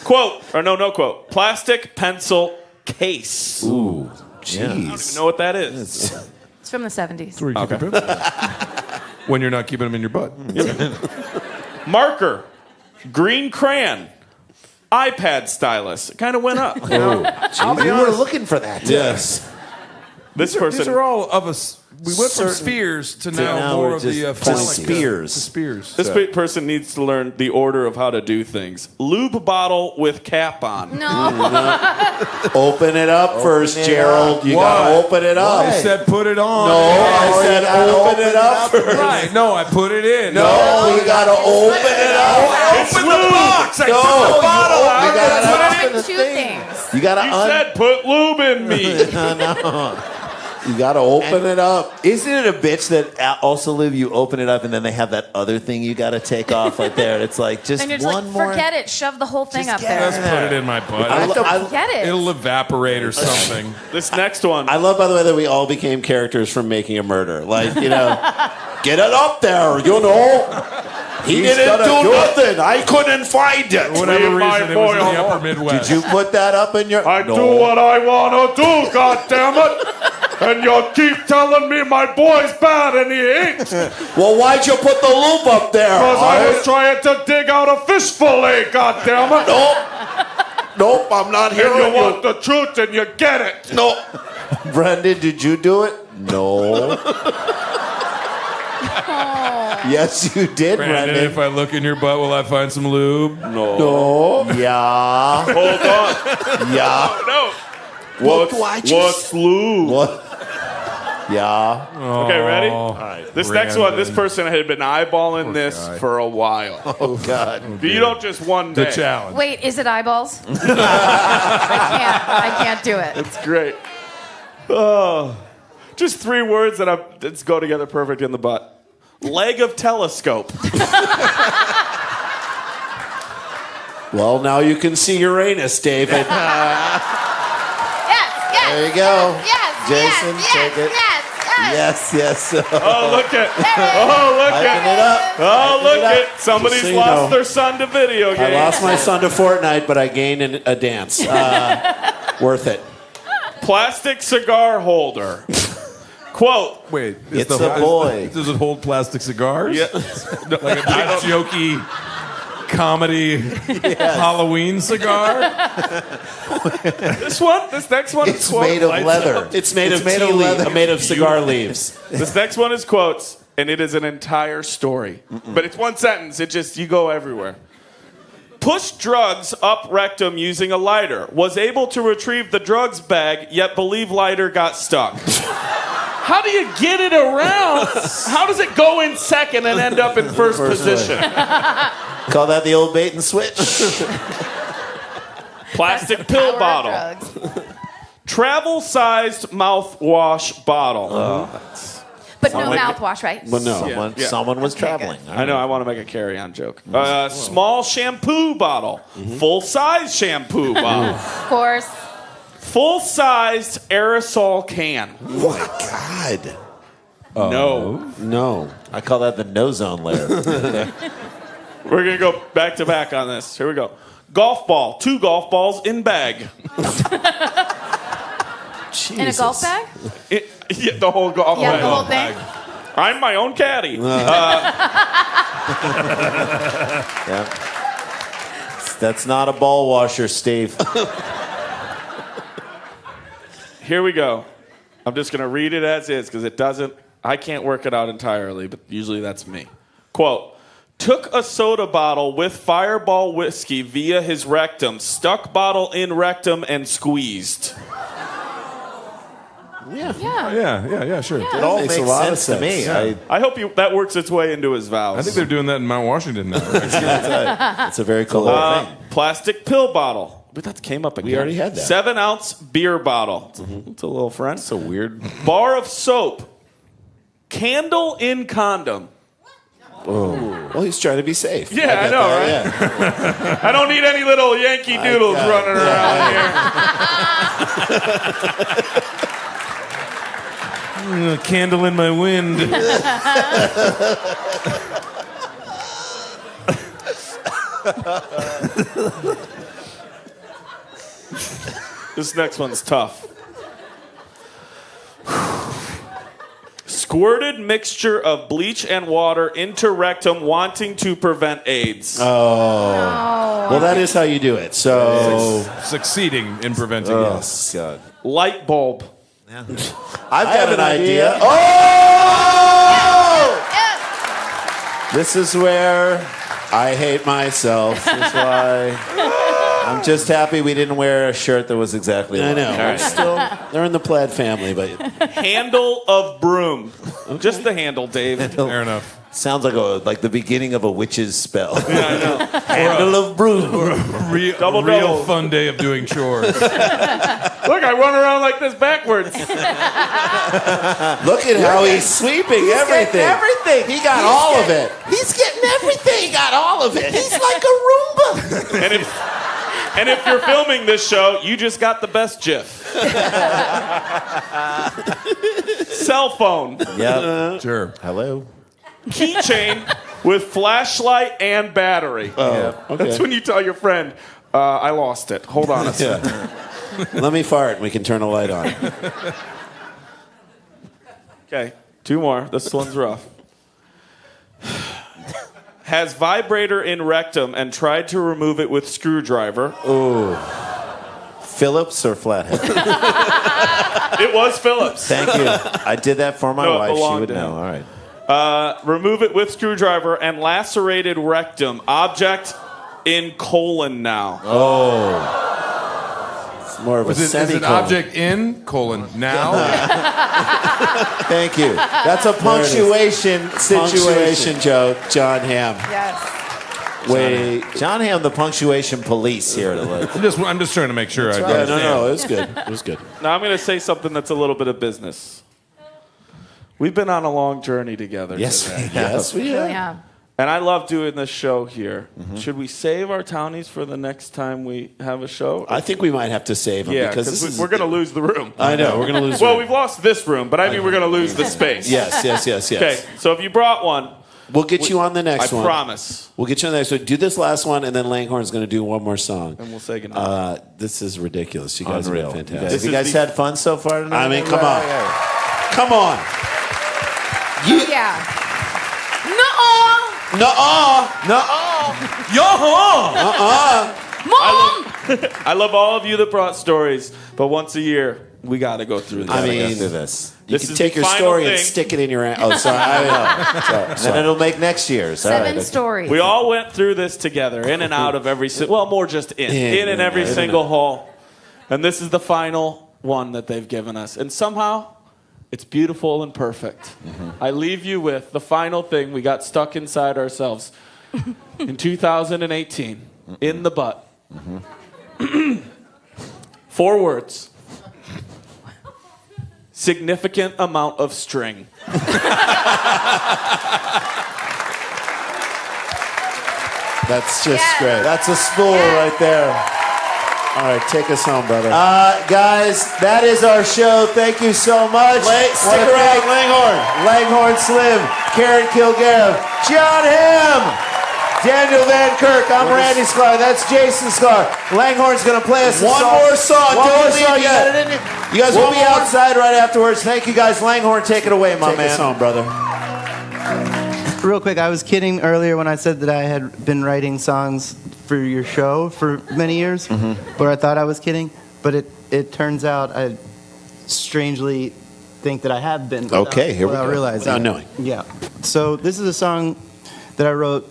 Quote, or no quote. Plastic pencil case. Ooh, I don't even jeez. know what that is. It's from the 70s. Where you keep your pencils. When you're not keeping them in your butt. Marker. Green crayon. iPad stylus. It kind of went up. We were looking for that. Yes. This person. These are all of us. We went from Certain- spheres to now now more we're of the just phallic spears. to spears. This person needs to learn the order of how to do things. Lube bottle with cap on. No. Open it up first, Gerald. You gotta What? open it up. I said put it on. No, I said open it up first. Right. No, I put it in. No, you gotta open it up. Open the box. I No, took the bottle you out. gotta Put it in. open the Two thing. things. You gotta You said put lube in me. You gotta open it up. Isn't it a bitch that also live? You open it up and then they have that other thing you gotta take off right there. It's like just And you're just one like, more. forget it. Shove the whole thing Just up get there. Let's put it in my butt. Forget it. It'll evaporate or something. This next one. I love, by the way, that we all became characters from Making a Murder. Like, you know, get it up there, you know. He didn't do nothing. I couldn't find it. For whatever Leave my reason, it was in boy the alone. upper Midwest. Did you put that up in your... I No. do what I want to do, goddammit. And you keep telling me my boy's bad and he ain't. Well, why'd you put the loop up there? Because I was trying to dig out a fish fillet, goddammit. Nope, I'm not And you hearing want the truth and you get it. No. Brendan, did you do it? No. Yes, you did, Brandon, Brendan. if I look in your butt, will I find some lube? No. Yeah. Hold on. Yeah. No. What do I just... What's lube? What? Yeah. Okay, ready? All right. This next one, this person had been eyeballing this guy. for a while. Oh, God. You don't just one day. The challenge. Wait, is it eyeballs? I can't do it. It's great. Oh, just 3 words that go together perfect in the butt. Leg of telescope. Well, now you can see Uranus, David. Yes, yes. There you go. Yes, Jason, yes, take it. yes, Yes. Oh, look at. Oh, look Hyping at. it up. Oh, look Hyping it up. at. Somebody's Just so you lost know. their son to video games. I lost my son to Fortnite, but I gained a dance. Worth it. Plastic cigar holder. Quote. Wait, It's a boy. Does it hold plastic cigars? Yeah. Like a big jokey comedy Halloween cigar? This one. This next one. It's is quote. made of Lights leather. up. It's made of leather. Made of cigar leaves. This next one is quotes, and it is an entire story. But it's one sentence. It just, you go everywhere. Pushed drugs up rectum using a lighter. Was able to retrieve the drugs bag, yet believe lighter got stuck. How do you get it around? How does it go in second and end up in first position? Call that the old bait and switch. Plastic pill Power bottle. drugs. Travel-sized mouthwash bottle. But no mouthwash, right? Well, no, Yeah, when yeah. someone was traveling. I know, I want to make a carry-on joke. Small shampoo bottle. Full-size shampoo bottle. Of course. Full-sized aerosol can. Oh my God. No. No. I call that the no zone layer. We're going to go back-to-back on this. Here we go. Golf ball. 2 golf balls in bag. In a golf bag? Yeah, the whole golf Yeah, bag. the whole thing. I'm my own caddy. Yeah. That's not a ball washer, Steve. Here we go. I'm just going to read it as is because I can't work it out entirely, but usually that's me. Quote, took a soda bottle with Fireball whiskey via his rectum, stuck bottle in rectum, and squeezed. Yeah. Yeah, sure. It all Makes makes a lot of sense to me. sense. I hope that works its way into his vows. I think they're doing that in Mount Washington now. It's a very cool thing. Plastic pill bottle. But that came up again. We already had that. 7-ounce beer bottle. It's a little friend. So weird. Bar of soap. Candle in condom. Well, he's trying to be safe. Yeah, I know, right? Yeah. I don't need any little Yankee Doodles running around here. Candle in my wind. This next one's tough. Squirted mixture of bleach and water into rectum wanting to prevent AIDS. Well, that is how you do it. So, Succeeding in preventing oh, it. God. Light bulb. I've got an idea. Oh! This is where I hate myself. This is why I'm just happy we didn't wear a shirt that was exactly like. I know. right. Still, they're in the plaid family, but Handle of broom. Just the handle, Dave. Fair enough. sounds like the beginning of a witch's spell. Handle of broom. Real Double. fun day of doing chores. Look, I run around like this backwards. Look at how he's sweeping everything. Everything. He got all of it. He's getting everything. He got all of it. He's like a Roomba. And if you're filming this show, you just got the best GIF. Cell phone. Yep. Sure. Hello. Keychain with flashlight and battery. Okay. That's when you tell your friend, I lost it. Hold on a second. Yeah. Let me fart and we can turn a light on. Okay, 2 more. This one's rough. Has vibrator in rectum and tried to remove it with screwdriver. Phillips or Flathead? It was Phillips. Thank you. I did that for my No, it wife. She belonged would to know. him. All right. Remove it with screwdriver and lacerated rectum. Object in colon now. It's more of a Is it semicolon. object in, now? Thank you. That's a punctuation situation joke, Jon Hamm. Yes. Wait, Jon Hamm, the punctuation police here. I'm just trying to make sure I Yeah, understand. no, it was good. It was good. Now I'm going to say something that's a little bit of business. We've been on a long journey together today. Yes, we have. Yeah. And I love doing this show here. Should we save our townies for the next time we have a show? I think we might have to save them Yeah, because this is. we're going to lose the room. I know we're going to lose. Well, them. we've lost this room, but I mean we're going to lose the space. Yes. Okay, so if you brought one, We'll get you on the next I one. promise. We'll get you on the next one. Do this last one, and then Langhorne's going to do one more song. And we'll say goodnight. This is ridiculous. You guys Unreal. have been fantastic. This Have you is guys the- had fun so far tonight? I mean, come on. Yeah. Come on. Yeah. Nuh-uh. Nuh-uh. Mom! I love all of you that brought stories, but once a year, We got to go through this. I mean, After this. you This can is take the your final story and thing. stick it in your. Oh, sorry. I know. Then it'll make next year's. All right, 7 okay. stories. We all went through this together, in and out of every well, more just in and every single hole. And this is the final one that they've given us. And somehow, it's beautiful and perfect. I leave you with the final thing we got stuck inside ourselves in 2018, in the butt. 4 words. Significant amount of string. That's just great. That's a spool right there. All right, take us home, brother. Guys, that is our show. Thank you so much. Stick around, Langhorne. Langhorne Slim, Karen Kilgariff, Jon Hamm, Daniel Van Kirk. I'm Randy Sklar. That's Jason Sklar. Langhorne's going to play us a One song. more song. One Don't more leave song. yet. You guys will be One more. outside right afterwards. Thank you, guys. Langhorne, take it away, my Take man. us home, brother. Real quick, I was kidding earlier when I said that I had been writing songs for your show for many years, but I thought I was kidding. But it turns out I strangely think that I have been. Okay, here we without go. realizing Without it. knowing. Yeah. So this is a song that I wrote.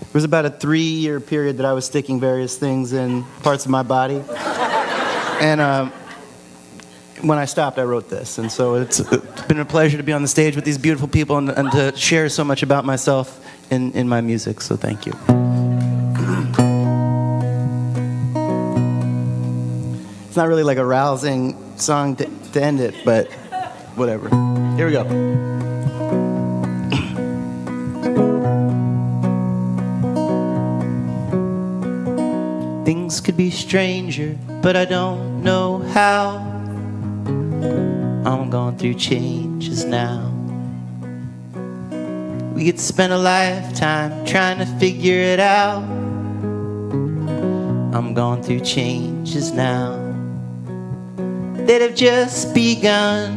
It was about a 3-year period that I was sticking various things in parts of my body, and when I stopped, I wrote this. And so it's been a pleasure to be on the stage with these beautiful people and to share so much about myself in my music. So thank you. It's not really like a rousing song to end it, but whatever. Here we go. Things could be stranger, but I don't know how. I'm going through changes now. We could spend a lifetime trying to figure it out. I'm going through changes now that have just begun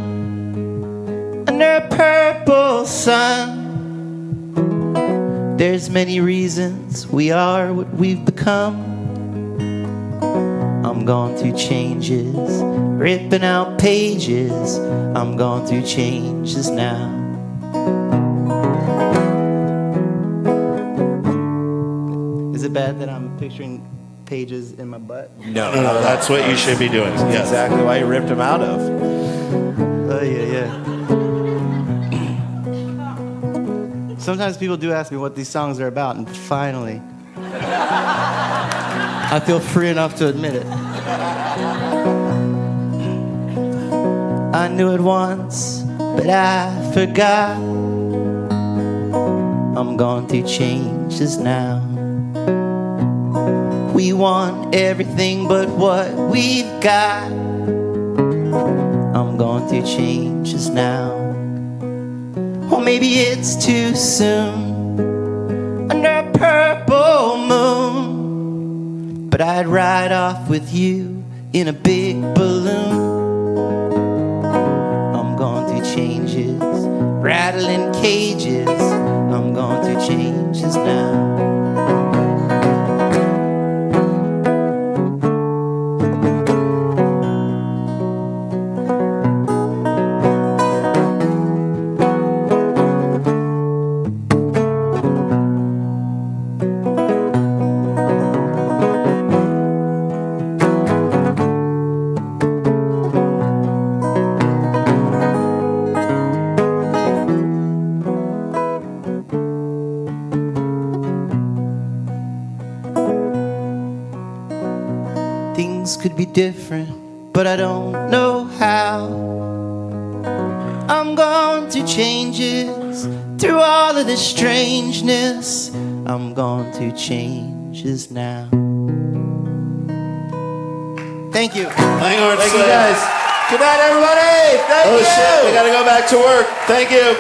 under a purple sun. There's many reasons we are what we've become. I'm going through changes, ripping out pages. I'm going through changes now. Is it bad that I'm picturing pages in my butt? No, No, that's what you should be doing. That's exactly why you ripped him out of. Oh, yeah. Sometimes people do ask me what these songs are about, and finally, I feel free enough to admit it. I knew it once, but I forgot. I'm going through changes now. We want everything but what we've got. I'm going through changes now. Or maybe it's too soon under a purple moon, but I'd ride off with you in a big balloon. I'm going through changes, rattling cages. I'm going through changes now. Things could be different, but I don't know how. I'm going through changes, through all of this strangeness. I'm going through changes now. Thank you. Langhorne Thank you, Slim. guys. Good night, everybody. Thank you. Shit, we gotta go back to work. Thank you.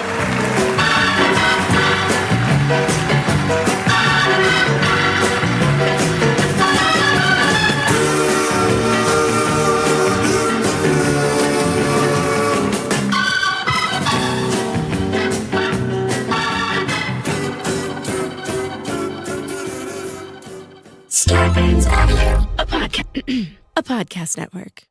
Starburns Audio, a podcast network.